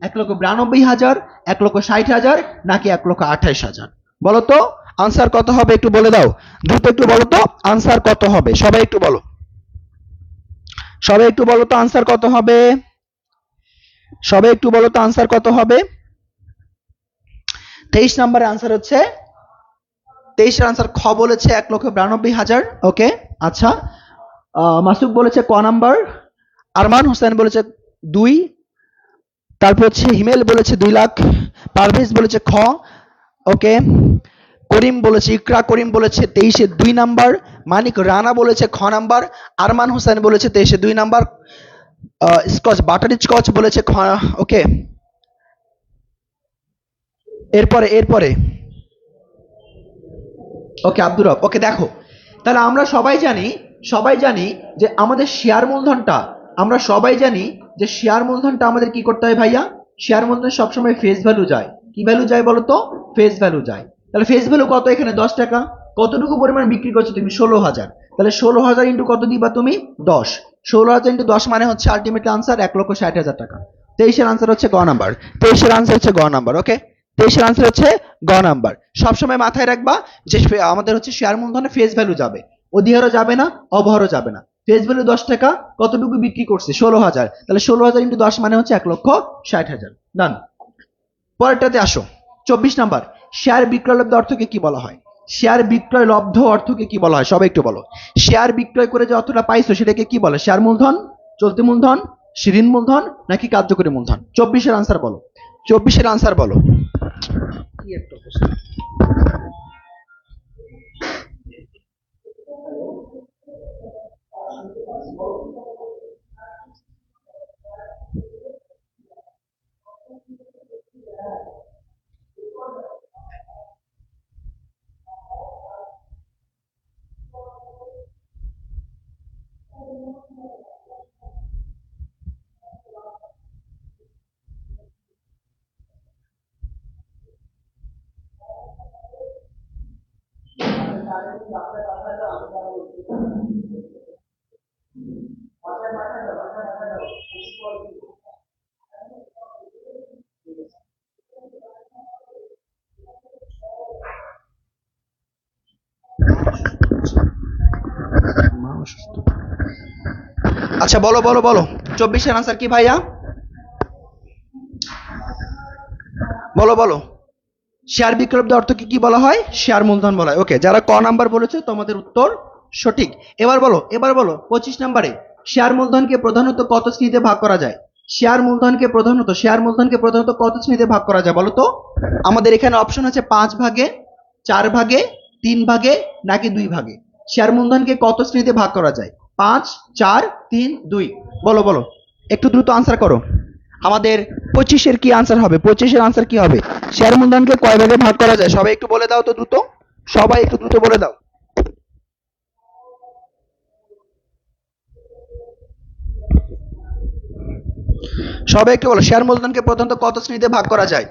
1,92,000, 1,60,000 নাকি 1,28,000? বলো তো আনসার কত হবে, একটু বলে দাও দ্রুত, একটু বলো তো আনসার কত হবে, সবাই একটু বলো, সবাই একটু বলো তো আনসার কত হবে, সবাই একটু বলো তো আনসার কত হবে। 23 নম্বরের আনসার হচ্ছে, 23 এর আনসার খ বলেছে 1,92,000। ওকে, আচ্ছা, মাসুক বলেছে ক নাম্বার, আরমান হোসেন বলেছে 2, তারপর হচ্ছে হিমেল বলেছে 2 লাখ, পারভেজ বলেছে খ, ওকে, করিম বলেছে, ইকরা করিম বলেছে 23-এ 2 নাম্বার, মানিক রানা বলেছে খ নাম্বার, আরমান হোসেন বলেছে 23-এ 2 নাম্বার, স্কচ বাটারি স্কচ বলেছে খ। ওকে, এরপরে এরপরে ওকে আব্দুর রব। ওকে, দেখো তাহলে আমরা সবাই জানি যে আমাদের শেয়ার মূলধনটা, আমরা সবাই জানি যে শেয়ার মূলধনটা আমাদের কি করতে হয় ভাইয়া, শেয়ার মূলধন সবসময় ফেস ভ্যালু যায়। কি ভ্যালু যায় বলো তো, ফেস ভ্যালু যায়। তাহলে ফেস ভ্যালু কত, এখানে 10 টাকা, কতটুকু পরিমাণ বিক্রি করছো তুমি, 16,000, তাহলে 16,000 ইন্টু কত দিবা তুমি, 10, 16,000 ইন্টু 10 মানে হচ্ছে আলটিমেটলি আনসার 1,60,000 টাকা। 23-এর আনসার হচ্ছে গ নাম্বার, 23-এর আনসার হচ্ছে গ নাম্বার। ওকে, 23-এর আনসার হচ্ছে গ নাম্বার। সবসময় মাথায় রাখবা যে আমাদের হচ্ছে শেয়ার মূলধনে ফেস ভ্যালু যাবে, অধিহারও যাবে না, অবহারও যাবে না। ফেস ভ্যালু 10 টাকা, কতটুকু বিক্রি করছে, 16,000, তাহলে 16,000 ইন্টু 10 মানে হচ্ছে 1,60,000। ডান। পরেরটাতে আসো, 24 নাম্বার, শেয়ার বিক্রয় লব্ধ অর্থকে কি বলা হয়, শেয়ার বিক্রয় লব্ধ অর্থকে কি বলা হয়, সবাই একটু বলো। শেয়ার বিক্রয় করে যে অর্থটা পাইছো সেটাকে কি বলে, শেয়ার মূলধন, চলতি মূলধন, ঋণ মূলধন নাকি কার্যকরী মূলধন? 24-এর আনসার বলো, 24-এর আনসার বলো। কি একটা অবস্থা। আচ্ছা বলো বলো বলো, 24-এর আনসার কি ভাইয়া, বলো বলো। শেয়ার বিক্রয় অর্থকে কি বলা হয়, শেয়ার মূলধন বলা হয়। ওকে, যারা ক নাম্বার বলেছে তোমাদের উত্তর সঠিক। এবার বলো, এবার বলো 25 নম্বরে, শেয়ার মূলধনকে প্রধানত কত শ্রেণীতে ভাগ করা যায়, শেয়ার মূলধনকে প্রধানত কত শ্রেণীতে ভাগ করা যায় বলো তো। আমাদের এখানে অপশন আছে 5 ভাগে, 4 ভাগে, 3 ভাগে নাকি 2 ভাগে। শেয়ার মূলধনকে কত শ্রেণীতে ভাগ করা যায়, 5, 4, 3, 2, বলো বলো, একটু দ্রুত আনসার করো। আমাদের 25-এর কি আনসার হবে, 25-এর আনসার কি হবে, শেয়ার মূলধনকে কয় ভাগে ভাগ করা যায়, সবাই একটু বলে দাও তো দ্রুত, সবাই একটু দ্রুত বলে দাও। সবাই একটু বলো, শেয়ার মূলধনকে প্রধানত কত শ্রেণীতে ভাগ করা যায়।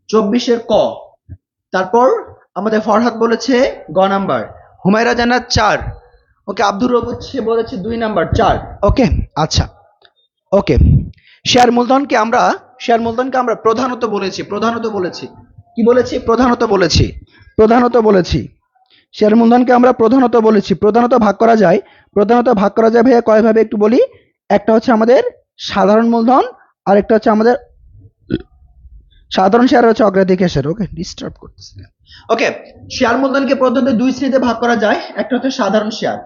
24-এর ক, তারপর আমাদের ফরহাদ বলেছে গ নাম্বার, হুমায়রা জান্নাত 4, ওকে, আব্দুর রব বলেছে 2 নাম্বার 4। ওকে, আচ্ছা, ওকে, শেয়ার মূলধনকে আমরা প্রধানত বলেছি, কি বলেছি, প্রধানত বলেছি শেয়ার মূলধনকে আমরা প্রধানত বলেছি। প্রধানত ভাগ করা যায় ভাইয়া কয় ভাবে একটু বলি। একটা হচ্ছে আমাদের সাধারণ মূলধন, আর একটা হচ্ছে আমাদের সাধারণ শেয়ার, হচ্ছে অগ্রাধিকার শেয়ার। ওকে, ডিস্টার্ব করতেছে। ওকে, শেয়ার মূলধনকে প্রধানত 2 শ্রেণীতে ভাগ করা যায়, একটা হচ্ছে সাধারণ শেয়ার,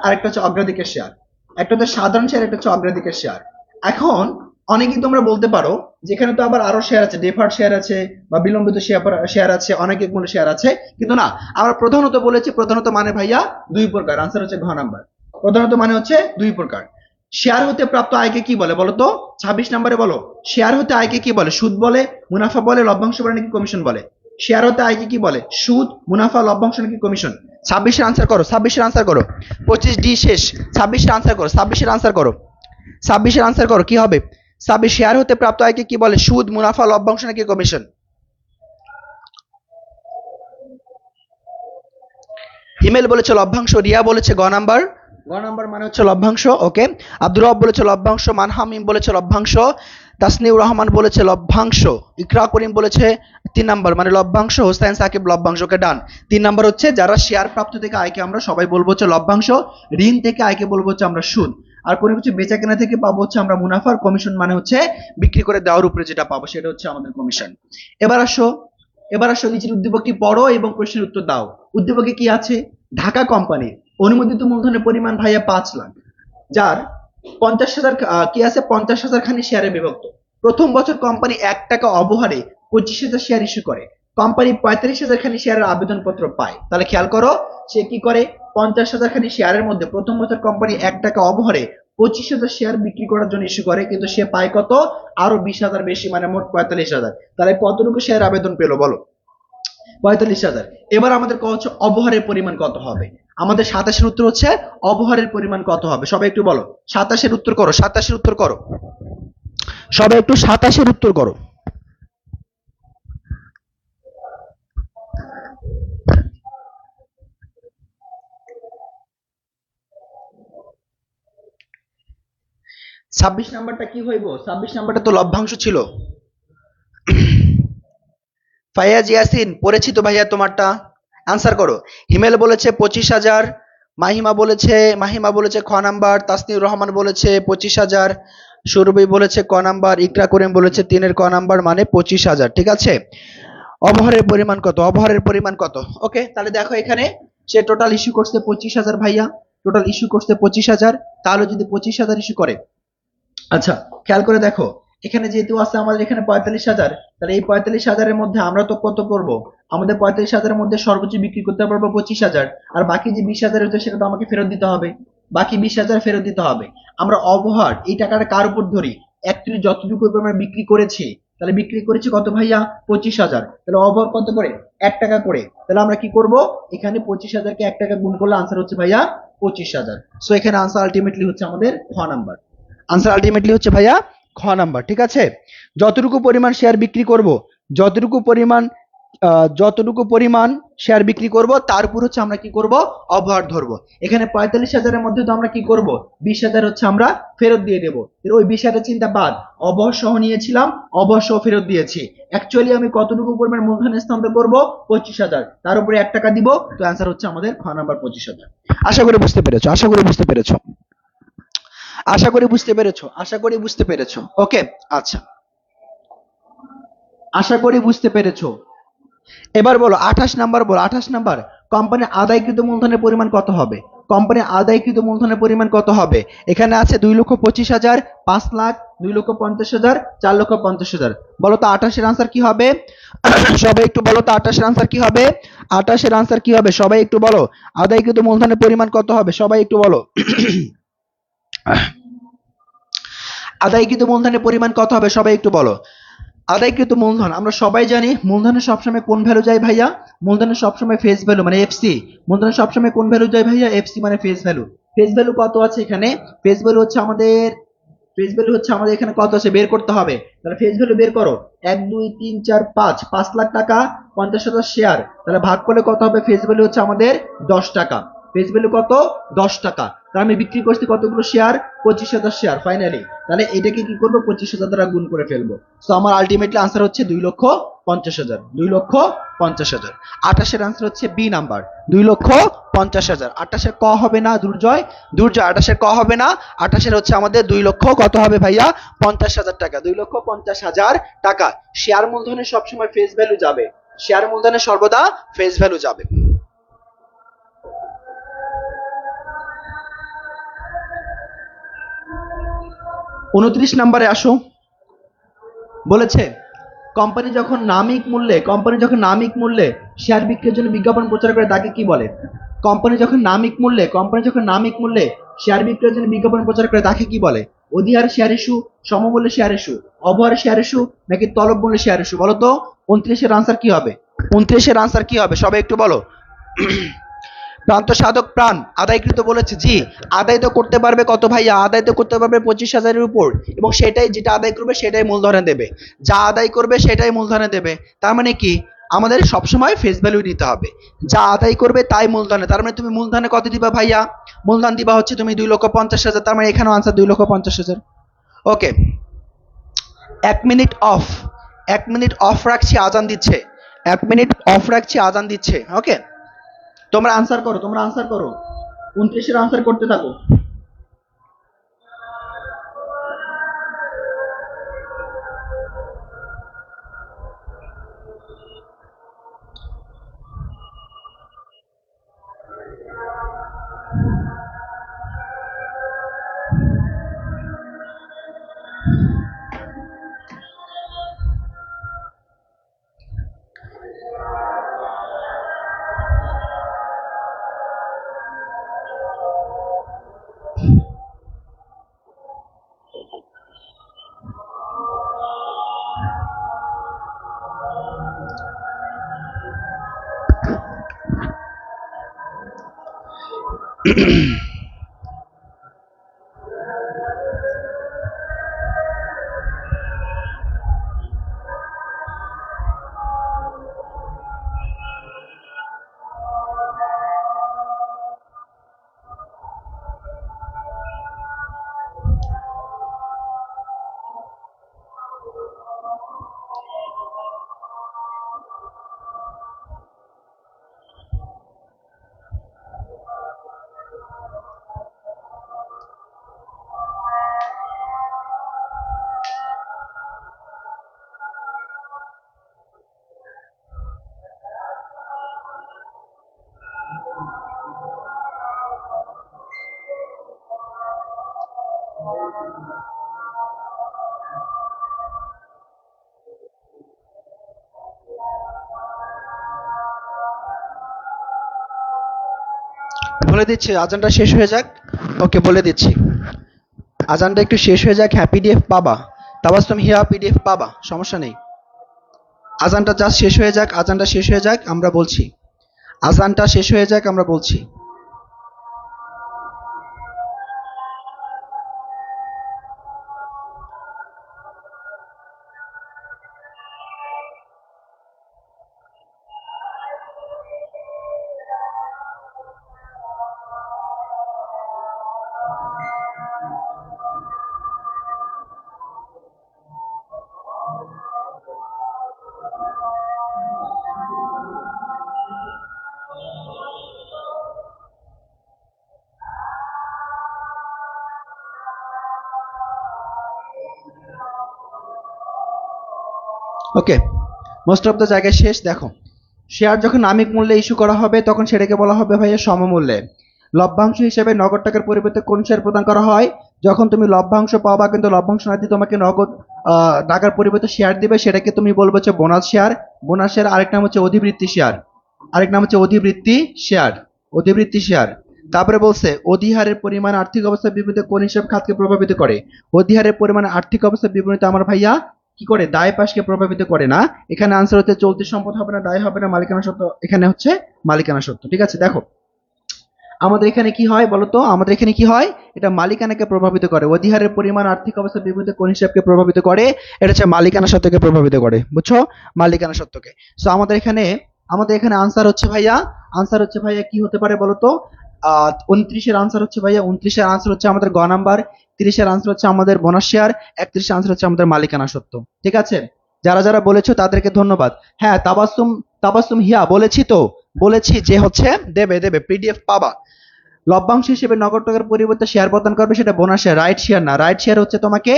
আর একটা হচ্ছে অগ্রাধিকার শেয়ার। একটা হচ্ছে সাধারণ শেয়ার, একটা হচ্ছে অগ্রাধিকার শেয়ার। এখন অনেকেই তোমরা বলতে পারো যেখানে তো আবার আরো শেয়ার আছে, ডেফার্ড শেয়ার আছে বা বিলম্বিত শেয়ার আছে, অনেক মূল্য শেয়ার আছে, কিন্তু না, আমরা প্রধানত বলেছি, প্রধানত মানে ভাইয়া 2 প্রকার। আনসার হচ্ছে ঘ নাম্বার, প্রধানত মানে হচ্ছে 2 প্রকার। শেয়ার হতে প্রাপ্ত আয়কে কি বলে বলো তো, 26 নম্বরে বলো, শেয়ার হতে আয়কে কি বলে, সুদ বলে, মুনাফা বলে, লভ্যাংশ বলে নাকি কমিশন বলে। শেয়ার হতে আয়কে কি বলে, সুদ, মুনাফা, লভ্যাংশ নাকি কমিশন। 26-এর আনসার করো, 26-এর আনসার করো, 25D শেষ, 26-এর আনসার করো, 26-এর আনসার করো, 26-এর আনসার করো, কি হবে 26, শেয়ার হতে প্রাপ্ত আয়কে কি বলে, সুদ, মুনাফা, লভ্যাংশ নাকি কমিশন। হিমেল বলেছে লভ্যাংশ, রিয়া বলেছে গ নাম্বার মানে হচ্ছে লভ্যাংশ। ওকে, আব্দুর রব বলেছে লভ্যাংশ, মানহামিম বলেছে লভ্যাংশ, তাসনিউর রহমান বলেছে লভ্যাংশ, ইকরা করিম বলেছে 3 নাম্বার মানে লভ্যাংশ, হোসেন সাকিব লভ্যাংশকে ডান। 3 নাম্বার হচ্ছে যারা শেয়ার প্রাপ্ত থেকে আয়কে আমরা সবাই বলবো হচ্ছে লভ্যাংশ, ঋণ থেকে আয়কে বলবো হচ্ছে আমরা সুদ, আর কোনো কিছু বেচা কেনা থেকে পাবো হচ্ছে আমরা মুনাফার, কমিশন মানে হচ্ছে বিক্রি করে দেওয়ার উপরে যেটা পাবো সেটা হচ্ছে আমাদের কমিশন। এবার আসো নিচের উদ্দীপকটি পড়ো এবং প্রশ্নের উত্তর দাও। উদ্দীপকে কি আছে? ঢাকা কোম্পানির অনুমোদিত মূলধনের পরিমাণ ভাইয়া 5 লাখ, যার 50,000 কি আছে 50,000 খানি শেয়ারে বিভক্ত। প্রথম বছর কোম্পানি 1 টাকা অবহারে 25,000 শেয়ার ইস্যু করে, কোম্পানি 45,000 খানি শেয়ারের আবেদনপত্র পায়। তাহলে খেয়াল করো সে কি করে, 50,000 খানি শেয়ারের মধ্যে প্রথম বছর কোম্পানি 1 টাকা অবহারে 25,000 শেয়ার বিক্রি করার জন্য ইস্যু করে, কিন্তু সে পায় কত? আরো 20,000 বেশি, মানে মোট 45,000। তাহলে কতটুকু শেয়ার আবেদন পেলো বলো? 45,000। এবার আমাদের হচ্ছে অবহারের পরিমাণ কত হবে? আমাদের 27-এর উত্তর হচ্ছে অবহারের পরিমাণ কত হবে? সবাই একটু বলো, 27-এর উত্তর করো, 27-এর উত্তর করো, সবাই একটু 27-এর উত্তর করো। ছাব্বিশ নাম্বারটা কি হইব? 26 নাম্বারটা তো লভ্যাংশ ছিল। ফাইয়াজ ইয়াসিন পড়েছি তো ভাইয়া, তোমারটা আনসার করো। হিমেল বলেছে 25,000, মাহিমা বলেছে খ নাম্বার, তাসনিউর রহমান বলেছে 25,000, সুরভি বলেছে ক নাম্বার, ইকরা করিম বলেছে 3-এর ক নাম্বার মানে 25,000। ঠিক আছে, অবহারের পরিমাণ কত? অবহারের পরিমাণ কত? ওকে, তাহলে দেখো এখানে সে টোটাল ইস্যু করছে 25,000 ভাইয়া, টোটাল ইস্যু করছে 25,000। তাহলে যদি 25,000 ইস্যু করে, আচ্ছা খেয়াল করে দেখো এখানে যেহেতু আছে আমাদের এখানে 45,000, তাহলে এই 45,000-এর মধ্যে আমরা তো কত করব? আমাদের 45,000-এর মধ্যে সর্বোচ্চ বিক্রি করতে পারবো 25,000, আর বাকি যে 20,000 হচ্ছে সেটা তো আমাকে ফেরত দিতে হবে, বাকি 20,000 ফেরত দিতে হবে। আমরা অবহার এই টাকাটা কার উপর ধরি? অ্যাকচুয়ালি যতটুকু আমরা বিক্রি করেছি, তাহলে বিক্রি করেছি কত ভাইয়া? 25,000। তাহলে অবহার কত করে? 1 টাকা করে। তাহলে আমরা কি করব? এখানে 25,000-কে 1 টাকা গুণ করলে আনসার হচ্ছে ভাইয়া 25,000। সো এখানে আনসার আলটিমেটলি হচ্ছে আমাদের খ নাম্বার। আনসার আলটিমেটলি হচ্ছে ভাইয়া খ নাম্বার। ঠিক আছে, যতটুকু পরিমাণ শেয়ার বিক্রি করব, যতটুকু পরিমাণ শেয়ার বিক্রি করব তার উপর হচ্ছে আমরা কি করব? অবহার ধরবো। এখানে 45,000-এর মধ্যে তো আমরা কি করব? 20,000 হচ্ছে আমরা ফেরত দিয়ে দেব। ওই 20,000 চিন্তা বাদ, অবহার সহ নিয়েছিলাম, অবহার সহ ফেরত দিয়েছি। অ্যাকচুয়ালি আমি কতটুকু পরিমাণ মূলধন স্থানান্তর করব? 25,000, তার উপরে 1 টাকা দিব। তো অ্যান্সার হচ্ছে আমাদের খ নাম্বার 25,000। আশা করি বুঝতে পেরেছো, আশা করি বুঝতে পেরেছো, আশা করি বুঝতে পেরেছো, আশা করি বুঝতে পেরেছো। ওকে, আচ্ছা, আশা করি বুঝতে পেরেছো। এবার বলো 28 নাম্বার, বলো 28 নাম্বার কোম্পানির আদায়কৃত মূলধনের পরিমাণ কত হবে? কোম্পানির আদায়কৃত মূলধনের পরিমাণ কত হবে? এখানে আছে 2,25,000, 5 লাখ, 2,50,000, 4,50,000। বলো তো 28-এর আনসার কি হবে? সবাই একটু বলো তো 28-এর আনসার কি হবে? 28-এর আনসার কি হবে? সবাই একটু বলো। আদায়কৃত মূলধনের পরিমাণ কত হবে? সবাই একটু বলো। আদায়কৃত মূলধনের পরিমাণ কত হবে? সবাই একটু বলো। আদায়কৃত মূলধন আমরা সবাই জানি, মূলধনের সবসময় কোন ভ্যালু যায় ভাইয়া? মূলধনের সবসময় ফেস ভ্যালু মানে এফসি। মূলধনের সবসময় কোন ভ্যালু যায় ভাইয়া? এফসি মানে ফেস ভ্যালু। ফেস ভ্যালু কত আছে এখানে? ফেস ভ্যালু হচ্ছে আমাদের এখানে কত আছে বের করতে হবে। তাহলে ফেস ভ্যালু বের করো। 1 2 3 4 5 লাখ টাকা, 50,000 শেয়ার, তাহলে ভাগ করলে কত হবে? ফেস ভ্যালু হচ্ছে আমাদের 10 টাকা। ফেস ভ্যালু কত? 10 টাকা। তাহলে আমি বিক্রি করছি কতগুলো শেয়ার? 25,000 share finally. তাহলে এটাকে কি করবো? 25,000 দ্বারা গুণ করে ফেলবো। তো আমার আলটিমেটলি আনসার হচ্ছে 2,50,000। 2,50,000। 28-এর আনসার হচ্ছে বি নাম্বার, 2,50,000। 28-এর ক হবে না দুর্জয়, 28-এর ক হবে না। 28-এর হচ্ছে আমাদের 2 লক্ষ কত হবে ভাইয়া? 50,000 টাকা। 2,50,000 টাকা। শেয়ার মূলধনের সবসময় ফেস ভ্যালু যাবে, শেয়ার মূলধনের সর্বদা ফেস ভ্যালু যাবে। 29 নম্বরে আসো। বলেছে কোম্পানি যখন নামিক মূল্যে শেয়ার বিক্রির জন্য বিজ্ঞাপন প্রচার করে তাকে কি বলে? কোম্পানি যখন নামিক মূল্যে শেয়ার বিক্রির জন্য বিজ্ঞাপন প্রচার করে তাকে কি বলে? অধিহার শেয়ার ইস্যু, সমমূল্যে শেয়ার ইস্যু, অবহার শেয়ার ইস্যু, নাকি তলব মূল্যে শেয়ার ইস্যু? বলো তো 29-এর আনসার কি হবে? 29-এর আনসার কি হবে? সবাই একটু বলো। প্রান্ত সাধক প্রাণ আদায়কৃত বলেছে, জি আদায় তো করতে পারবে কত ভাইয়া? আদায় তো করতে পারবে 25,000-এর উপর, এবং সেটাই যেটা আদায় করবে সেটাই মূলধনে দেবে, যা আদায় করবে সেটাই মূলধনে দেবে। তার মানে কি আমাদের সবসময় ফেস ভ্যালু নিতে হবে। যা আদায় করবে তাই মূলধনে, তার মানে তুমি মূলধনে কত দিবা ভাইয়া? মূলধন দিবা হচ্ছে তুমি 2,50,000, তার মানে এখানেও answer 2,50,000। Okay, 1 minute of, 1 minute of রাখছি, আজান দিচ্ছে, 1 মিনিট অফ রাখছি, আজান দিচ্ছে। ওকে, তোমরা আনসার করো, তোমরা আনসার করো, 29-এর আনসার করতে থাকো। বলে দিচ্ছি, আজানটা শেষ হয়ে যাক। ওকে, বলে দিচ্ছি, আজানটা একটু শেষ হয়ে যাক। হ্যাঁ, পিডিএফ পাবা, তাবাসসুম হিয়া পিডিএফ পাবা, সমস্যা নেই। আজানটা জাস্ট শেষ হয়ে যাক, আজানটা শেষ হয়ে যাক, আমরা বলছি, আজানটা শেষ হয়ে যাক, আমরা বলছি। ওকে, মোস্ট অফ দ্য জায়গায় শেষ। দেখো, শেয়ার যখন নামিক মূল্যে ইস্যু করা হবে তখন সেটাকে বলা হবে ভাইয়া সমমূল্যে। লভ্যাংশ হিসেবে নগদ টাকার পরিবর্তে কোন শেয়ার প্রদান করা হয়? যখন তুমি লভ্যাংশ পাবা কিন্তু লভ্যাংশ না দিয়ে তোমাকে নগদ টাকার পরিবর্তে শেয়ার দিবে, সেটাকে তুমি বলবে হচ্ছে বোনাস শেয়ার। বোনাস শেয়ার আরেক নাম হচ্ছে অধিবৃত্তি শেয়ার, আরেক নাম হচ্ছে অধিবৃত্তি শেয়ার, অধিবৃত্তি শেয়ার। তারপরে বলছে অধিহারের পরিমাণ আর্থিক অবস্থার বিপরীতে কোন হিসাব খাতকে প্রভাবিত করে? অধিহারের পরিমাণ আর্থিক অবস্থার বিপরীতে আমার ভাইয়া কি করে? দায় পাশকে প্রভাবিত করে না। এখানে আনসার হচ্ছে চলতি সম্পদ হবে না, দায় হবে না, মালিকানা সত্ত্ব, এখানে হচ্ছে মালিকানা সত্ত্ব। ঠিক আছে, দেখো আমাদের এখানে কি হয় বলতো, আমাদের এখানে কি হয়? এটা মালিকানাকে প্রভাবিত করে। অধিহারের পরিমাণ আর্থিক অবস্থার বিপরীতে কোন হিসাবকে প্রভাবিত করে? এটা হচ্ছে মালিকানা সত্ত্বকে প্রভাবিত করে, বুঝছো? মালিকানা সত্ত্বকে। সো আমাদের এখানে আনসার হচ্ছে ভাইয়া, আনসার হচ্ছে ভাইয়া কি হতে পারে বলতো? 29-এর আনসার হচ্ছে ভাইয়া, 29-এর আনসার হচ্ছে আমাদের গ নাম্বার, 30-এর আনসার হচ্ছে আমাদের বোনাস শেয়ার, 31-এর আনসার হচ্ছে আমাদের মালিকানা সত্ত্ব। ঠিক আছে, যারা যারা বলেছো তাদেরকে ধন্যবাদ। হ্যাঁ, তাবাসসুম হিয়া বলেছি তো, বলেছি যে হচ্ছে দেবে দেবে, পিডিএফ পাবা। লভ্যাংশ হিসেবে নগদ টাকার পরিবর্তে শেয়ার প্রদান করবে, সেটা বোনাস শেয়ার, রাইট শেয়ার না। রাইট শেয়ার হচ্ছে তোমাকে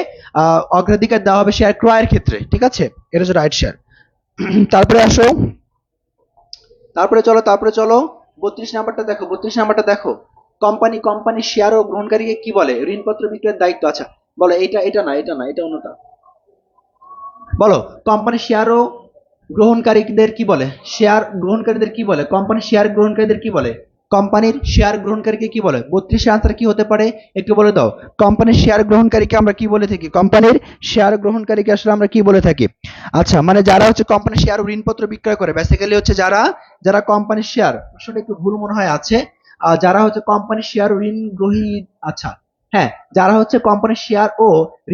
অগ্রাধিকার দেওয়া হবে শেয়ার ক্রয়ের ক্ষেত্রে। ঠিক আছে, এটা হচ্ছে রাইট শেয়ার। তারপরে আসো, তারপরে চলো 32 নাম্বারটা দেখো, 32 নাম্বারটা দেখো। কোম্পানি শেয়ার ও গ্রহণকারীকে কি বলে? ঋণপত্র বিক্রয়ের দায়িত্ব। আচ্ছা বলো, এটা না, এটা অন্যটা। বলো, কোম্পানি শেয়ার ও গ্রহণকারীদের কি বলে? শেয়ার গ্রহণকারীদের কি বলে? কোম্পানির শেয়ার গ্রহণকারীদের কি বলে? কোম্পানির শেয়ার গ্রহণকারীকে কি বলে? 32 আনসার কি হতে পারে একটু বলে দাও। কোম্পানির শেয়ার গ্রহণকারীকে আমরা কি বলে থাকি? কোম্পানির শেয়ার গ্রহণকারীকে আসলে আমরা কি বলে থাকি? আচ্ছা, মানে যারা হচ্ছে কোম্পানির শেয়ার ও ঋণপত্র বিক্রয় করে, বেসিক্যালি হচ্ছে যারা কোম্পানির শেয়ার, আসলে একটু ভুল মনে হয় আছে, যারা হচ্ছে কোম্পানির শেয়ার ও ঋণ গ্রহী, আচ্ছা হ্যাঁ, যারা হচ্ছে কোম্পানির শেয়ার ও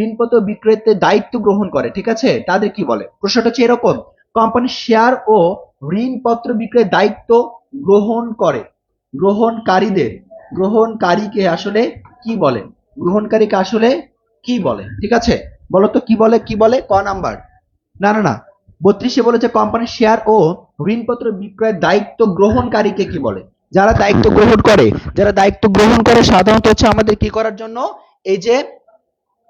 ঋণপত্র বিক্রয়ের দায়িত্ব গ্রহণ করে, ঠিক আছে, তাদের কি বলে? প্রশ্নটা হচ্ছে এরকম, কোম্পানির শেয়ার ও ঋণপত্র বিক্রয়ের দায়িত্ব গ্রহণ করে। গ্রহণকারীকে আসলে কি বলে? গ্রহণকারীকে আসলে কি বলে? ঠিক আছে, বলো তো কি বলে ক নাম্বার? না না না, 32 বলেছে কোম্পানির শেয়ার ও ঋণপত্র বিক্রয়ের দায়িত্ব গ্রহণকারীকে কি বলে? যারা দায়িত্ব গ্রহণ করে সাধারণত হচ্ছে আমাদের কি করার জন্য, এই যে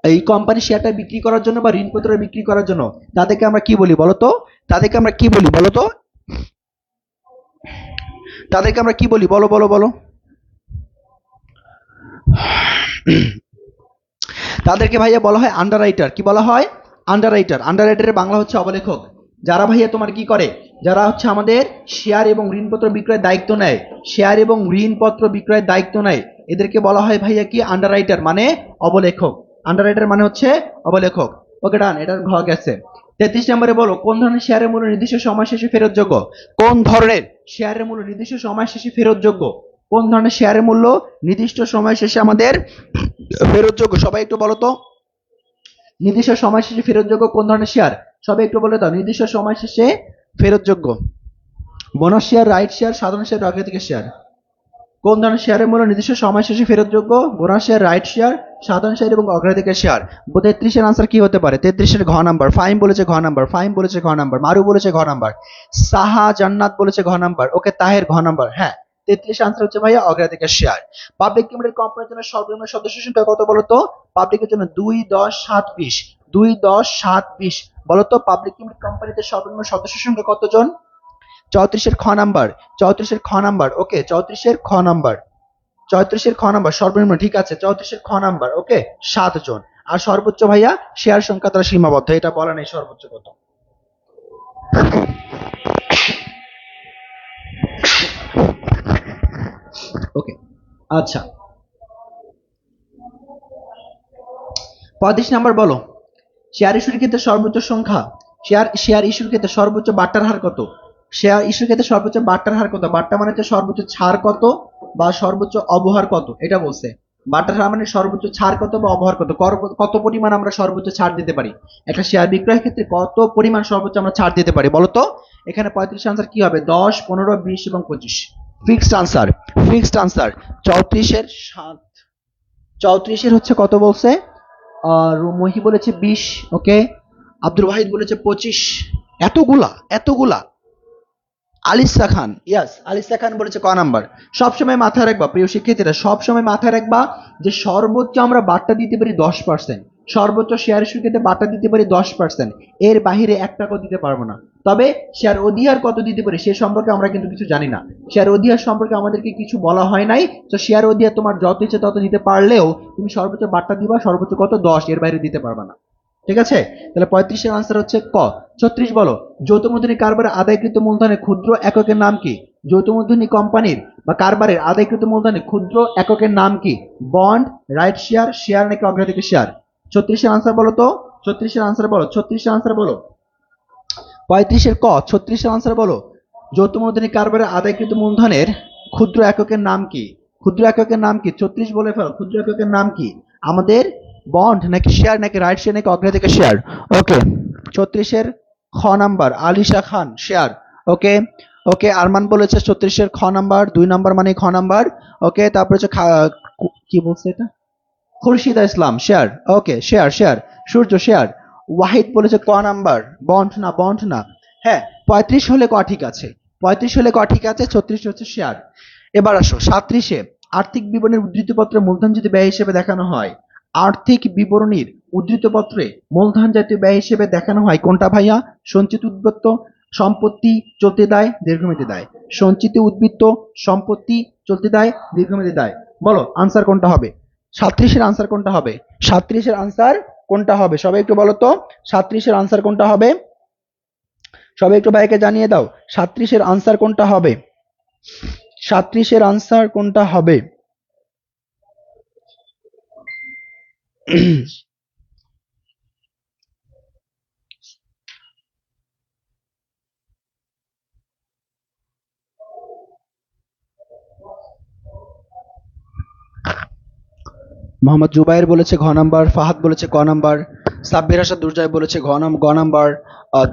এই কোম্পানি শেয়ারটা বিক্রি করার জন্য বা ঋণপত্র বিক্রি করার জন্য, তাদেরকে আমরা কি বলি বলো তো? তাদেরকে আমরা কি বলি বলো তো? তাদেরকে আমরা কি বলি বলো বলো বলো? তাদেরকে ভাইয়া বলা হয় আন্ডাররাইটার। কি বলা হয়? আন্ডাররাইটার। আন্ডাররাইটারের বাংলা হচ্ছে অবলেখক। যারা ভাইয়া তোমার কি করে, যারা হচ্ছে আমাদের শেয়ার এবং ঋণপত্র বিক্রয়ের দায়িত্ব নেয়, শেয়ার এবং ঋণপত্র বিক্রয়ের দায়িত্ব নেয়, এদেরকে বলা হয় ভাইয়া কি? আন্ডাররাইটার মানে অবলেখক। আন্ডাররাইটার মানে হচ্ছে অবলেখক। ওকে ডান, এটার ঘ গেছে। 33 নম্বরে বলো, কোন ধরনের শেয়ারের মূল্য নির্দিষ্ট সময় শেষে ফেরতযোগ্য? কোন ধরনের শেয়ারের মূল্য নির্দিষ্ট সময় শেষে ফেরতযোগ্য? কোন ধরনের শেয়ারের মূল্য নির্দিষ্ট সময় শেষে আমাদের ফেরতযোগ্য? সবাই একটু বলো তো, নির্দিষ্ট সময় শেষে ফেরতযোগ্য কোন ধরনের শেয়ার? সবাই একটু বলে দাও, নির্দিষ্ট সময় শেষে ফেরতযোগ্য। বোনাস শেয়ার, রাইট শেয়ার, সাধারণ শেয়ার, অগ্রাধিকার শেয়ার। কোন ধরনের শেয়ারের মূল্য নির্দিষ্ট সময় শেষে ফেরতযোগ্য? বোনাস শেয়ার, রাইট শেয়ার, সাধারণ শেয়ার এবং অগ্রাধিকার শেয়ার। 33 এর আনসার কি হতে পারে? 33 এর ঘ নাম্বার। ফাহিম বলেছে ঘ নাম্বার, ফাহিম বলেছে ঘ নাম্বার, মারু বলেছে ঘ নাম্বার, সাহা জান্নাত বলেছে ঘ নাম্বার, ওকে তাহের ঘ নাম্বার। হ্যাঁ, 33 আনসার হচ্ছে ভাইয়া অগ্রাধিকার শেয়ার। পাবলিক লিমিটেড কোম্পানির জন্য সর্বনিম্ন সদস্য সংখ্যা কত বলো তো? পাবলিকের জন্য 2, 10, 7, 20। 2, 10, 7, 20 বলো তো, পাবলিক লিমিটেড কোম্পানিতে সর্বনিম্ন সদস্য সংখ্যা কতজন? 34 এর খ নাম্বার। 34 এর খ নাম্বার, ওকে 34 এর খ নাম্বার। 34 এর খ নাম্বার সর্বনিম্ন, ঠিক আছে। 34 এর খ নাম্বার, ওকে 7 জন। আর সর্বোচ্চ ভাইয়া শেয়ার সংখ্যা তারা সীমাবদ্ধ, এটা বলা নেই সর্বোচ্চ কত। ওকে আচ্ছা, 35 নাম্বার বলো, শেয়ার ইস্যুর ক্ষেত্রে সর্বোচ্চ সংখ্যা, শেয়ার ইস্যুর ক্ষেত্রে সর্বোচ্চ বাট্টার হার কত? শেয়ার ইস্যুর ক্ষেত্রে সর্বোচ্চ বাট্টার হার কত? বাট্টা মানে হচ্ছে সর্বোচ্চ ছাড় কত বা সর্বোচ্চ অবহার কত, এটা বলছে। বাট্টার হার মানে সর্বোচ্চ ছাড় কত বা অবহার কত, কত পরিমাণ আমরা সর্বোচ্চ ছাড় দিতে পারি। একটা শেয়ার বিক্রয়ের ক্ষেত্রে কত পরিমাণ সর্বোচ্চ আমরা ছাড় দিতে পারি বলো তো? এখানে 35 আনসার কি হবে? 10, 15, 20 এবং 25। Fixed answer, fixed answer. 34 এর 7, 34 এর হচ্ছে কত বলছে? মহি বলেছে 20, ওকে। আব্দুল ওয়াহিদ বলেছে 25। এতগুলা। আলিসা খান, ইয়াস, আলিসা খান বলেছে ক নাম্বার। সবসময় মাথায় রাখবা প্রিয় শিক্ষার্থীরা, সবসময় মাথায় রাখবা যে সর্বোচ্চ আমরা বার্তা দিতে পারি 10%। সর্বোচ্চ শেয়ার ইস্যুর ক্ষেত্রে বার্তা দিতে পারি 10%, এর বাহিরে 1 টাকাও দিতে পারবো না। তবে শেয়ার অধিহার কত দিতে পারি সে সম্পর্কে আমরা কিন্তু কিছু জানি না। শেয়ার অধিহার সম্পর্কে আমাদেরকে কিছু বলা হয় নাই। তো শেয়ার অধিহার তোমার যত ইচ্ছে তত দিতে পারলেও তুমি সর্বোচ্চ বার্তা দিবা সর্বোচ্চ কত? 10, এর বাইরে দিতে পারবা না। ঠিক আছে, তাহলে 35 এর আনসার হচ্ছে ক। 36 বলো, যৌথ মূলধনী কারবারে আদায়কৃত মূলধনের ক্ষুদ্র এককের নাম কি? যৌথ মূলধনী কোম্পানির বা কারবারের আদায়কৃত মূলধনের ক্ষুদ্র এককের নাম কি? বন্ড, রাইট শেয়ার, শেয়ার নাকি অগ্রাধিকার শেয়ার? 36 এর আনসার বলো তো, 36 এর আনসার বলো, 36 এর আনসার বলো। 35 এর ক, 36 এর আনসার বলো, যৌথ মূলধনী কারবারে আদায়কৃত মূলধনের ক্ষুদ্র এককের নাম কি? ক্ষুদ্র এককের নাম কি? 36 বলে ফেলো, ক্ষুদ্র এককের নাম কি আমাদের? বন্ড নাকি শেয়ার নাকি রাইট শেয়ার নাকি অগ্রাধিকার শেয়ার? ওকে, 36 এর খ নাম্বার আলিশা খান শেয়ার। ওকে ওকে, আরমান বলেছে 36 এর খ নাম্বার, 2 নাম্বার মানে খ নাম্বার। ওকে, তারপর হচ্ছে কি বলছে এটা? খুরশিদা ইসলাম শেয়ার। ওকে, শেয়ার শেয়ার। সূর্য শেয়ার। ওয়াহিদ বলেছে ক নাম্বার, বন্ড না। হ্যাঁ, 35 হলে ক ঠিক আছে, 35 হলে ক ঠিক আছে, 36 হচ্ছে শেয়ার। এবার আসো 37-এ, আর্থিক বিবরণীর উদ্ধৃতপত্রে মূলধন যদি ব্যয় হিসেবে দেখানো হয়, আর্থিক বিবরণীর উদ্ধৃতপত্রে মূলধন জাতীয় ব্যয় হিসেবে দেখানো হয় কোনটা ভাইয়া? সঞ্চিত উদ্বৃত্ত সম্পত্তি, চলতি দায়, দীর্ঘমেয়াদী দায়। সঞ্চিত উদ্বৃত্ত সম্পত্তি, চলতি দায়, দীর্ঘমেয়াদী দায়। বলো আনসার কোনটা হবে? 37 এর আনসার কোনটা হবে? 37 এর আনসার কোনটা হবে? সবাই একটু বলো তো, 37 এর আনসার কোনটা হবে? সবাই একটু ভাইকে জানিয়ে দাও 37 এর আনসার কোনটা হবে? 37 এর আনসার কোনটা হবে? মোহাম্মদ জুবাইর বলেছে ঘ নাম্বার, ফাহাদ বলেছে ক নাম্বার, সাব্বির আশা দুর্জয় বলেছে গ নাম্বার,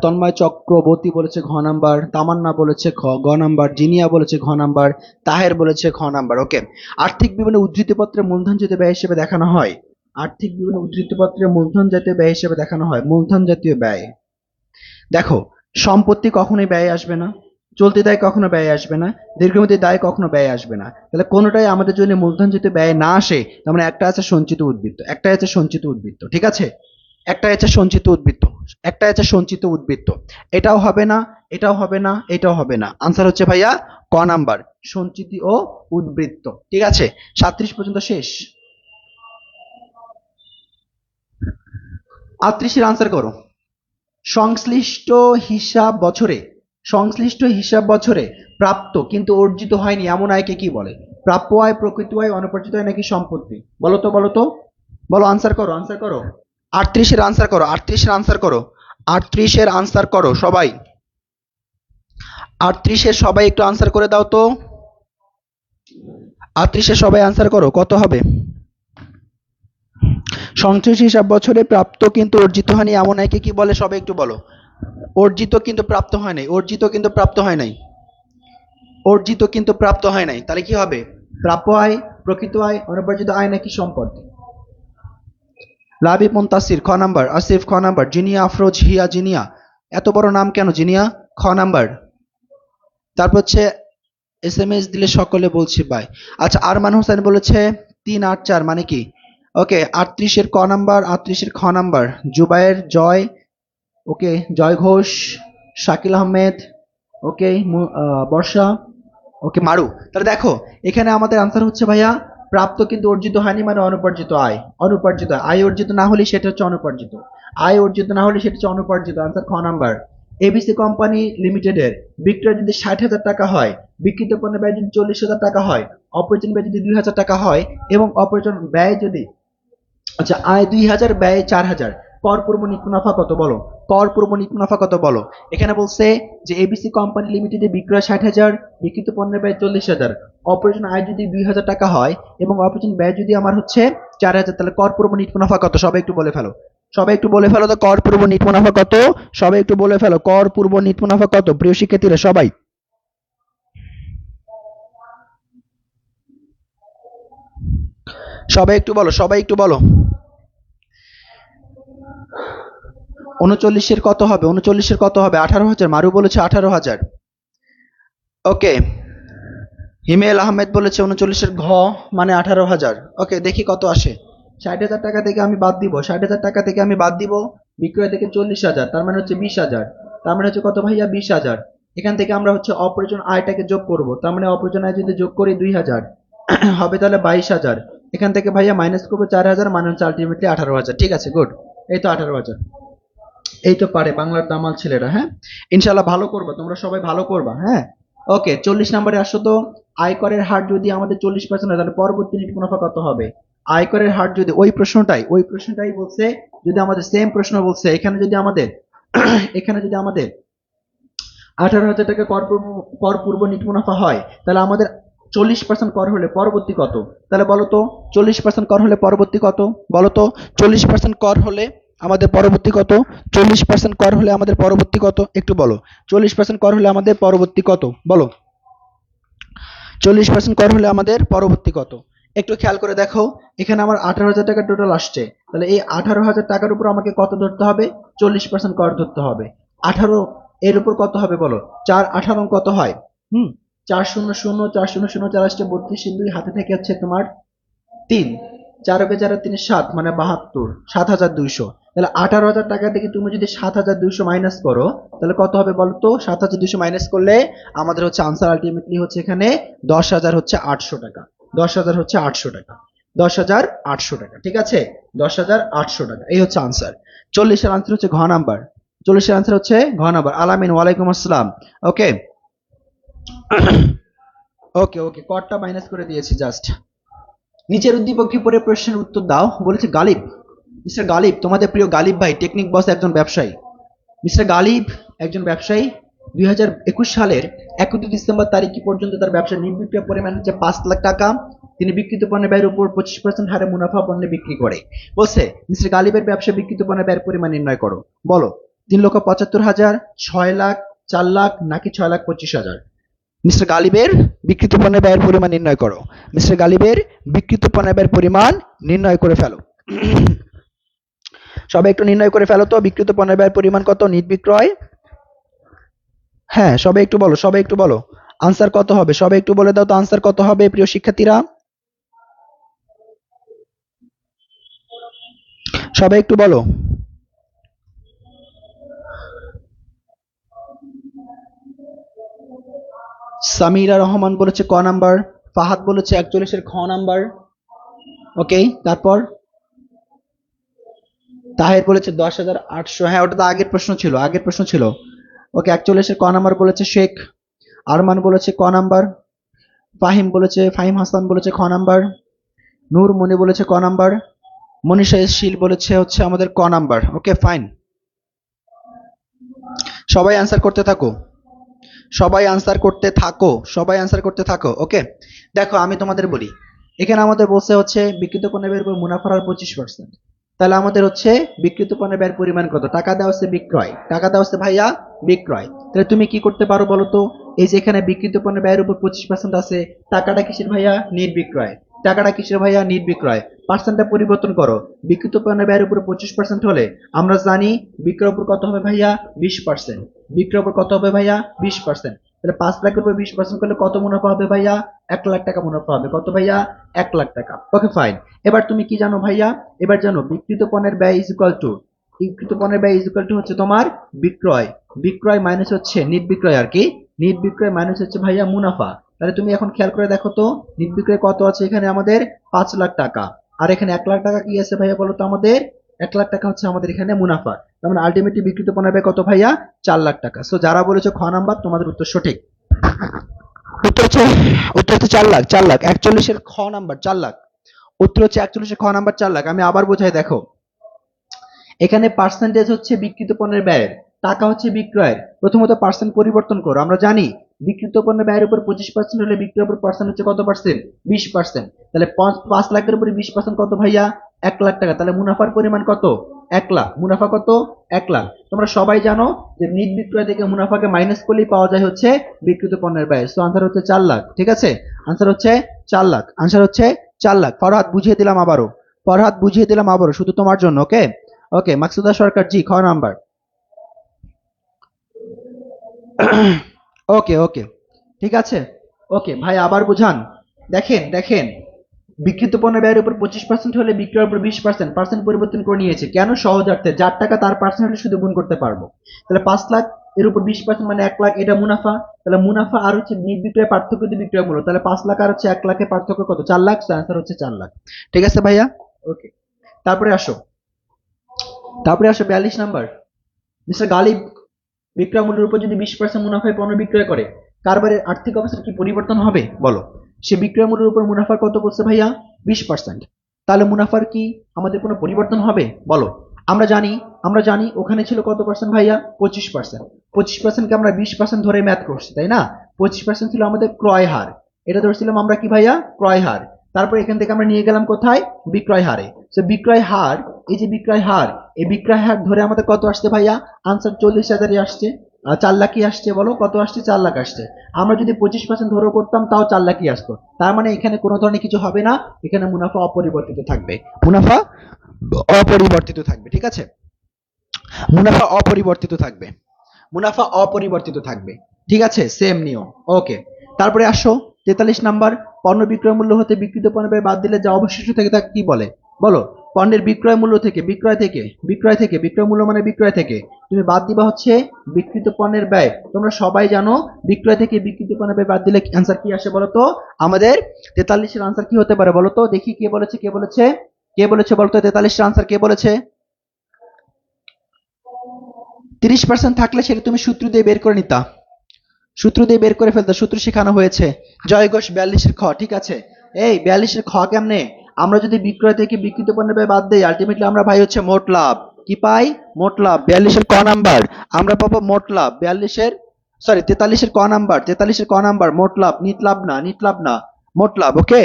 তন্ময় চক্রবর্তী বলেছে ঘ নাম্বার, তামান্না বলেছে গ নাম্বার, জিনিয়া বলেছে ঘ নাম্বার, তাহের বলেছে খ নাম্বার। ওকে, আর্থিক বিভিন্ন উদ্ধৃতিপত্রে মূলধন জাতীয় ব্যয় হিসেবে দেখানো হয়। আর্থিক বিভিন্ন উদ্ধৃতিপত্রে মূলধন জাতীয় ব্যয় হিসেবে দেখানো হয় মূলধন জাতীয় ব্যয়। দেখো, সম্পত্তি কখনোই ব্যয় আসবে না, চলতি দায় কখনো ব্যয় আসবে না, দীর্ঘমেয়াদী দায় কখনো ব্যয় আসবে না। তাহলে কোনোটাই আমাদের জন্য মূলধন যদি ব্যয় না আসে, তার মানে একটা আছে সঞ্চিত উদ্বৃত্ত, একটা আছে সঞ্চিত উদ্বৃত্ত, ঠিক আছে? একটা আছে সঞ্চিত উদ্বৃত্ত, একটা আছে সঞ্চিত উদ্বৃত্ত। এটাও হবে না, এটাও হবে না, এটাও হবে না। আনসার হচ্ছে ভাইয়া ক নাম্বার, সঞ্চিত ও উদ্বৃত্ত। ঠিক আছে, 37 পর্যন্ত শেষ। 38 আনসার করো। সংশ্লিষ্ট হিসাব বছরে প্রাপ্ত কিন্তু অর্জিত হয়নি এমন আয়কে কি বলে? প্রাপ্য আয়, প্রকৃত আয়, অনুপার্জিত আয় নাকি সম্পত্তি? বলো তো, বলো তো, বলো, আনসার করো, আনসার করো। 38 আনসার করো, 38 আনসার করো, 38 আনসার করো সবাই। 38 সবাই একটু আনসার করে দাও তো। 38 সবাই আনসার করো, কত হবে? সংশ্লিষ্ট হিসাব বছরে প্রাপ্ত কিন্তু অর্জিত হয়নি এমন আয়কে কি বলে? সবাই একটু বলো। অর্জিত কিন্তু প্রাপ্ত হয় নাই, অর্জিত কিন্তু প্রাপ্ত হয় নাই, অর্জিত কিন্তু প্রাপ্ত হয় নাই। তাহলে কি হবে? প্রাপ্য আয়, প্রকৃত আয়, অনুপার্জিত আয় নাকি সম্পদ? লাবিব মুনতাসির খ নাম্বার, আসিফ খ নাম্বার, জিনিয়া আফরোজ হিয়া জিনিয়া, এত বড় নাম কেন জিনিয়া? খ নাম্বার। তারপর হচ্ছে SMS দিলে সকলে বলছি বাই। আচ্ছা, আরমান হোসেন বলেছে 3 8 4 মানে কি? ওকে, 38 ক নাম্বার, 38 খ নাম্বার, জুবায়ের জয়, ওকে, জয় ঘোষ, শাকিল আহমেদ, ওকে, বর্ষা, ওকে, মারু। তাহলে দেখো, এখানে আমাদের আনসার হচ্ছে ভাইয়া প্রাপ্ত কিন্তু অর্জিত হয়নি মানে অনুপার্জিত আয়, অনুপার্জিত আয়। আয় অর্জিত না হলে সেটা হচ্ছে অনুপার্জিত, আয় অর্জিত না হলে সেটা হচ্ছে অনুপার্জিত। আনসার খ নাম্বার। এবিসি কোম্পানি লিমিটেডের বিক্রয় যদি 60,000 টাকা হয়, বিক্রিত পণ্যের ব্যয় যদি 40,000 টাকা হয়, অপরিচালন ব্যয় যদি 2,000 টাকা হয় এবং অপরিচালন ব্যয় যদি, আচ্ছা, আয় 2,000, ব্যয় 4,000, কর পূর্ব নিট মুনাফা কত বলো? কর পূর্ব নিট মুনাফা কত বলো? এখানে বলছে যে এবিসি কোম্পানি লিমিটেডে বিক্রয় 60,000, বিক্রিত পণ্যের ব্যয় 40,000, অপারেশন আয় যদি 2,000 টাকা হয় এবং অপারেশন ব্যয় যদি আমার হচ্ছে 4,000, তাহলে কর পূর্ব নিট মুনাফা কত? সবাই একটু বলে ফেলো, সবাই একটু বলে ফেলো তো, কর পূর্ব নিট মুনাফা কত? সবাই একটু বলে ফেলো, কর পূর্ব নিট মুনাফা কত প্রিয় শিক্ষার্থীরা সবাই? সবাই একটু বলো, সবাই একটু বলো। 39 কত হবে? 39 কত হবে? 18,000। মারু বলেছে 18,000। ওকে, হিমেল আহমেদ বলেছে 39 ঘ মানে 18,000। ওকে, দেখি কত আসে। 60,000 টাকা থেকে আমি বাদ দিব, 60,000 টাকা থেকে আমি বাদ দিব বিক্রয় থেকে 40,000, তার মানে হচ্ছে 20,000, তার মানে হচ্ছে কত ভাইয়া? 20,000। এখান থেকে আমরা হচ্ছে অপরিচালন আয়টাকে যোগ করব, তার মানে অপরিচালন আয় যদি যোগ করি 2,000 হবে তাহলে 22,000। এখান থেকে ভাইয়া মাইনাস করবো 4,000, মানে হচ্ছে আলটিমেটলি 18,000। ঠিক আছে, গুড। এই তো 18,000। এই তো পারে বাংলার দামাল ছেলেরা। হ্যাঁ, ইনশাল্লাহ ভালো করবা, তোমরা সবাই ভালো করবা। হ্যাঁ, ওকে, 40 নম্বরে আসো তো। আয়করের হার যদি আমাদের 40% হয় তাহলে পরবর্তী নিট মুনাফা কত হবে? আয়করের হার যদি ওই প্রশ্নটাই বলছে, যদি আমাদের সেম প্রশ্ন বলছে, এখানে যদি আমাদের এখানে যদি আমাদের 18,000 টাকা কর পূর্ব নিট মুনাফা হয়, তাহলে আমাদের 40% কর হলে পরবর্তী কত? তাহলে বলো তো, 40% কর হলে পরবর্তী কত? বলো তো, 40% কর হলে আমাদের পরবর্তী কত? 40% কর হলে আমাদের পরবর্তী কত? একটু বলো, 40% কর হলে আমাদের পরবর্তী কত? বলো, 40% কর হলে আমাদের পরবর্তী কত? একটু খেয়াল করে দেখো, এখানে আমার 18,000 টাকা টোটাল আসছে, তাহলে এই 18,000 টাকার উপর আমাকে কত ধরতে হবে? 40% কর ধরতে হবে। 18 এর উপর কত হবে বলো? 4 18 কত হয়? 4 0 0 4 0 0 4 আসছে 32, 2 হাতে থেকে হচ্ছে তোমার 3, 4 4 3 7 মানে 72, 7,200। তাহলে 18,000 টাকা থেকে তুমি যদি 7,200 মাইনাস করো তাহলে কত হবে বলো তো? 7,200 মাইনাস করলে আমাদের হচ্ছে আনসার আলটিমেটলি হচ্ছে এখানে 10,000 হচ্ছে 800 টাকা। 10,000 হচ্ছে 800 টাকা। 10,800 টাকা। ঠিক আছে, 10,800 টাকা, এই হচ্ছে আনসার। 40 এর আনসার হচ্ছে ঘ নাম্বার। 40 এর আনসার হচ্ছে ঘ নাম্বার। আলামিন ওয়ালাইকুম আসসালাম। ওকে ওকে ওকে, কটটা মাইনাস করে দিয়েছি জাস্ট। নিচের উদ্দীপক কি পড়ে প্রশ্নের উত্তর দাও বলেছে গালিব। মিস্টার গালিব, তোমাদের প্রিয় গালিব ভাই টেকনিক বস একজন ব্যবসায়ী। মিস্টার গালিব একজন ব্যবসায়ী, 2021 সালের 31 ডিসেম্বর তারিখ পর্যন্ত তার ব্যবসার নির্বিক্রয় পরিমাণ হচ্ছে 5 লাখ টাকা। তিনি বিক্রিত পণ্যের ব্যয়ের উপর 25% হারে মুনাফা পণ্যে বিক্রি করে। বলছে মিস্টার গালিবের ব্যবসা বিক্রিত পণ্যের ব্যয়ের পরিমাণ নির্ণয় করো। বলো 3,75,000, 6 লাখ, 4 লাখ নাকি 6,25,000? মিস্টার গালিবের বিক্রিত পণ্যের ব্যয়ের পরিমাণ নির্ণয় করো। মিস্টার গালিবের বিক্রিত পণ্যের ব্যয়ের পরিমাণ নির্ণয় করে ফেলো। সবাই একটু নির্ণয় করে ফেলো তো, বিক্রিত পণ্যের ব্যয়ের পরিমাণ কত নিট বিক্রয়? হ্যাঁ, সবাই একটু বলো, সবাই একটু বলো আনসার কত হবে। সবাই একটু বলে দাও তো আনসার কত হবে প্রিয় শিক্ষার্থীরা। সবাই একটু বলো। সামিরা রহমান বলেছে ক নাম্বার, ফাহাদ বলেছে 41 এর খ নাম্বার। ওকে, তারপর তাহের বলেছে 10,800। হ্যাঁ, ওটা তো আগের প্রশ্ন ছিল, আগের প্রশ্ন ছিল। ওকে, 41 এর ক নাম্বার বলেছে শেখ। আরমান বলেছে ক নাম্বার। ফাহিম হাসান বলেছে খ নাম্বার। নূর মনি বলেছে ক নাম্বার। মনীষা শীল বলেছে হচ্ছে আমাদের ক নাম্বার। ওকে ফাইন, সবাই অ্যান্সার করতে থাকো, সবাই অ্যান্সার করতে থাকো, সবাই অ্যান্সার করতে থাকো। ওকে, দেখো আমি তোমাদের বলি, এখানে আমাদের বলছে হচ্ছে বিক্রিত পণ্যের ব্যয়ের উপর মুনাফার হার 25%। তাহলে আমাদের হচ্ছে বিক্রিত পণ্যের ব্যয়ের পরিমাণ কত? টাকা দেওয়া হচ্ছে বিক্রয়, টাকা দেওয়া হচ্ছে ভাইয়া বিক্রয়। তাহলে তুমি কি করতে পারো বলো তো, এই যে এখানে বিক্রিত পণ্যের ব্যয়ের উপর 25% আছে, টাকাটা কিসের ভাইয়া? নির্বিক্রয়। টাকাটা কিসের ভাইয়া? নির্বিক্রয়। পার্সেন্টটা পরিবর্তন করো। বিক্রিত পণ্যের ব্যয়ের উপর 25% হলে আমরা জানি বিক্রয়ের উপর কত হবে ভাইয়া? 20%। বিক্রয়ের উপর কত হবে ভাইয়া? 20%। তাহলে 5 লাখের উপর 20% করলে কত মুনাফা হবে ভাইয়া? 1 লাখ টাকা মুনাফা হবে। কত ভাইয়া? 1 লাখ টাকা। Okay fine. এবার তুমি কি জানো ভাইয়া? এবার জানো বিক্রিত পণ্যের ব্যয় ইজ ইকুয়াল টু, বিক্রিত পণ্যের ব্যয় ইজ ইকুয়াল টু হচ্ছে তোমার বিক্রয়, বিক্রয় মাইনাস হচ্ছে নিট বিক্রয় আর কি, নিট বিক্রয় মাইনাস হচ্ছে ভাইয়া মুনাফা। তাহলে তুমি এখন খেয়াল করে দেখো তো নিট বিক্রয় কত আছে এখানে আমাদের? 5 লাখ টাকা। আর এখানে 1 লাখ টাকা কি আছে ভাইয়া বলো তো আমাদের? 1 লাখ টাকা হচ্ছে আমাদের এখানে মুনাফা। তার মানে আলটিমেটলি বিক্রিত পণ্যের ব্যয় কত ভাইয়া? 4 লাখ টাকা। সো যারা বলেছো খ নাম্বার তোমাদের উত্তর সঠিক। উত্তর হচ্ছে 4 লাখ, 4 লাখ। 41 এর খ নাম্বার 4 লাখ। উত্তর হচ্ছে 41 এর খ নাম্বার 4 লাখ। আমি আবার বোঝাই দেখো, এখানে পার্সেন্টেজ হচ্ছে বিক্রিত পণ্যের ব্যয়ের, টাকা হচ্ছে বিক্রয়ের। প্রথমত পার্সেন্ট পরিবর্তন করো। আমরা জানি বিক্রিত পণ্যের ব্যয়ের উপর 25% হলে বিক্রয়ের উপর পার্সেন্ট হচ্ছে কত পার্সেন্ট? 20%। তাহলে 5 লাখের উপরে 20% কত ভাইয়া? 1 লাখ টাকা। তাহলে মুনাফার পরিমাণ কত? 1 লাখ। মুনাফা কত? 1 লাখ। তোমরা সবাই জানো যে নিট বিক্রয় থেকে মুনাফাকে মাইনাস করলেই পাওয়া যায় হচ্ছে বিক্রিত পণ্যের ব্যয়। সো আনসার হচ্ছে 4 লাখ। ঠিক আছে, আনসার হচ্ছে 4 লাখ, আনসার হচ্ছে 4 লাখ। ফরহাদ বুঝিয়ে দিলাম আবারও, ফরহাদ বুঝিয়ে দিলাম আবারও শুধু তোমার জন্য। ওকে ওকে, মাকসুদা সরকার জি খ নাম্বার। ওকে ওকে, ঠিক আছে। ওকে ভাই আবার বুঝান। দেখেন দেখেন, বিক্রিত পণ্যের ব্যয়ের উপর 25% হলে বিক্রয়ের উপর 20%, পার্সেন্ট পরিবর্তন করে নিয়েছে। কেন? সহজার্থে, যার টাকা তার পার্সেন্ট হলে শুধু গুণ করতে পারবো। তাহলে 5 লাখ এর উপর 20% মানে 1 লাখ, এটা মুনাফা। তাহলে মুনাফা আর হচ্ছে বিক্রয় পার্থক্য দিয়ে বিক্রয় মূল্য, তাহলে 5 লাখ আর হচ্ছে 1 লাখের পার্থক্য কত? 4 লাখ। আনসার হচ্ছে 4 লাখ। ঠিক আছে ভাইয়া, ওকে। তারপরে আসো, তারপরে আসো 42 নাম্বার। মিস্টার গালিব বিক্রয় মূল্যের উপর যদি 20% মুনাফায় পণ্য বিক্রয় করে, কারবারের আর্থিক অবস্থার কি পরিবর্তন হবে বলো? সে বিক্রয় মূল্যের উপর মুনাফার কত করছে ভাইয়া? 20%। তাহলে মুনাফার কি আমাদের কোনো পরিবর্তন হবে বলো? আমরা জানি ওখানে ছিল কত পার্সেন্ট ভাইয়া? 25%। 25%কে আমরা 20% ধরে ম্যাথ করছি, তাই না? 25% ছিল আমাদের ক্রয় হার, এটা ধরছিলাম আমরা কি ভাইয়া? ক্রয় হার। তারপর এখান থেকে আমরা নিয়ে গেলাম কোথায়? বিক্রয় হারে। সো বিক্রয় হার, এই যে বিক্রয় হার, এই বিক্রয় হার ধরে আমাদের কত আসছে ভাইয়া? আনসার 40,000-ই আসছে। 4 লাখই আসছে। বলো কত আসছে? 4 লাখ আসছে। আমরা যদি 25% ধরে করতাম তাও 4 লাখই আসতো। তার মানে এখানে কোনো ধরনের কিছু হবে না, এখানে মুনাফা অপরিবর্তিত থাকবে, মুনাফা অপরিবর্তিত থাকবে। ঠিক আছে, মুনাফা অপরিবর্তিত থাকবে, মুনাফা অপরিবর্তিত থাকবে। ঠিক আছে, সেম নিয়ম। ওকে, তারপরে আসো 43 নাম্বার। পণ্য বিক্রয় মূল্য হতে বিক্রিত পণ্যের ব্যয় বাদ দিলে যা অবশিষ্ট থেকে তা কি বলে? বলো পণ্যের বিক্রয় মূল্য থেকে, বিক্রয় মূল্য মানে বিক্রয় থেকে তুমি বাদ দিবা হচ্ছে বিক্রিত পণ্যের ব্যয়। তোমরা সবাই জানো বিক্রয় থেকে বিক্রিত পণ্যের ব্যয় বাদ দিলে অ্যান্সার কি আসে বলো তো? আমাদের 43 এর আনসার কি হতে পারে বলো তো? দেখি কে বলেছে, কে বলেছে, কে বলেছে বলো তো 43 এর আনসার কে বলেছে? 30% থাকলে সেটা তুমি সূত্র দিয়ে বের করে নিতা, সূত্র দিয়ে বের করে ফেলতো, সূত্র শেখানো হয়েছে। জয় ঘোষ 42 এর খ। ঠিক আছে, এই 42 এর খ কেমনে? আমরা যদি বিক্রয় থেকে বিক্রিত পণ্যের ব্যয় বাদ দেই, আলটিমেটলি আমরা ভাই হচ্ছে মোট লাভ কি পাই? মোট লাভ। 42 এর ক নাম্বার আমরা পাবো মোট লাভ। 42 এর সরি 43-এর ক নাম্বার, 43-এর ক নাম্বার, মোট লাভ, নিট লাভ না, নিট লাভ না, মোট লাভ। ওকে,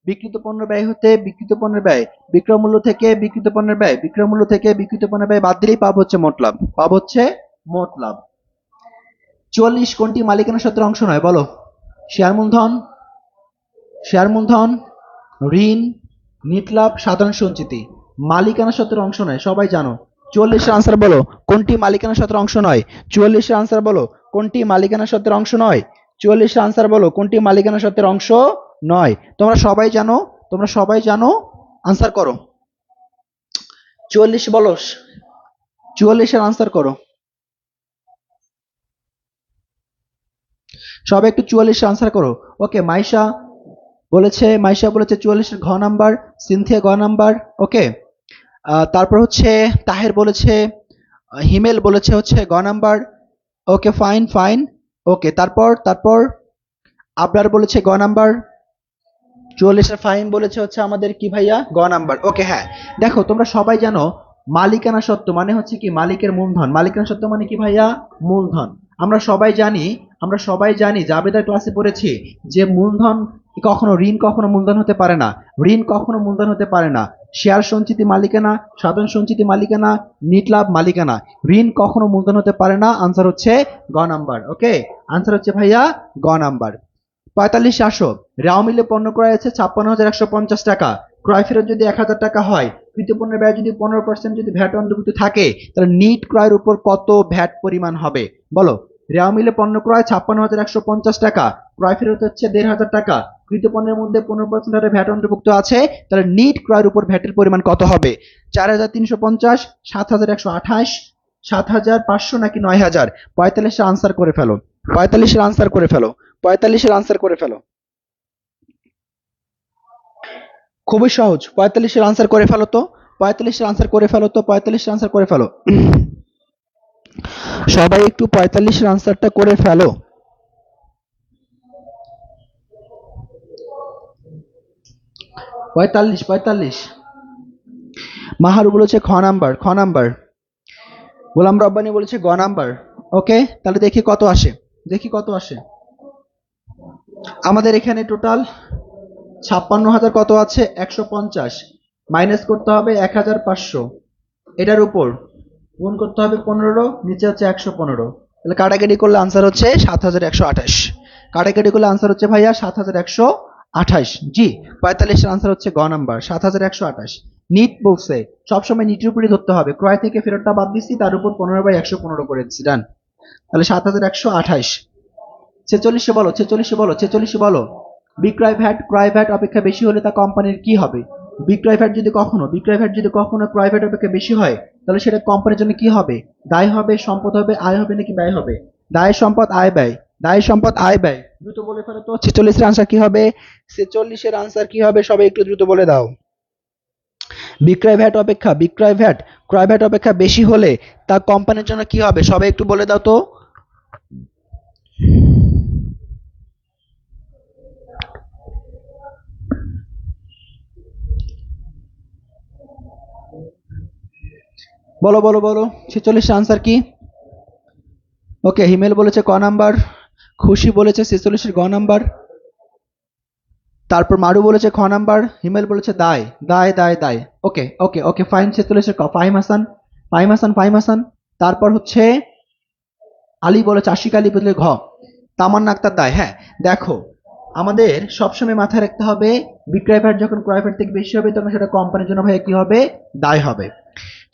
বিক্রিত পণ্যের ব্যয় হতে বিক্রিত পণ্যের ব্যয়, বিক্রয় মূল্য থেকে বিক্রিত পণ্যের ব্যয়, বিক্রয় মূল্য থেকে বিক্রিত পণ্যের ব্যয় বাদ দিলেই পাব হচ্ছে মোট লাভ, পাব হচ্ছে মোট লাভ। 44 কোনটি মালিকানা সূত্রের অংশ নয়? বলো। শেয়ার মূলধন, শেয়ার মূলধন, ঋণ, নিট লাভ, সাধারণ সঞ্চিতি। মালিকানা সূত্রের অংশ নয়, সবাই জানো। 44-এর আনসার বলো কোনটি মালিকানা সূত্রের অংশ নয়? 44-এর আনসার বলো কোনটি মালিকানা সূত্রের অংশ নয়? 44-এর আনসার বলো কোনটি মালিকানা সূত্রের অংশ নয়? তোমরা সবাই জানো, তোমরা সবাই জানো, আনসার করো। 44 বলো, 44-এর আনসার করো সবাই, একটু 44 আনসার করো। ওকে, মাইশা বলেছে, মাইশা বলেছে 44-এর ঘ নাম্বার, সিনথিয়া গ নাম্বার। ওকে, তারপর হচ্ছে তাহের বলেছে, হিমেল বলেছে হচ্ছে গ নাম্বার। ওকে, ফাইন ফাইন। ওকে, তারপর তারপর আবরার বলেছে গ নাম্বার। 44-এর ফাহিম বলেছে হচ্ছে আমাদের কি ভাইয়া? গ নাম্বার। ওকে, হ্যাঁ, দেখো তোমরা সবাই জানো মালিকানা সত্ত্ব মানে হচ্ছে কি? মালিকের মূলধন। মালিকানা সত্ত্ব মানে কি ভাইয়া? মূলধন। আমরা সবাই জানি, আমরা সবাই জানি, জাবেদার ক্লাসে পড়েছি যে মূলধন কখনো ঋণ কখনো মূলধন হতে পারে না, ঋণ কখনো মূলধন হতে পারে না। শেয়ার সঞ্চিতি মালিকানা, সাধারণ সঞ্চিতি মালিকানা, নিট লাভ মালিকানা, ঋণ কখনো মূলধন হতে পারে না। আনসার হচ্ছে গ নাম্বার। ওকে, আনসার হচ্ছে ভাইয়া গ নাম্বার। 45 আসো, রাও মিলে পণ্য ক্রয় আছে 56,150 টাকা, ক্রয় ফেরত যদি 1,000 টাকা হয়, কৃত পণ্যের ব্যয় যদি 15% যদি ভ্যাট অন্তর্ভুক্ত থাকে, তাহলে নিট ক্রয়ের উপর কত ভ্যাট পরিমাণ হবে? বলো। রাও মিলে পণ্য ক্রয় 56,150 টাকা, ক্রয় ফেরত হচ্ছে 1,500 টাকা, কৃত পণ্যের মধ্যে 15% হারে ভ্যাট অন্তর্ভুক্ত আছে, তাহলে নিট ক্রয়ের উপর ভ্যাটের পরিমাণ কত হবে? 4,350, 7,128, 7,500 নাকি 9,000? 45-এর আনসার করে ফেলো, 45-এর আনসার করে ফেলো, 45-এর আনসার করে ফেলো। খুবই সহজ, 45-এর আনসার করে ফেলো তো, 45-এর আনসার করে ফেলো তো, 45-এর আনসার করে ফেলো। সবাই একটু 45-এর আনসারটা করে ফেলো। 45। মাহারু বলেছে খ নাম্বার, খ নাম্বার। গোলাম রব্বানি বলেছে গ নাম্বার। ওকে, তাহলে দেখি কত আসে, দেখি কত আসে। আমাদের এখানে টোটাল 56,000 কত আছে? 150 মাইনাস করতে হবে 1,500, এটার উপর গুণ করতে হবে 15, নিচে হচ্ছে 115, তাহলে কাটাকাটি করলে আনসার হচ্ছে 7,128। কাটাকাটি করলে আনসার হচ্ছে ভাইয়া 7,128। জি, 45-এর আনসার হচ্ছে গ নাম্বার, 7,128। নিট বলছে সবসময় নিটের উপরই ধরতে হবে, ক্রয় থেকে ফেরতটা বাদ দিচ্ছি, তার উপর 15/115 করে দিচ্ছি, ডান। তাহলে 7,128। 46-এ বলো, 46-এ বলো, 46-এ বলো। বিক্রয় ভ্যাট ক্রয় ভ্যাট অপেক্ষা বেশি হলে তা কোম্পানির কি হবে? বিক্রয় ভ্যাট যদি কখনো ক্রয় ভ্যাট অপেক্ষা বেশি হয়, তাহলে সেটা কোম্পানির জন্য কি হবে? দায় হবে, সম্পদ হবে, আয় হবে নাকি ব্যয় হবে? দায় সম্পদ আয় ব্যয়, দায় সম্পদ আয় ব্যয়। দ্রুত বলে ফেলো তো 46-এর আনসার কি হবে? 46-এর আনসার কি হবে? সবাই একটু দ্রুত বলে দাও। বিক্রয় ভ্যাট ক্রয় ভ্যাট অপেক্ষা বেশি হলে তা কোম্পানির জন্য কি হবে? সবাই একটু বলে দাও তো। বলো বলো বলো, 46-এর আনসার কি? ওকে, হিমেল বলেছে ক নাম্বার, খুশি বলেছে 46-এর গ নাম্বার, তারপর মারু বলেছে খ নাম্বার, হিমেল বলেছে দায় দায় দায় দায়। ওকে ওকে ওকে, ফাইন, 46-এর ক। ফাহিম হাসান, ফাহিম হাসান, ফাহিম হাসান। তারপর হচ্ছে আলী বলেছে, আশিক আলী বলে ঘ। তামান্না আক্তার দায়। হ্যাঁ, দেখো আমাদের সবসময় মাথায় রাখতে হবে বিক্রয় ভ্যাট যখন ক্রয় ভ্যাট থেকে বেশি হবে তখন সেটা কোম্পানির জন্য ভাইয়া কি হবে? দায় হবে।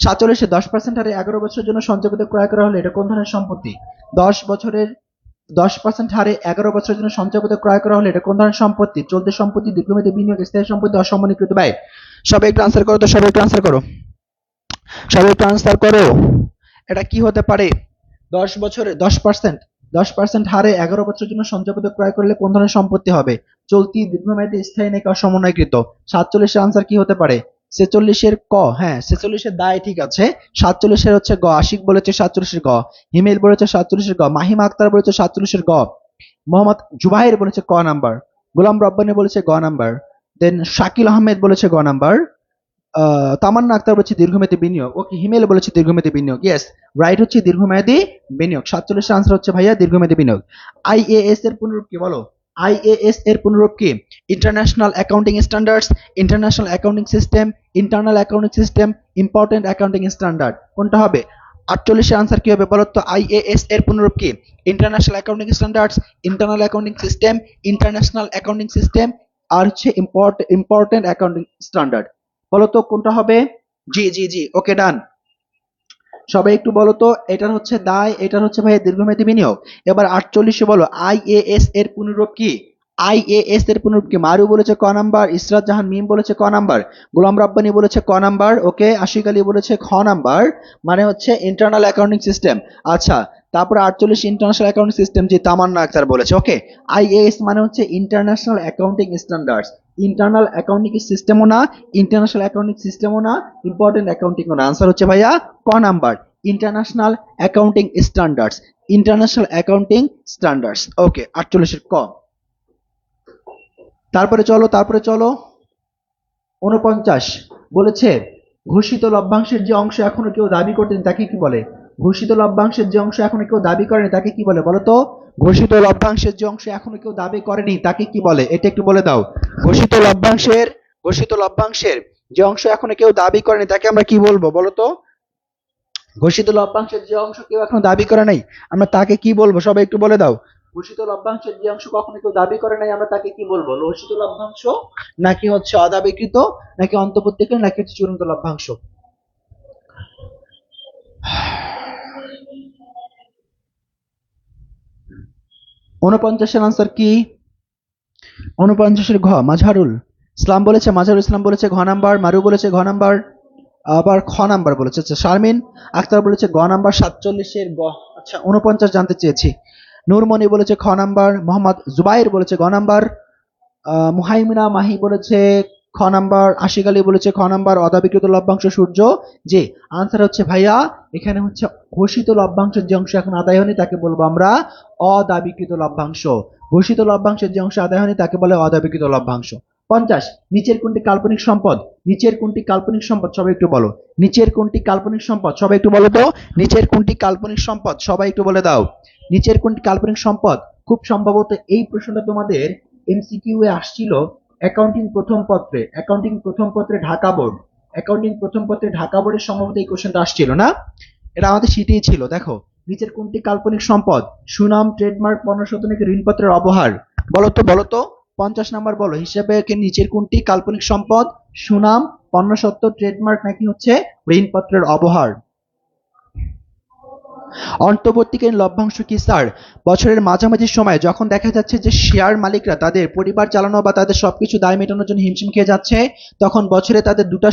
47-এ 10% হারে 11 বছরের জন্য সঞ্চয়পত্র ক্রয় করা হলে এটা কোন ধরনের সম্পত্তি? 10% হারে 11 বছরের জন্য সঞ্চয়পত্র ক্রয় করা হলে এটা কোন ধরনের সম্পত্তি? চলতি সম্পত্তি, দীর্ঘমেয়াদী বিনিয়োগ, স্থায়ী সম্পত্তি, অসম্মানীকৃত ব্যয়। সবাই একটু আনসার করো তো, সবাই একটু আনসার করো, সবাই একটু আনসার করো। এটা কি হতে পারে? 10% হারে 11 বছরের জন্য সঞ্চয়পত্র ক্রয় করলে কোন ধরনের সম্পত্তি হবে? চলতি, দীর্ঘমেয়াদী, স্থায়ী নাকি অসমন্বয়কৃত? 47-এর আনসার কি হতে পারে? 46-এর ক। হ্যাঁ, 46-এর দায় ঠিক আছে, 47-এর হচ্ছে গ। আশিক বলেছে 47-এর গ, হিমেল বলেছে 47-এর গ, মাহিমা আক্তার বলেছে 47-এর গ, মোহাম্মদ জুবাইর বলেছে ক নাম্বার, গোলাম রব্বানি বলেছে গ নাম্বার, দেন শাকিল আহমেদ বলেছে গ নাম্বার, তামান্না আক্তার বলেছে দীর্ঘমেয়াদী বিনিয়োগ। ওকে, হিমেল বলেছে দীর্ঘমেয়াদী বিনিয়োগ। ইয়েস, রাইট হচ্ছে দীর্ঘমেয়াদী বিনিয়োগ। 47 আনসার হচ্ছে ভাইয়া দীর্ঘমেয়াদী বিনিয়োগ। আইএএস এর পুনরূপ কি বলো? আইএএস এর পুনরূপ কি? International accounting standards, international accounting system, internal accounting system, important accounting standard. কোনটা হবে? 48 আনসার কি হবে বলো তো? আইএএস এর পুনরূপ কি? International accounting standards, internal accounting system, international accounting system, আর হচ্ছে ইম্পর্টেন্ট অ্যাকাউন্টিং স্ট্যান্ডার্ড। বলো তো কোনটা হবে? জি জি জি, ওকে, ডান। সবাই একটু বলো তো, এটার হচ্ছে দায়, এটার হচ্ছে ভাই দীর্ঘমেয়াদী বিনিয়োগ। এবার 48 বলো আইএএস এর পুনরূপ কি? আইএএস এর পুনরূপ কি? মারু বলেছে ক নাম্বার, ইসরাত জাহান মিম বলেছে ক নাম্বার, গোলাম রাব্বানি বলেছে ক নাম্বার, ওকে, আশিক আলী বলেছে খ নাম্বার, মানে হচ্ছে ইন্টারনাল অ্যাকাউন্টিং সিস্টেম। আচ্ছা, তারপরে 48 ইন্টারন্যাশনাল অ্যাকাউন্টিং সিস্টেম, যে তামান্না আক্তার বলেছে। ওকে, আইএএস মানে হচ্ছে international accounting standards. Internal accounting সিস্টেমও না, ইন্টারন্যাশনাল অ্যাকাউন্টিং সিস্টেমও না, ইম্পর্টেন্ট অ্যাকাউন্টিংও না। আনসার হচ্ছে ভাইয়া ক number, international accounting standards. International accounting standards. Okay, 48 এর ক। তারপরে চলো 49 বলেছে ঘোষিত লভ্যাংশের যে অংশ এখনো কেউ দাবি করতেন তাকে কি বলে? ঘোষিত লভ্যাংশের যে অংশ এখনো কেউ দাবি করেনি তাকে কি বলে বলো তো? ঘোষিত লভ্যাংশের যে অংশ এখনো কেউ দাবি করেনি তাকে কি বলে? এটা একটু বলে দাও। ঘোষিত লভ্যাংশের যে অংশ এখনো কেউ দাবি করেনি তাকে আমরা কি বলবো বলো তো? ঘোষিত লভ্যাংশের যে অংশ কেউ এখনো দাবি করে নাই আমরা তাকে কি বলবো? সবাই একটু বলে দাও। ঘোষিত লভ্যাংশের যে অংশ কখনো কেউ দাবি করে নাই আমরা তাকে কি বলবো? ঘোষিত লভ্যাংশ, নাকি হচ্ছে অদাবিকৃত, নাকি অন্তর্বর্তীকালীন, নাকি হচ্ছে চূড়ান্ত লভ্যাংশ? 49 এর আনসার কি? 49 ঘ। মাঝহারুল ইসলাম বলেছে, মাঝহারুল ইসলাম বলেছে ঘ নাম্বার, মারু বলেছে ঘ নাম্বার, আবার খ নাম্বার বলেছে। আচ্ছা, শারমিন আক্তার বলেছে গ নাম্বার। 47 এর গ। আচ্ছা, 49 জানতে চেয়েছি। নূরমণি বলেছে খ নাম্বার, মোহাম্মদ জুবাইর বলেছে গ নাম্বার, মুহাইমিনা মাহি বলেছে খ নাম্বার, আশিক আলী বলেছে খ নাম্বার, অদাবিকৃত লভ্যাংশ সূর্য। যে আনসার হচ্ছে ভাইয়া এখানে হচ্ছে ঘোষিত লভ্যাংশের যে অংশ এখন আদায় হয়নি তাকে বলবো আমরা অদাবিকৃত লভ্যাংশ। ঘোষিত লভ্যাংশের যে অংশ আদায় হয়নি তাকে বলে অদাবিকৃত লভ্যাংশ। 50 নিচের কোনটি কাল্পনিক সম্পদ? নিচের কোনটি কাল্পনিক সম্পদ সবাই একটু বলো। নিচের কোনটি কাল্পনিক সম্পদ সবাই একটু বলো তো। নিচের কোনটি কাল্পনিক সম্পদ সবাই একটু বলে দাও। নিচের কোনটি কাল্পনিক সম্পদ? খুব সম্ভবত এই প্রশ্নটা তোমাদের এমসিকিউ এ আসছিল অ্যাকাউন্টিং প্রথম পত্রে, অ্যাকাউন্টিং প্রথম পত্রে ঢাকা বোর্ড, অ্যাকাউন্টিং প্রথম পত্রে ঢাকা বোর্ডের সম্ভবত এই কোশ্চেনটা আসছিল না? এটা আমাদের শীটেই ছিল। দেখো, নিচের কোনটি কাল্পনিক সম্পদ? সুনাম, ট্রেডমার্ক, পণ্যসত্ব নাকি ঋণপত্রের অবহার? বলো তো 50 নাম্বার বলো হিসাবে নিচের কোনটি কাল্পনিক সম্পদ? সুনাম, পণ্যসত্ব, ট্রেডমার্ক নাকি হচ্ছে ঋণপত্রের অবহার? অন্তর্বর্তীকালীন লভ্যাংশ কি স্যার? বছরের মাঝামাঝি সময়ে যখন দেখা যাচ্ছে যে শেয়ার মালিকরা তাদের পরিবার চালানো বা তাদের সবকিছু দায় মেটানোর জন্য হিমশিম খেয়ে যাচ্ছে, তখন বছরে তাদের দুটা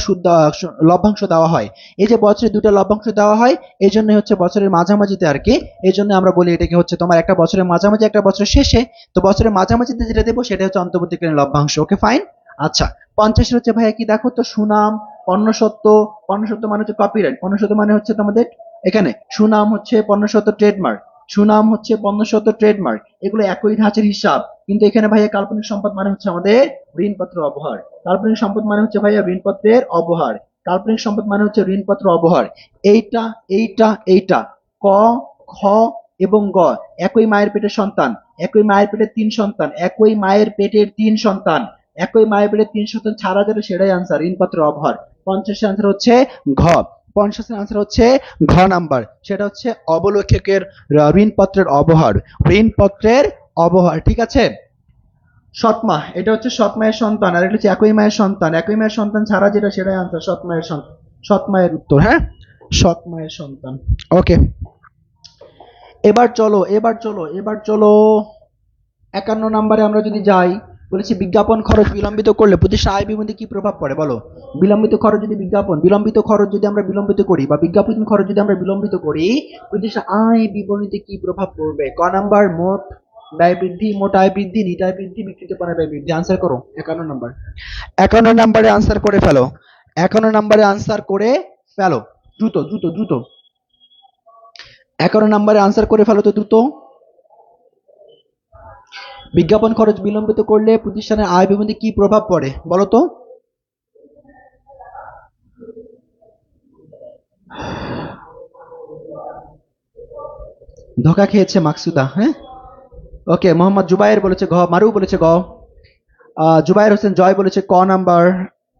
লভ্যাংশ দেওয়া হয়। এই যে বছরে দুটা লভ্যাংশ দেওয়া হয়, এই জন্য হচ্ছে বছরের মাঝামাঝিতে আর কি। এই জন্য আমরা বলি এটাকে হচ্ছে তোমার একটা বছরের মাঝামাঝি, একটা বছরের শেষে। তো বছরের মাঝামাঝিতে যেটা দেবো সেটা হচ্ছে অন্তর্বর্তীকালীন লভ্যাংশ। ওকে, ফাইন। আচ্ছা, 50 হচ্ছে ভাইয়া কি দেখো তো? সুনাম, পণ্যসত্ব। পণ্যসত্ব মানে হচ্ছে কপিরাইট, পণ্যসত্ব মানে হচ্ছে তোমাদের এখানে সুনাম হচ্ছে পণ্যসত্ব, ট্রেডমার্ক। সুনাম হচ্ছে পণ্যসত্ব, ট্রেডমার্ক, এগুলো একই ধাঁচের হিসাব। কিন্তু এখানে ভাইয়া কাল্পনিক সম্পদ মানে হচ্ছে আমাদের ঋণপত্র অবহার। কাল্পনিক সম্পদ মানে হচ্ছে ভাইয়া ঋণপত্রের অবহার। কাল্পনিক সম্পদ মানে হচ্ছে ঋণপত্র অবহার। এইটা এইটা এইটা ক, খ এবং গ একই মায়ের পেটের সন্তান, একই মায়ের পেটের 3 সন্তান, একই মায়ের পেটের 3 সন্তান, একই মায়ের পেটের 3 সন্তান ছাড়া যাবে সেটাই আনসার, ঋণপত্র অবহার। 50 আনসার হচ্ছে ঘ। 50 আনসার হচ্ছে ঘ নাম্বার, সেটা হচ্ছে অবলেখকের ঋণপত্রের অবহার, ঋণপত্রের অবহার। ঠিক আছে। সৎমা, এটা হচ্ছে সৎ মায়ের সন্তান, আর এটা হচ্ছে একই মায়ের সন্তান। একই মায়ের সন্তান ছাড়া যেটা সেটাই আনসার, সৎ মায়ের সন্তান। সৎ মায়ের উত্তর, হ্যাঁ, সৎ মায়ের সন্তান। ওকে, এবার চলো 51 নম্বরে আমরা যদি যাই, বলেছি বিজ্ঞাপন খরচ বিলম্বিত করলে প্রতিষ্ঠান আয় বিবৃতি কি প্রভাব পড়ে বলো? বিলম্বিত খরচ যদি বিলম্বিত খরচ যদি আমরা বিলম্বিত করি বা বিজ্ঞাপন খরচ যদি আমরা বিলম্বিত করি, প্রতিষ্ঠান আয় বিবরণীতে কি প্রভাব পড়বে? ক নাম্বার, মোট ব্যয় বৃদ্ধি, মোট আয় বৃদ্ধি, নিট আয় বৃদ্ধি, বিক্রিত পণ্যের ব্যয় বৃদ্ধি। আনসার করো 51 নাম্বার। 51 নাম্বারে আনসার করে ফেলো। 51 নাম্বারে আনসার করে ফেলো, দ্রুত দ্রুত দ্রুত। 51 নাম্বারে আনসার করে ফেলো তো দ্রুত। বিজ্ঞাপন খরচ বিলম্বিত করলে প্রতিষ্ঠানের আয় বিবৃতি কি প্রভাব পড়ে বলো তো? ধোকা খেয়েছে মাকসুদা, হ্যাঁ। ওকে, মোহাম্মদ জুবায়ের বলেছে ঘ, মারু বলেছে গ, জুবায়ের হোসেন জয় বলেছে ক নাম্বার,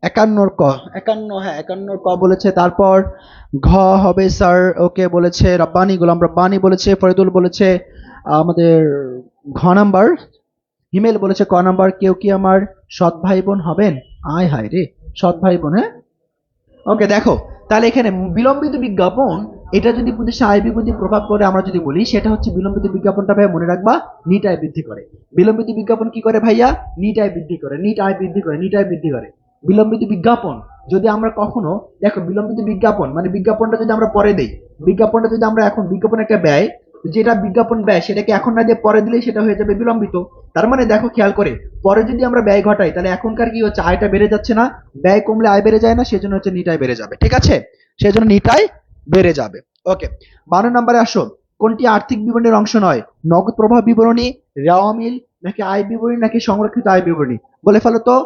51 ক, 51, হ্যাঁ 51 ক বলেছে। তারপর ঘ হবে স্যার, ওকে বলেছে রব্বানি, গোলাম রব্বানি বলেছে, ফরিদুল বলেছে আমাদের ঘ নাম্বার, হিমেল বলেছে ক নাম্বার। কেউ কি আমার সৎ ভাই বোন হবেন? আয় হায় রে, সৎ ভাই বোন, হ্যাঁ। ওকে, দেখো তাহলে এখানে বিলম্বিত বিজ্ঞাপন, এটা যদি প্রদেশে আয় বিবৃতি প্রভাব করে আমরা যদি বলি, সেটা হচ্ছে বিলম্বিত বিজ্ঞাপনটা ভাইয়া মনে রাখবা, নিট আয় বৃদ্ধি করে। বিলম্বিত বিজ্ঞাপন কি করে ভাইয়া? নিট আয় বৃদ্ধি করে, নিট আয় বৃদ্ধি করে, নিট আয় বৃদ্ধি করে। বিলম্বিত বিজ্ঞাপন যদি আমরা কখনো, দেখো বিলম্বিত বিজ্ঞাপন মানে বিজ্ঞাপনটা যদি আমরা পরে দেই, বিজ্ঞাপনটা যদি আমরা এখন, বিজ্ঞাপন একটা ব্যয়, যেটা বিজ্ঞাপন ব্যয় সেটাকে এখন না দিয়ে পরে দিলেই সেটা হয়ে যাবে বিলম্বিত। তার মানে দেখো খেয়াল করে, পরে যদি আমরা ব্যয় ঘটাই তাহলে এখনকার কি হচ্ছে, আয়টা বেড়ে যাচ্ছে না, ব্যয় কমলে আয় বেড়ে যায় না, সেজন্য হচ্ছে নিট আয় বেড়ে যাবে, ঠিক আছে, সেজন্য নিট আয় বেড়ে যাবে। ওকে, 12 নম্বরে আসো, কোনটি আর্থিক বিবরণীর অংশ নয়? নগদ প্রবাহ বিবরণী, রেওয়া মিল, নাকি আয় বিবরণী, নাকি সংরক্ষিত আয় বিবরণী? বলে ফেলো তো,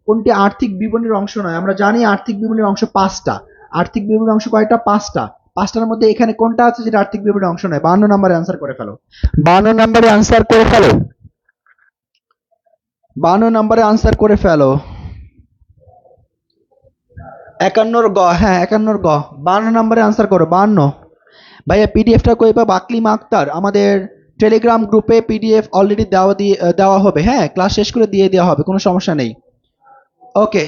কোনটি আর্থিক বিবরণীর অংশ নয়? আমরা জানি আর্থিক বিবরণীর অংশ 5টা। আর্থিক বিবরণীর অংশ কয়টা? 5টা। 5টার মধ্যে এখানে কোনটা আছে যেটা আর্থিক বিবরণীর অংশ নয়? 52 নম্বরে আনসার করে ফেলো, 52 নম্বরে আনসার করে ফেলো, 52 নম্বরে আনসার করে ফেলো। 51 গ, হ্যাঁ 51 গ, 52 নম্বরে আনসার করো, 52। ভাইয়া পিডিএফটা কই পাবো? আকলিমা আক্তার, আমাদের টেলিগ্রাম গ্রুপে পিডিএফ অলরেডি দেওয়া হবে, হ্যাঁ ক্লাস শেষ করে দিয়ে দেওয়া হবে, কোনো সমস্যা নেই। ওকে,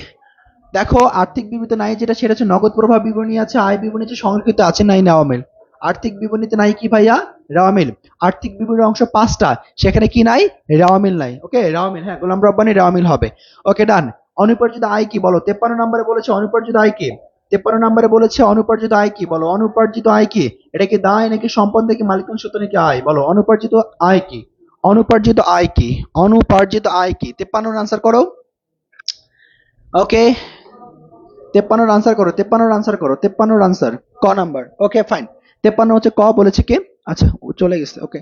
দেখো আর্থিক বিবৃতি নাই যেটা, সেটা হচ্ছে নগদ প্রবাহ বিবরণী আছে, আয় বিবরণী আছে, সংরক্ষিত আছে নাই নেওয়া মিল। আর্থিক বিবরণীতে নাই কি ভাইয়া? রেওয়া মিল। আর্থিক বিবরণীর অংশ 5টা, সেখানে কি নাই? রেওয়া মিল নাই। ওকে, রেওয়া মিল, হ্যাঁ গোলাম রব্বানি রেওয়া মিল হবে। ওকে ডান। অনুপার্জিত আয় কি বলো? 53 নম্বরে বলেছে অনুপার্জিত আয় কি? 53 নম্বরে বলেছে অনুপার্জিত আয় কি? বলো অনুপার্জিত আয় কি? এটা কি দায় নাকি সম্পদ নাকি মালিকানা সত্ত্ব নাকি আয়? বলো অনুপার্জিত আয় কি? অনুপার্জিত আয় কি? অনুপার্জিত আয় কি? 53 আনসার করো। ওকে, 53 আনসার করো, 53 আনসার করো, 53 আনসার ক নাম্বার। ওকে ফাইন, 53 হচ্ছে ক বলেছে কে? আচ্ছা ও চলে গেছে। ওকে,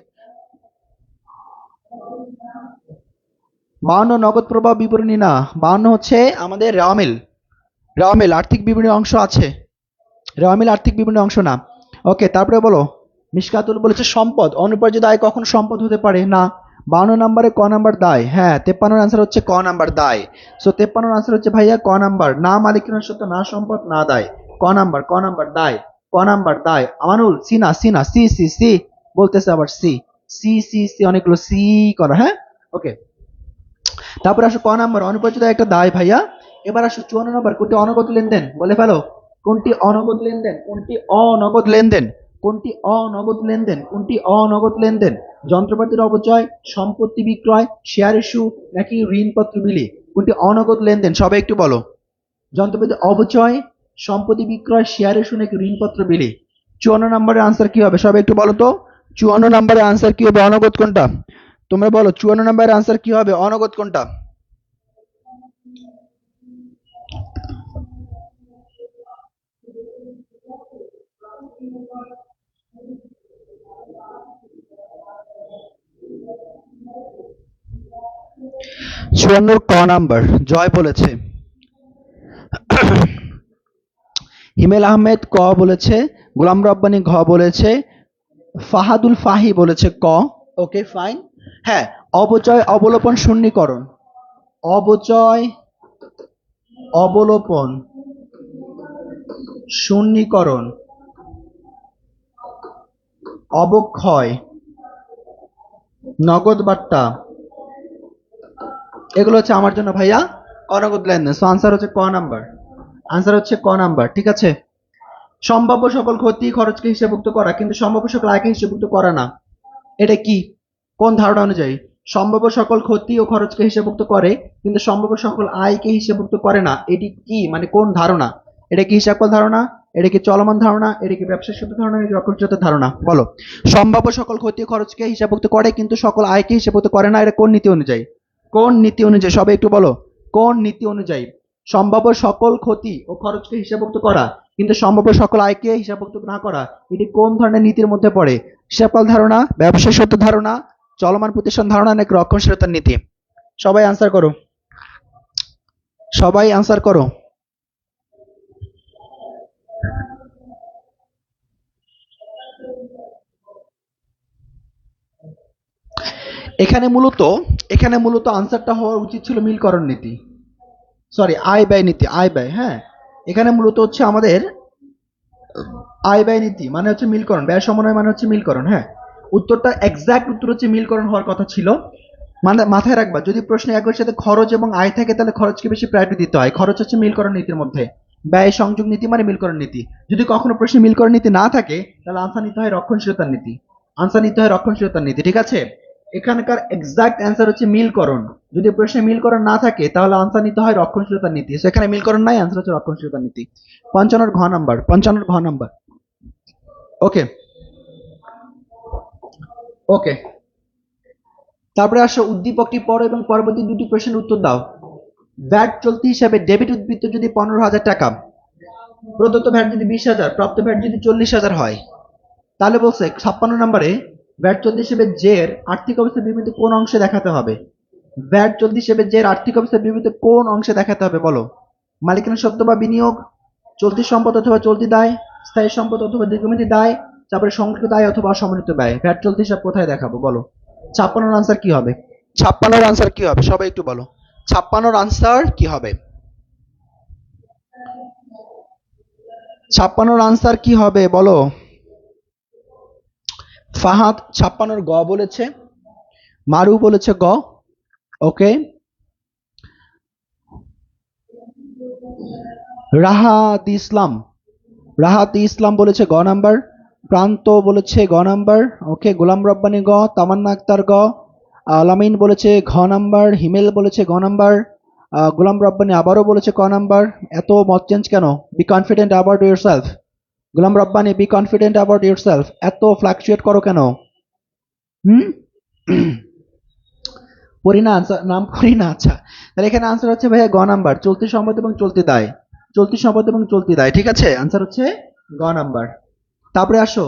52 নগদ প্রবাহ বিবরণী না, 52 হচ্ছে আমাদের রেওয়ামিল। রেওয়ামিল আর্থিক বিবরণীর অংশ আছে, রেওয়ামিল আর্থিক বিবরণীর অংশ না। ওকে, তারপরে বলো, মিশকাতুল বলেছে সম্পদ, অনুপার্জিত আয় কখন সম্পদ হতে পারে না? 52 নম্বরে ক নাম্বার দায়, হ্যাঁ 53 আনসার হচ্ছে ক নাম্বার দায়। সো 53 আনসার হচ্ছে ভাইয়া ক নাম্বার, না মালিকানা সত্ত্ব, না সম্পদ, না দায়। ক নাম্বার, ক নাম্বার দায়, ক নাম্বার দায়। আমানুল সি না, সি না, সি সি সি বলতেছে আবার, সি সি সি সি, অনেকগুলো সি করা, হ্যাঁ। ওকে, তারপর আসো ক নাম্বার, অনুপার্জিত একটা দায় ভাইয়া। এবার আসো 54 নম্বর, কোনটি অনগদ লেনদেন? বলে ফেলো, কোনটি অনগদ লেনদেন? কোনটি অনগদ লেনদেন? কোনটি অনগদ লেনদেন? কোনটি অনগদ লেনদেন? যন্ত্রপাতির অপচয়, সম্পত্তি বিক্রয়, শেয়ার ইস্যু, নাকি ঋণপত্র বিলি? কোনটি অনগদ লেনদেন? সবাই একটু বলো। যন্ত্রপাতি অপচয়, সম্পত্তি বিক্রয়, শেয়ার ইস্যু, নাকি ঋণপত্র বিলি? 54 নম্বরের আনসার কি হবে? সবাই একটু বলো তো, 54 নম্বরের আনসার কি হবে? অনগদ কোনটা? তোমরা বলো 54 নম্বরের আনসার কি হবে? অনগদ কোনটা? চুয়ান্নর ক নাম্বার জয় বলেছে, হিমেল আহমেদ ক বলেছে, গোলাম রব্বানি ঘ বলেছে, ফাহাদুল ফাহি বলেছে ক। ওকে ফাইন, হ্যাঁ অবচয় অবলোপন শূন্যীকরণ, অবচয় অবলোপন শূন্যীকরণ, অবক্ষয়, নগদ বার্তা, এগুলো হচ্ছে আমার জন্য ভাইয়া অনগদ লেনদেন। সো আনসার হচ্ছে ক নাম্বার, আনসার হচ্ছে ক নাম্বার, ঠিক আছে। সম্ভাব্য সকল ক্ষতি খরচকে হিসাবভুক্ত করা কিন্তু সম্ভাব্য সকল আয়কে হিসাবভুক্ত করা না, এটা কি? কোন ধারণা অনুযায়ী? সম্ভাব্য সকল ক্ষতি ও খরচকে হিসাবভুক্ত করে কিন্তু সম্ভাব্য সকল আয়কে হিসাবভুক্ত করে না, এটি কি মানে কোন ধারণা? এটা কি হিসাবকল ধারণা? এটা কি চলমান ধারণা? এটা কি ব্যবসায় সূত্র ধারণা? এটা রক্ষণশীলতার ধারণা? বলো, সম্ভাব্য সকল ক্ষতি ও খরচকে হিসাবভুক্ত করে কিন্তু সকল আয়কে হিসাবভুক্ত করে না, এটা কোন নীতি অনুযায়ী? কোন নীতি অনুযায়ী? সবাই একটু বলো, কোন নীতি অনুযায়ী? সম্ভাব্য সকল ক্ষতি ও খরচকে হিসাবভুক্ত করা কিন্তু সম্ভাব্য সকল আয়কে হিসাবভুক্ত না করা, এটি কোন ধরনের নীতির মধ্যে পড়ে? হিসাবকল ধারণা, ব্যবসায় সত্য ধারণা, চলমান প্রতিষ্ঠান ধারণা, নাকি রক্ষণশীলতার নীতি? সবাই আনসার করো, সবাই আনসার করো। এখানে মূলত আনসারটা হওয়া উচিত ছিল মিলকরণ নীতি, সরি আয় ব্যয় নীতি, আয় ব্যয়। হ্যাঁ, এখানে মূলত হচ্ছে আমাদের আয় ব্যয় নীতি মানে হচ্ছে মিলকরণ, ব্যয় সমন্বয় মানে হচ্ছে মিলকরণ। হ্যাঁ, উত্তরটা এক্সাক্ট উত্তর হচ্ছে মিলকরণ হওয়ার কথা ছিল। মানে মাথায় রাখবা, যদি প্রশ্নে একই সাথে খরচ এবং আয় থাকে তাহলে খরচকে বেশি প্রায়োরিটি দিতে হয়। খরচ হচ্ছে মিলকরণ নীতির মধ্যে, ব্যয় সংযোগ নীতি মানে মিলকরণ নীতি। যদি কখনো প্রশ্নে মিলকরণ নীতি না থাকে তাহলে আনসার নিতে হয় রক্ষণশীলতার নীতি, আনসার নিতে হয় রক্ষণশীলতার নীতি। ঠিক আছে, এখানকার এক্সাক্ট অ্যান্সার হচ্ছে মিলকরণ। যদি প্রশ্নে মিলকরণ না থাকে তাহলে আনসার নিতে হয় রক্ষণশীলতার নীতি। সেখানে মিলকরণ নাই, আনসার হচ্ছে রক্ষণশীলতার নীতি। 55 ঘ নাম্বার, 55 ঘ নাম্বার। ওকে ওকে, তারপরে আসো উদ্দীপকটি পড়ো এবং পরবর্তী দুটি প্রশ্নের উত্তর দাও। ভ্যাট চলতি হিসাবে ডেবিট উদ্বৃত্ত যদি 15,000 টাকা, প্রদত্ত ভ্যাট যদি 20,000, প্রাপ্ত ভ্যাট যদি 40,000 হয়, তাহলে বলছে 56 নম্বরে ভ্যাট চলতি হিসেবে জের আর্থিক অবস্থার বিবৃতি কোন অংশে দেখাতে হবে? ভ্যাট চলতি হিসেবে জের আর্থিক অবস্থার বিবৃতি কোন অংশে দেখাতে হবে বলো? মালিকানা সত্ত্ব বা বিনিয়োগ, চলতি সম্পদ অথবা চলতি দায়, স্থায়ী সম্পদ অথবা দীর্ঘমেয়াদী দায়, তারপরে সংরক্ষিত দায় অথবা অসমন্বিত ব্যয়। ভ্যাট চলতি হিসাব কোথায় দেখাবো বলো? 56 আনসার কি হবে? 56 আনসার কি হবে সবাই একটু বলো। 56 আনসার কি হবে? 56 আনসার কি হবে বলো? ফাহাদ 56 গ বলেছে, মারু বলেছে গ। ওকে, রাহাত ইসলাম বলেছে গ নাম্বার, প্রান্ত বলেছে গ নাম্বার। ওকে, গোলাম রব্বানি গ, তামান্না আক্তার গ, আলামিন বলেছে ঘ নাম্বার, হিমেল বলেছে গ নাম্বার, গোলাম রব্বানি আবারও বলেছে ক নাম্বার। এত মত চেঞ্জ কেন? Be confident about yourself. Golam Rabbani be confident about yourself. এত ফ্লাকচুয়েট করো কেন? হুম, পড়ি না আনসার, নাম পড়ি না। আচ্ছা, তাহলে এখানে আনসার হচ্ছে ভাইয়া গ নাম্বার, চলতি সম্পদ এবং চলতি দায়। চলতি সম্পদ এবং চলতি দায়, ঠিক আছে, আনসার হচ্ছে গ নাম্বার। তারপরে আসো,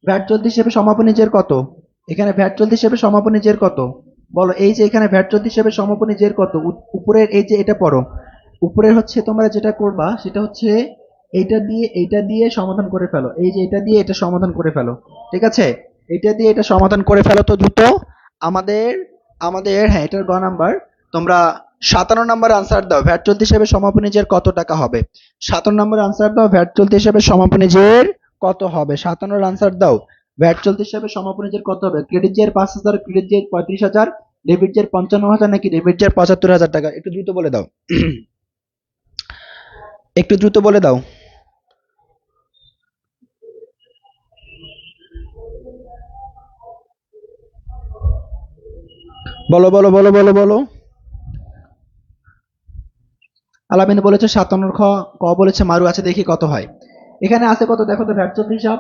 ভ্যাট চলতি হিসেবে সমাপনী জের কত? এখানে ভ্যাট চলতি হিসেবে সমাপনী জের কত বলো? এই যে এখানে ভ্যাট চলতি হিসেবে সমাপনী জের কত, উপরের এই যে এটা পড়ো, উপরের হচ্ছে তোমরা যেটা করবা সেটা হচ্ছে এইটা দিয়ে সমাধান করে ফেলো। এই যে এটা দিয়ে এটা সমাধান করে ফেলো, ঠিক আছে, এটা দিয়ে এটা সমাধান করে ফেলো। তো দ্রুত আমাদের আমাদের হ্যাঁ, এটার গ নাম্বার। তোমরা 57 নম্বর আনসার দাও, ভ্যাট চলতি হিসেবে সমাপনী জের কত টাকা হবে? 57 নম্বর আনসার দাও, ভ্যাট চলতি হিসেবে সমাপনী জের কত হবে? 57 আনসার দাও, ভ্যাট চলতি হিসেবে সমাপনী জের কত হবে? ক্রেডিট জের 5,000, ক্রেডিট জের 35,000, ডেবিট জের 55,000 নাকি ডেবিট জের 75,000 টাকা? একটু দ্রুত বলে দাও, একটু দ্রুত বলে দাও। বলো বলো বলো বলো বলো। আলামিন বলেছে 57 খ, ক বলেছে মারু। আছে দেখি কত হয়। এখানে আছে কত দেখো তো, ভ্যাট চলতি হিসাব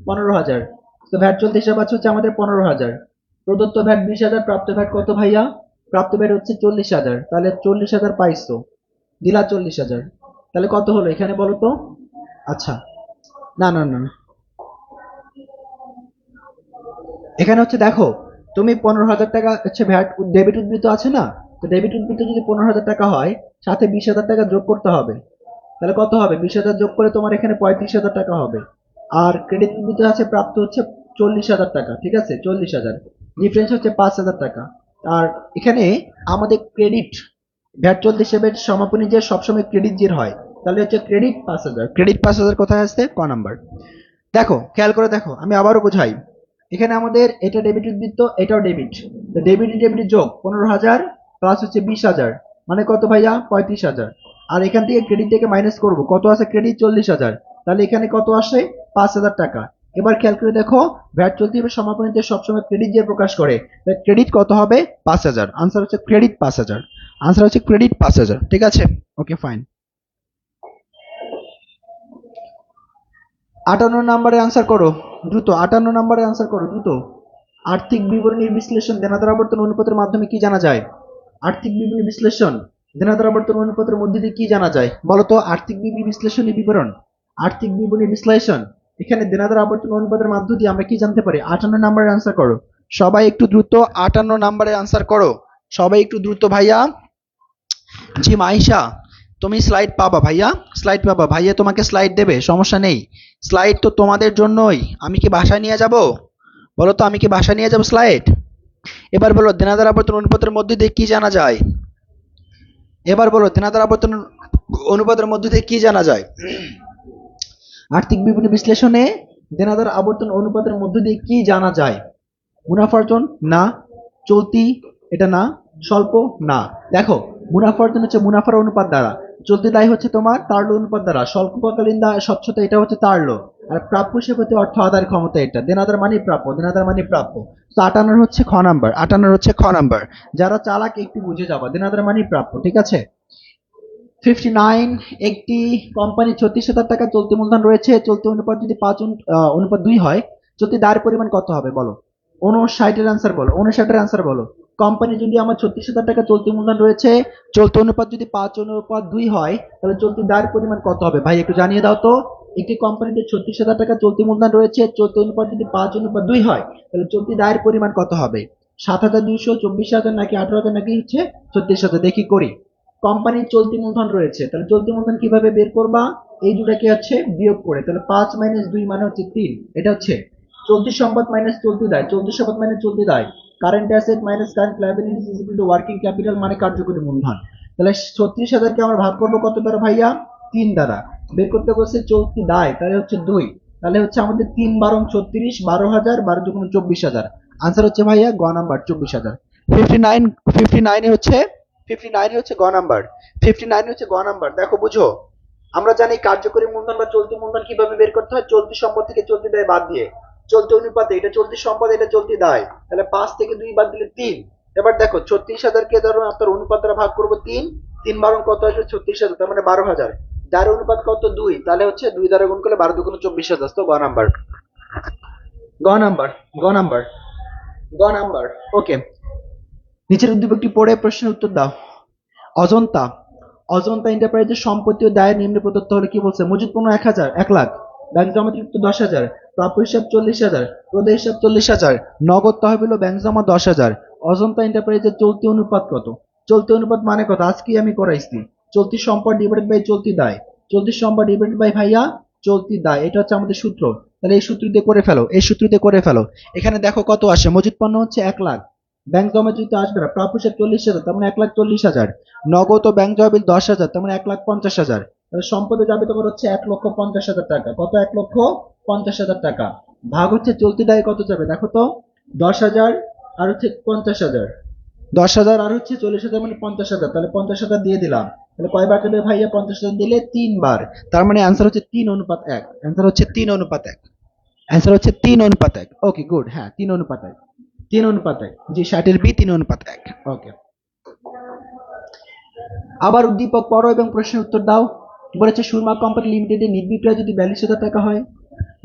15,000। তো ভ্যাট চলতি হিসাব আছে হচ্ছে আমাদের 15,000, প্রদত্ত ভ্যাট 20,000, প্রাপ্ত ভ্যাট কত ভাইয়া? প্রাপ্ত ভ্যাট হচ্ছে 40,000। তাহলে 40,000 পাইছো, দিলা 40,000, তাহলে কত হলো এখানে বলো তো? আচ্ছা, না না না না। এখানে হচ্ছে দেখো, তুমি 15,000 টাকা হচ্ছে ভ্যাট ডেবিট উদ্বৃত্ত আছে না, তো ডেবিট উদ্বৃত্ত যদি 15,000 টাকা হয়, সাথে 20,000 টাকা যোগ করতে হবে। তাহলে কত হবে? 20,000 যোগ করে তোমার এখানে 35,000 টাকা হবে। আর ক্রেডিট উদ্বৃত্ত আছে প্রাপ্ত হচ্ছে 40,000 টাকা, ঠিক আছে, 40,000, ডিফারেন্স হচ্ছে 5,000 টাকা। আর এখানে আমাদের ক্রেডিট ভ্যাট চলতি হিসেবে সমাপনী যে সবসময় ক্রেডিট জের হয়, তাহলে হচ্ছে ক্রেডিট 5,000। ক্রেডিট 5,000 কোথায় আসছে? ক নাম্বার। দেখো, খেয়াল করে দেখো, আমি আবারও বোঝাই। এখানে আমাদের এটা ডেবিট উদ্বৃত্ত, এটাও ডেবিট, তো ডেবিট ডেবিট যোগ 15,000 প্লাস হচ্ছে 20,000, মানে কত ভাইয়া? 35,000। আর এখান থেকে ক্রেডিট থেকে মাইনাস করব, কত আছে ক্রেডিট? 40,000। তাহলে এখানে কত আসে? 5,000 টাকা। এবার খেয়াল করে দেখো, ভ্যাট চলতি হিসেবে সমাপনীতে সবসময় ক্রেডিট দিয়ে প্রকাশ করে, ক্রেডিট কত হবে? 5,000। আনসার হচ্ছে ক্রেডিট 5,000, আনসার হচ্ছে ক্রেডিট 5,000, ঠিক আছে, ওকে ফাইন। 58 নম্বরে আনসার করো দ্রুত, 58 নম্বরে আনসার করো দ্রুত। আর্থিক বিবরণীর বিশ্লেষণ দেনাদার আবর্তন অনুপাতের মাধ্যমে কি জানা যায়? আর্থিক বিবরণী বিশ্লেষণ দেনাদার আবর্তন অনুপাতের মধ্যে দিয়ে কি জানা যায় বলো তো? আর্থিক বিবরণী বিশ্লেষণী বিবরণ, আর্থিক বিবরণী বিশ্লেষণ, এখানে দেনাদার আবর্তন অনুপাতের মাধ্য দিয়ে আমরা কি জানতে পারি? 58 নম্বরে আনসার করো সবাই একটু দ্রুত, 58 নম্বরে আনসার করো সবাই একটু দ্রুত ভাইয়া। জি মাইশা, তুমি স্লাইড পাবা ভাইয়া, স্লাইড পাবা ভাইয়া, তোমাকে স্লাইড দেবে, সমস্যা নেই। স্লাইড তো তোমাদের জন্যই, আমি কি বাসায় নিয়ে যাব? বলো তো, আমি কি বাসায় নিয়ে যাব স্লাইড? এবার বলো দেনাদার আবর্তন অনুপাতের মধ্যে দিয়ে কি জানা যায়? এবার বলো দেনাদার আবর্তন অনুপাতের মধ্যে দিয়ে কি জানা যায়? আর্থিক বিবরণী বিশ্লেষণে দেনাদার আবর্তন অনুপাতের মধ্য দিয়ে কি জানা যায়? মুনাফা অর্জন না, চলতি এটা না, স্বল্প না। দেখো মুনাফা অর্জন হচ্ছে মুনাফার অনুপাত দ্বারা, চলতি দায় হচ্ছে তোমার তারল্য অনুপাত দ্বারা, স্বল্পকালীন দায় স্বচ্ছতা এটা হচ্ছে তারল্য, আর প্রাপ্য সেবতে অর্থ আদায়ের ক্ষমতা এটা দেনাদার মানে প্রাপ্য, দেনাদার মানে প্রাপ্য। তো 58 হচ্ছে খ নাম্বার, 58 হচ্ছে খ নাম্বার। যারা চালাক একটু বুঝে যাবা, দেনাদার মানে প্রাপ্য, ঠিক আছে। 59 একটি কোম্পানি 36,000 টাকা চলতি মূলধন রয়েছে, চলতি অনুপাত যদি 5:2 হয়, চলতি দায়ের পরিমাণ কত হবে বলো? 59 এর আনসার বলো, 59 এর আনসার বলো। কোম্পানি যদি আমার 36,000 টাকা চলতি মূলধন রয়েছে, চলতি অনুপাত যদি 5:2 হয়, তাহলে চলতি দায়ের পরিমাণ কত হবে ভাই একটু জানিয়ে দাও তো। একটি কোম্পানিতে 36,000 টাকা চলতি মূলধন রয়েছে, চলতি অনুপাত যদি 5:2 হয়, তাহলে চলতি দায়ের পরিমাণ কত হবে? 7,200, 24,000 নাকি 18,000 নাকি হচ্ছে 36,000? দেখি করি। কোম্পানির চলতি মূলধন রয়েছে, তাহলে চলতি মূলধন কিভাবে বের করবা? এই দুটাকে হচ্ছে বিয়োগ করে, তাহলে 5 - 2 মানে হচ্ছে 3। এটা হচ্ছে চলতি সম্পদ মাইনাস চলতি দায়, চলতি সম্পদ মাইনাস চলতি দায়, current asset minus current liabilities is equal to working capital মানে কার্যকরী মূলধন। তাহলে 36,000 কে আমরা ভাগ করবো কত দ্বারা ভাইয়া? 3 দ্বারা। বের করতে বলছে চলতি দায়, তাহলে হচ্ছে 2, তাহলে হচ্ছে আমাদের 3 × 36, 12,000, 12 × 24,000। আনসার হচ্ছে ভাইয়া গ নাম্বার 24,000। 59 হচ্ছে 59 হচ্ছে গ নাম্বার, 59 হচ্ছে গ নাম্বার। দেখো বুঝো, আমরা জানি কার্যকরী মূলধন বা চলতি মূলধন কিভাবে বের করতে হয়, চলতি সম্পদ থেকে চলতি দায় বাদ দিয়ে, চলতি অনুপাতে এটা চলতি সম্পদ এটা চলতি দায়, তাহলে 5 থেকে 2 বাদ দিলে 3। এবার দেখো 36,000 কে ধরো আপনার অনুপাত দ্বারা ভাগ করবো 3, 3 বারং কত আসবে? 36,000, তার মানে 12,000। যার অনুপাত কত? 2, তাহলে হচ্ছে 2 দ্বারা গুণ করলে 12 × 2 = 24,000। তো গ নাম্বার, গ নাম্বার, গ নাম্বার, গ নাম্বার। ওকে, নিচের উদ্দীপকটি পড়ে প্রশ্নের উত্তর দাও। অজন্তা, অজন্তা এন্টারপ্রাইজের সম্পত্তি ও দায়ের নিম্নে প্রদত্ত হলে কি বলছে? মজুদ পণ্য 1 লাখ, ব্যাংক জমা তৃপ্ত 10,000, প্রাপ্য হিসাব 40,000, প্রদেয় হিসাব 40,000, নগদ তহবিল ও ব্যাংক জমা 10,000। অজন্তা এন্টারপ্রাইজের চলতি অনুপাত কত? চলতি অনুপাত মানে কত? আজকেই আমি করাইছি, চলতি সম্পদ ডিভাইডেড বাই চলতি দায়, চলতি সম্পদ ডিভাইডেড বাই ভাইয়া চলতি দায়, এটা হচ্ছে আমাদের সূত্র। তাহলে এই সূত্র দিয়ে করে ফেলো, এই সূত্র দিয়ে করে ফেলো। এখানে দেখো কত আসে, মজুদ পণ্য হচ্ছে 1 লাখ, ব্যাংক জমা যদি আসবে না, প্রাপ্য হিসাব 40,000, তার মানে 1,40,000, নগদ ও ব্যাংক তহবিল 10,000, তার মানে 1,50,000। তাহলে সম্পদে যাবে তোমার হচ্ছে 1,50,000 টাকা। কত? 1,50,000 টাকা। ভাগ হচ্ছে চলতি দায় কত যাবে দেখো তো? 10,000 আর হচ্ছে 50,000, 10,000 আর হচ্ছে 40,000 মানে 50,000, তাহলে 50,000 দিয়ে দিলাম। তাহলে কয়বার যাবে ভাইয়া? 50,000 দিলে 3 বার। তার মানে অ্যান্সার হচ্ছে 3:1। অ্যান্সার হচ্ছে 3:1। অ্যান্সার হচ্ছে 3:1। ওকে গুড, হ্যাঁ 3:1, 3:1। জি 60 বি 3:1। ওকে, আবার উদ্দীপক পড়ো এবং প্রশ্নের উত্তর দাও। বলেছে সুরমা কোম্পানি লিমিটেডের নিট বিক্রয় যদি 42,000 টাকা হয়,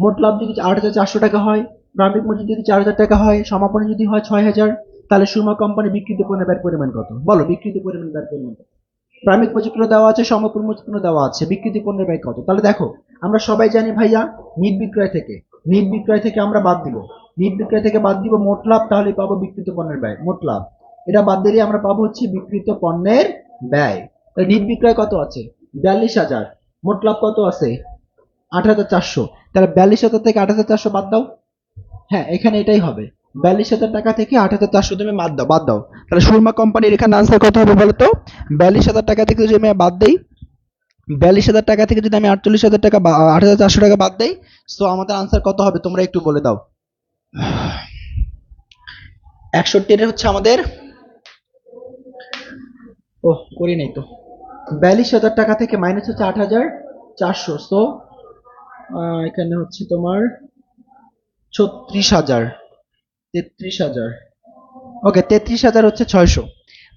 মোট লাভ যদি 8,400 টাকা হয়, প্রারম্ভিক মজুরি যদি 4,000 টাকা হয়, সমাপনী যদি হয় 6,000, তাহলে সুরমা কোম্পানি বিক্রিত পণ্যের ব্যয়ের পরিমাণ কত? বলো বিক্রিত পণ্যের ব্যয়ের পরিমাণ কত? প্রারম্ভিক মজুরি দেওয়া আছে, সমাপনী মজুরি দেওয়া আছে, বিক্রিত পণ্যের ব্যয় কত? তাহলে দেখো আমরা সবাই জানি ভাইয়া নিট বিক্রয় থেকে, নিট বিক্রয় থেকে আমরা বাদ দিব, নিট বিক্রয় থেকে বাদ দিব মোট লাভ, তাহলে পাবো বিক্রিত পণ্যের ব্যয়, মোট লাভ। এটা বাদ দিলে আমরা পাবো হচ্ছে বিক্রিত পণ্যের ব্যয়। নিট বিক্রয় কত আছে? 42,000, মোট লাভ কত আছে? 8,400, তাহলে 42,000 থেকে 8,400 বাদ দাও। হ্যাঁ এখানে এটাই হবে, 42,000 টাকা থেকে 8,400 তুমি বাদ দাও। তাহলে সুরমা কোম্পানির এখানে আনসার কত হবে বলো তো? 42,000 টাকা থেকে যদি আমি বাদ দেই, 42,000 টাকা থেকে যদি আমি 48,000 টাকা 8,400 টাকা বাদ দেই, তো আমাদের আনসার কত হবে তোমরা একটু বলে দাও। 61 হচ্ছে আমাদের, ও করি নাই তো, 42,000 টাকা থেকে মাইনাস হচ্ছে 8,400, তো এখানে হচ্ছে তোমার 36,000, 33,000। ওকে 33,000 হচ্ছে 600,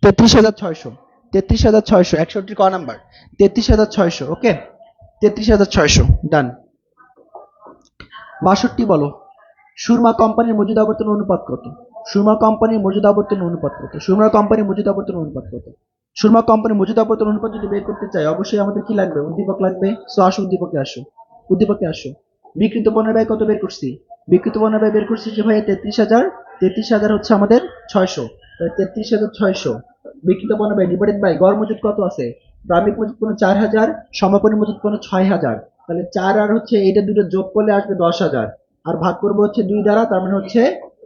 33,600, 33,600, 61 ক নাম্বার? 33,600। ওকে 33,600 ডান। 62 বলো, সুরমা কোম্পানির মজুদ আবর্তন অনুপাত কত? সুরমা কোম্পানির মজুদ আবর্তন অনুপাত কত? সুরমা কোম্পানির মজুদ আবর্তন অনুপাত কত? সুরমা কোম্পানির মজুদ আবর্তন অনুপাত যদি বের করতে চাই, অবশ্যই আমাদের কি লাগবে? উদ্দীপক লাগবে। সো আসো উদ্দীপকে আসো, উদ্দীপকে আসো। বিকৃত পণ্যের ব্যয় কত বের করছি? বিকৃত পণ্যের ব্যয় বের করছি যে ভাই 33,000, 33,000 হচ্ছে আমাদের 600, 33,600 বিকৃত পণ্য ব্যয় ডিভাইডেড বাই গড় মজুদ কত আছে? প্রারম্ভিক মজুদ পণ্য 4,000, সমাপনী মজুদ পণ্য 6,000, তাহলে 4 আর হচ্ছে এটা দুটো যোগ করলে আসবে 10,000, আর ভাগ করবো হচ্ছে 2 দ্বারা, তার মানে হচ্ছে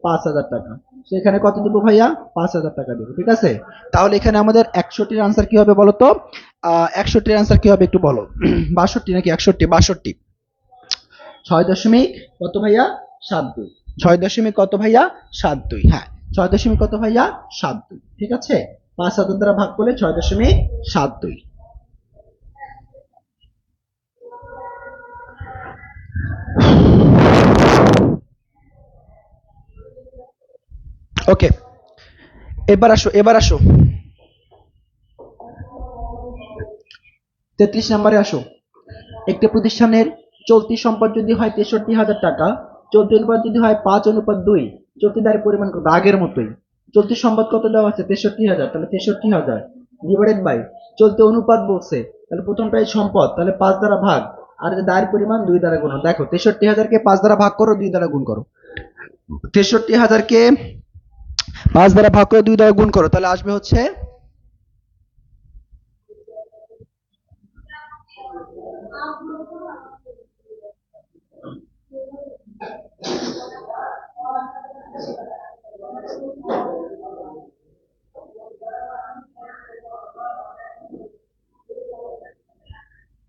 5,000 টাকা। সেখানে কত দেবো ভাইয়া? 5,000 টাকা দেবো। ঠিক আছে, তাহলে এখানে আমাদের 61-র আনসার কি হবে বলো তো? 61-র আনসার কি হবে একটু বলো। 62 নাকি 61? 62। 6 দশমিক কত ভাইয়া? 72। 6 দশমিক কত ভাইয়া? 72। হ্যাঁ, 6 দশমিক কত ভাইয়া? 72। ঠিক আছে, 5,000 দ্বারা ভাগ করলে 6.72। ওকে, এবার আসো, এবার আসো 33 নম্বরে আসো। একটি প্রতিষ্ঠানের চলতি সম্পদ যদি হয় 63,000 টাকা, চলতি অনুপাত যদি হয় 5:2, চলতি দায়ের পরিমাণ কত? আগের মতোই। চলতি সম্পদ কত দেওয়া আছে? 63,000, তাহলে 63,000 ডিভাইডেড বাই চলতি অনুপাত বলছে, তাহলে প্রথমটাই সম্পদ, তাহলে 5 দ্বারা ভাগ, আর যে দায়ের পরিমাণ 2 দ্বারা গুণ। দেখো 63,000-কে 5 দ্বারা ভাগ করো, 2 দ্বারা গুণ করো। 63,000-কে 5 দ্বারা ভাগ করে 2 দ্বারা গুণ করো, তাহলে আসবে হচ্ছে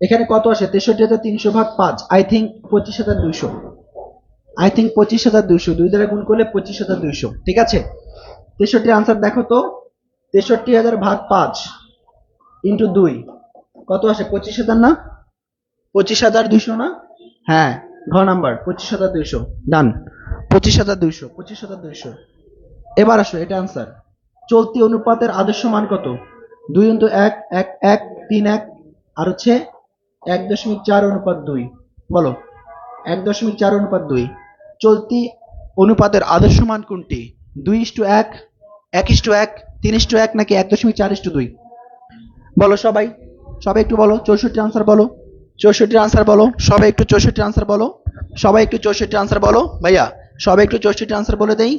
এখানে কত আসে? 63,300 ভাগ 5, আই থিঙ্ক 25,200। আই থিঙ্ক 25,200, 2 দ্বারা গুণ করলে 25,200। ঠিক আছে, 63 আনসার দেখো তো। 63,000 ভাগ 5 ইন্টু 2 কত আসে? 25,000 না? 25,200 না? হ্যাঁ, ঘ নাম্বার 25,200। ডান, 25,200, 25,200। এবার আসো, এটা আনসার। চলতি অনুপাতের আদর্শ মান কত? 2:1, 1, 1, 3, 1, আর হচ্ছে 1.4:2। বলো, 1.4:2। চলতি অনুপাতের আদর্শ মান কোনটি? 2:1, 1:1, 3:1 নাকি 1.4:2? বলো সবাই, সবাই একটু বলো। 64 আনসার বলো, 64 আনসার বলো, সবাই একটু 64 আনসার বলো, সবাই একটু 64 আনসার বলো ভাইয়া, সবাই একটু 64 আনসার বলে দেই।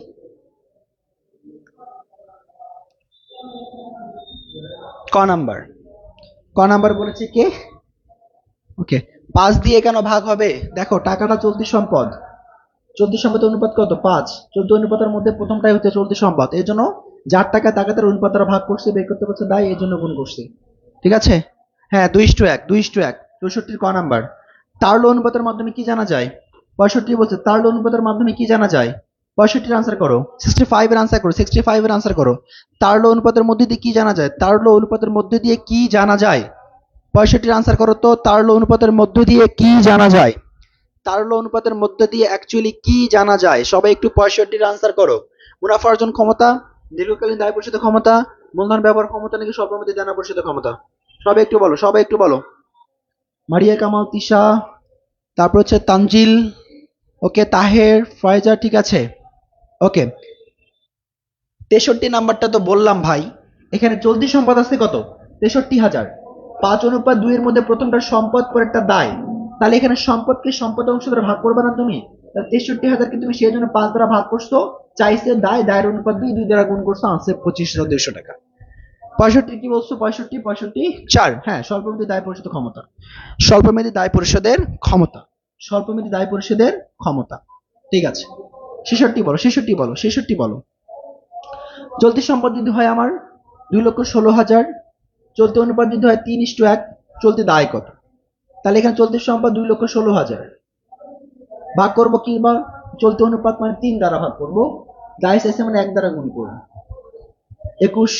ক নাম্বার? ক নাম্বার বলেছে কে? ওকে, 5 দিয়ে কেন ভাগ হবে? দেখো টাকাটা চলতি সম্পদ, চলতি সম্পদের অনুপাত কত? 5। চলতি অনুপাতের মধ্যে প্রথমটাই হচ্ছে চলতি সম্পদ, এই জন্য যার টাকা তাকে তার অনুপাত দ্বারা ভাগ করছে, বের করতে বলছে দায়, এই জন্য গুণ করছে। ঠিক আছে, হ্যাঁ 2:1, 2:1। 64 ক নাম্বার। তারল অনুপাতের মাধ্যমে কি জানা যায়? 65 বলছে তারল অনুপাতের মাধ্যমে কি জানা যায়? 65 এর আনসার করো। 65 এর আনসার করো, 65 এর আনসার করো। তারল অনুপাতের মধ্যে দিয়ে কি জানা যায়? তারল অনুপাতের মধ্যে দিয়ে কি জানা যায়? 65 এর আনসার করো তো। তারল অনুপাতের মধ্য দিয়ে কি জানা যায়? তারল অনুপাতের মধ্য দিয়ে অ্যাকচুয়ালি কি জানা যায়? সবাই একটু 65 এর আনসার করো। মুনাফা অর্জন ক্ষমতা, দীর্ঘকালীন দায় পরিশোধ ক্ষমতা, মূলধন ব্যবহার ক্ষমতা নাকি স্বল্পমেয়াদী দেনা পরিশোধ ক্ষমতা? সবাই একটু বলো, সবাই একটু বলো। মারিয়া কামাল, তিশা, তারপর হচ্ছে তানজিল, ওকে, তাহের, ফয়জা, ঠিক আছে। ওকে, 63 নাম্বারটা তো বললাম ভাই। এখানে চলতি সম্পদ আছে কত? 63,000। 5:2 এর মধ্যে প্রথমটা সম্পদ, পরেরটা দায়, তাহলে এখানে সম্পদকে সম্পদ অংশ দ্বারা ভাগ করবে না তুমি? তাহলে 63,000-কে তুমি সেই জন্য 5 দ্বারা ভাগ করছো, চাইছে দায়, দায়ের অনুপাত 2, 2 দ্বারা গুণ করছো, আনসার 25,200 টাকা। 65 কি বলছো? 65, 4। হ্যাঁ, স্বল্পমেয়াদী দায় পরিশোধ ক্ষমতা, স্বল্পমেয়াদী দায় পরিশোধের ক্ষমতা, স্বল্পমেয়াদী দায় পরিশোধের ক্ষমতা। ঠিক আছে, 66 বলো, 66 বলো, 66 বলো। চলতি সম্পদ যদি হয় আমার 2,16,000, চলতি অনুপাত যদি হয় 3:1, চলতি দায় কত? তাহলে এখানে চলতি সম্পদ 2,16,000 ভাগ করবো কি? বা চলতি অনুপাত মানে 3 দ্বারা ভাগ করবো, দায় চাইছে মানে 1 দ্বারা গুণ করবো, 21।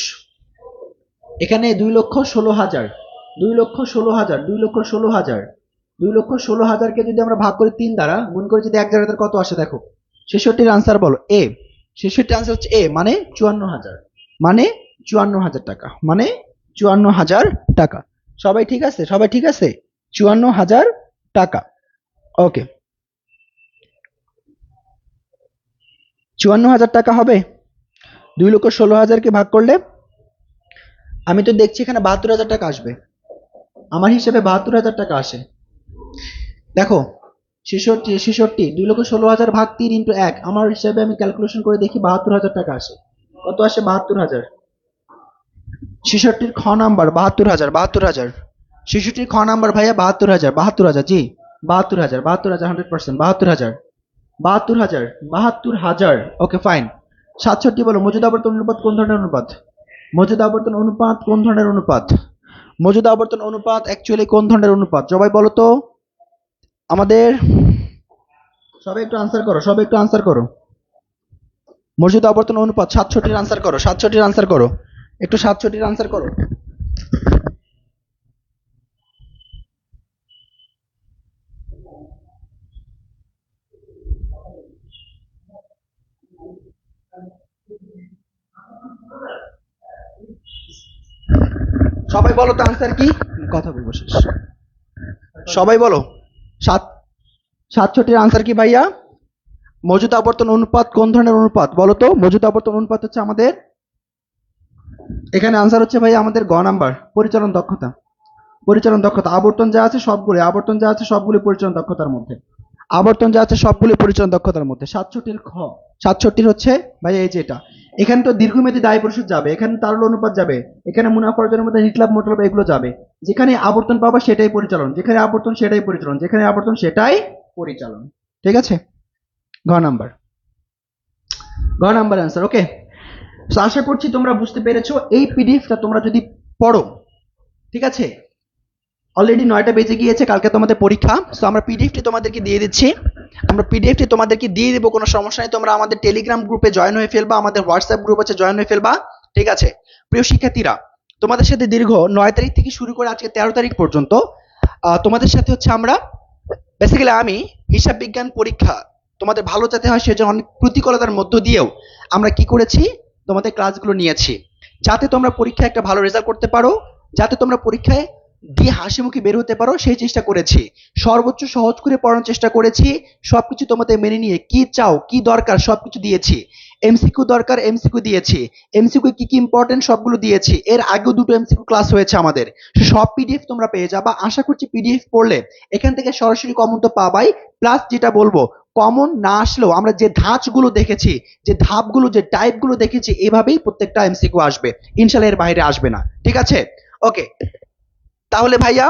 এখানে 2,16,000, 2,16,000, 2,16,000, 2,16,000-কে যদি আমরা ভাগ করি 3 দ্বারা, গুণ করে যদি 1 দ্বারা, কত আসে দেখো? 66-র আনসার বলো। এ 66 আনসার হচ্ছে এ, মানে 54,000, মানে 54,000 টাকা, মানে 54,000 টাকা। সবাই ঠিক আছে? সবাই ঠিক আছে? 54,000 টাকা। ওকে, 54,000 টাকা হবে 2,16,000-কে ভাগ করলে। আমি তো দেখছি এখানে 72,000 টাকা আসবে, আমার হিসেবে 72,000 টাকা আসে। দেখো 66, 2,16,000 ভাগ 3 ইন্টু 1, আমার হিসাবে আমি ক্যালকুলেশন করে দেখি 72,000 টাকা আসে। কত আসে? 72,000। 66-র খ নাম্বার 72,000, 72,000। 66-র খ নাম্বার ভাইয়া 72,000, 72,000, জি 72,000, 72,000, 100%, 72,000, 72,000, 72,000। ওকে ফাইন, 67 বলো, মজুদ আবর্তন অনুপাত কোন ধরনের অনুপাত? মজুদ আবর্তন অনুপাত কোন ধরনের অনুপাত? মজুদ আবর্তন অনুপাত অ্যাকচুয়ালি কোন ধরনের অনুপাত? সবাই বলো তো আমাদের, সবাই একটু আনসার করো, সবাই একটু আনসার করো। মজুদ আবর্তন অনুপাত 67 আনসার করো, 67 আনসার করো, একটু 67 আনসার করো। সবাই বলো তো আনসার কি? কথা বলবো শেষ। সবাই বলো 67 আনসার কি ভাইয়া? মজুদ আবর্তন অনুপাত কোন ধরনের অনুপাত বলো তো? মজুদ আবর্তন অনুপাত হচ্ছে আমাদের, এখানে আনসার হচ্ছে ভাইয়া আমাদের গ নাম্বার, পরিচালন দক্ষতা। পরিচালন দক্ষতা, আবর্তন যা আছে সবগুলো, আবর্তন যা আছে সবগুলো পরিচালন দক্ষতার মধ্যে, আবর্তন যা আছে সবগুলো পরিচালন দক্ষতার মধ্যে। 67 খ, 67 হচ্ছে ভাইয়া এই যে এটা, এখানে তো দীর্ঘমেয়াদী দায় পরিশোধ যাবে, এখানে তারল অনুপাত যাবে, এখানে মুনাফা অর্জনের মধ্যে হিটলাভ মোটলাভ এগুলো যাবে। যেখানে আবর্তন পাবা সেটাই পরিচালন, যেখানে আবর্তন সেটাই পরিচালন, যেখানে আবর্তন সেটাই পরিচালন। ঠিক আছে, ঘ নাম্বার, ঘ নাম্বার অ্যান্সার। ওকে, তো আশা করছি তোমরা বুঝতে পেরেছো। এই পিডিএফটা তোমরা যদি পড়ো, ঠিক আছে, অলরেডি 9টা বেজে গিয়েছে, কালকে তোমাদের পরীক্ষা। তো আমরা পিডিএফটি তোমাদেরকে দিয়ে দিচ্ছি, আমরা পিডিএফটি তোমাদেরকে দিয়ে দেবো, কোনো সমস্যা নেই। তোমরা আমাদের টেলিগ্রাম গ্রুপে জয়েন হয়ে ফেলবা, আমাদের হোয়াটসঅ্যাপ গ্রুপ আছে, জয়েন হয়ে ফেলবা। ঠিক আছে প্রিয় শিক্ষার্থীরা, তোমাদের সাথে দীর্ঘ 9 তারিখ থেকে শুরু করে আজকে 13 তারিখ পর্যন্ত তোমাদের সাথে হচ্ছে আমরা বেসিক্যালি আমি হিসাব বিজ্ঞান পরীক্ষা তোমাদের ভালো যাতে হয় সেজন্য অনেক প্রতিকূলতার মধ্য দিয়েও আমরা কি করেছি, তোমাদের ক্লাসগুলো নিয়েছি, যাতে তোমরা পরীক্ষায় একটা ভালো রেজাল্ট করতে পারো, যাতে তোমরা পরীক্ষায় দিয়ে হাসি মুখে বের হতে পারো, সেই চেষ্টা করেছি। সর্বোচ্চ সহজ করে পড়ানোর চেষ্টা করেছি, সবকিছু তোমাদের মেনে নিয়ে কি চাও কি দরকার সবকিছু দিয়েছি। এমসিকিউ দরকার এমসিকিউ দিয়েছি, এমসিকিউ কি কি ইম্পর্টেন্ট সবগুলো দিয়েছি। এর আগেও 2টো এমসিকিউ ক্লাস হয়েছে আমাদের, সব পিডিএফ তোমরা পেয়ে যাবা। আশা করছি পিডিএফ পড়লে এখান থেকে সরাসরি কমন তো পাবাই, প্লাস যেটা বলবো কমন না আসলেও আমরা যে ধাঁচগুলো দেখেছি, যে ধাপগুলো, যে টাইপগুলো দেখেছি, এভাবেই প্রত্যেকটা এমসিকিউ আসবে, ইনশাআল্লাহ এর বাইরে আসবে না। ঠিক আছে, ওকে। তাহলে ভাইয়া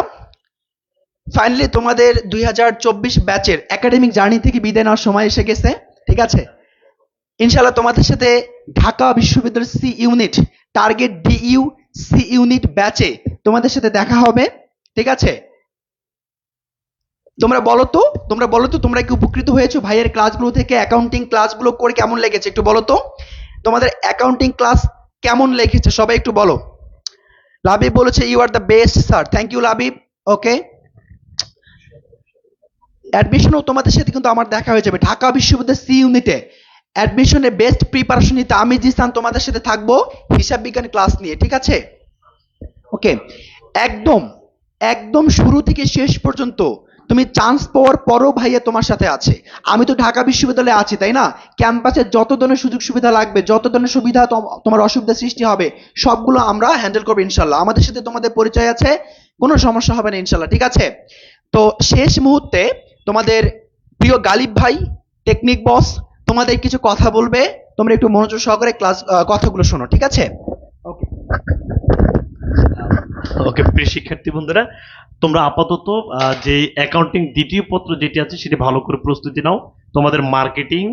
ফাইনালি তোমাদের 2024 ব্যাচের একাডেমিক জার্নি থেকে বিদায় নেওয়ার সময় এসে গেছে। ঠিক আছে, ইনশাআল্লাহ তোমাদের সাথে ঢাকা বিশ্ববিদ্যালয়ের C unit, target DU C unit ব্যাচে তোমাদের সাথে দেখা হবে। ঠিক আছে, তোমরা বলো তো, তোমরা কি উপকৃত হয়েছো ভাইয়ের ক্লাসগুলো থেকে? অ্যাকাউন্টিং ক্লাসগুলো করে কেমন লেগেছে একটু বলো তো, তোমাদের অ্যাকাউন্টিং ক্লাস কেমন লেগেছে সবাই একটু বলো। লাবিব বলেছে you are the best sir, thank you Labib. Okay, অ্যাডমিশনও তোমাদের সাথে কিন্তু আমার দেখা হয়ে যাবে ঢাকা বিশ্ববিদ্যালয়ের সি ইউনিটে। অ্যাডমিশনের বেস্ট প্রিপারেশন নিতে আমি জিসান তোমাদের সাথে থাকবো হিসাব বিজ্ঞান ক্লাস নিয়ে। ঠিক আছে, ওকে, একদম একদম শুরু থেকে শেষ পর্যন্ত তুমি চান্স পাওয়ার পরও ভাইয়া তোমার সাথে আছে। আমি তো ঢাকা বিশ্ববিদ্যালয়ে আছি তাই না, ক্যাম্পাসে যত ধরনের সুযোগ সুবিধা লাগবে, যত ধরনের সুবিধা তোমার অসুবিধা সৃষ্টি হবে, সবগুলো আমরা হ্যান্ডেল করবো ইনশাল্লাহ। আমাদের সাথে তোমাদের পরিচয় আছে, কোনো সমস্যা হবে না ইনশাল্লাহ। ঠিক আছে, তো শেষ মুহূর্তে তোমাদের প্রিয় গালিব ভাই টেকনিক বস তোমাদের কিছু কথা বলবে, তোমরা একটু মনোযোগ সহকারে ক্লাস কথাগুলো শোনো। ঠিক আছে, ওকে। ওকে প্রিয় শিক্ষার্থী বন্ধুরা, তোমরা আপাতত যে অ্যাকাউন্টিং দ্বিতীয় পত্র যেটি আছে সেটি ভালো করে প্রস্তুতি নাও। তোমাদের মার্কেটিং,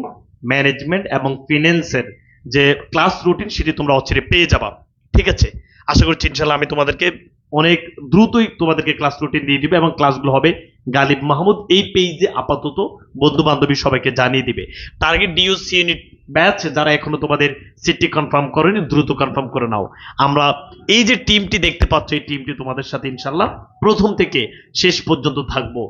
ম্যানেজমেন্ট এবং ফিন্যান্সের যে ক্লাস রুটিন সেটি তোমরা অচিরে পেয়ে যাবা। ঠিক আছে, আশা করছি ইনশাল্লাহ আমি তোমাদেরকে অনেক দ্রুতই তোমাদেরকে ক্লাস রুটিন দিয়ে দিবে এবং ক্লাসগুলো হবে গালিব মাহমুদ এই পেজে আপাতত বন্ধু বান্ধবী সবাইকে জানিয়ে দিবে। টার্গেট ডিইউসি ইউনিট ব্যাচ যারা এখনো তোমাদের সিটটি কনফার্ম করেনি দ্রুত কনফার্ম করে নাও। আমরা এই যে টিমটি দেখতে পাচ্ছ এই টিমটি তোমাদের সাথে ইনশাল্লাহ প্রথম থেকে শেষ পর্যন্ত থাকবো।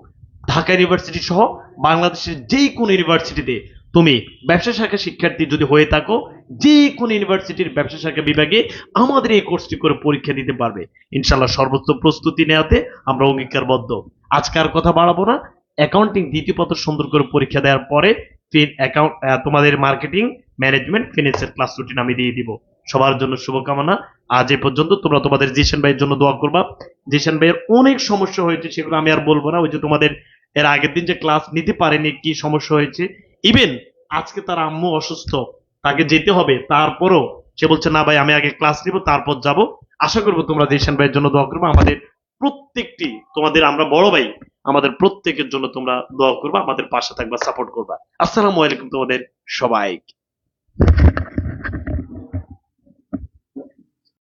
ঢাকা ইউনিভার্সিটি সহ বাংলাদেশের যে কোনো ইউনিভার্সিটিতে তুমি ব্যবসা শাখা শিক্ষার্থী যদি হয়ে থাকো, যে কোনো ইউনিভার্সিটির ব্যবসা শাখা বিভাগে আমাদের এই কোর্সটি করে পরীক্ষা দিতে পারবে ইনশাল্লাহ। সর্বোচ্চ প্রস্তুতি নেওয়াতে আমরা অঙ্গীকারবদ্ধ। আজকে আর কথা বাড়াবো না, অ্যাকাউন্টিং দ্বিতীয় পত্র সুন্দর করে পরীক্ষা দেওয়ার পরে তোমাদের মার্কেটিং, ম্যানেজমেন্ট, ফিন্যান্সের ক্লাস রুটিন আমি দিয়ে দিব। সবার জন্য শুভকামনা। আজ এ পর্যন্ত। তোমরা তোমাদের জিশান ভাইয়ের জন্য দোয়া করবা। জিশান ভাইয়ের অনেক সমস্যা হয়েছে, সেগুলো আমি আর বলবো না। ওই যে তোমাদের এর আগের দিন যে ক্লাস নিতে পারেনি, কি সমস্যা হয়েছে, ইভেন আজকে তার আম্মু অসুস্থ, তাকে যেতে হবে, তারপরও সে বলছে না ভাই আমি আগে ক্লাস নিব তারপর যাব। আশা করবো তোমরা জিশান ভাইয়ের জন্য দোয়া করবো। আমাদের প্রত্যেকটি, তোমাদের আমরা বড় ভাই, আমাদের প্রত্যেকের জন্য তোমরা দোয়া করবা, আমাদের পাশে থাকবা, সাপোর্ট করবা। আসসালামু আলাইকুম তোমাদের সবাই।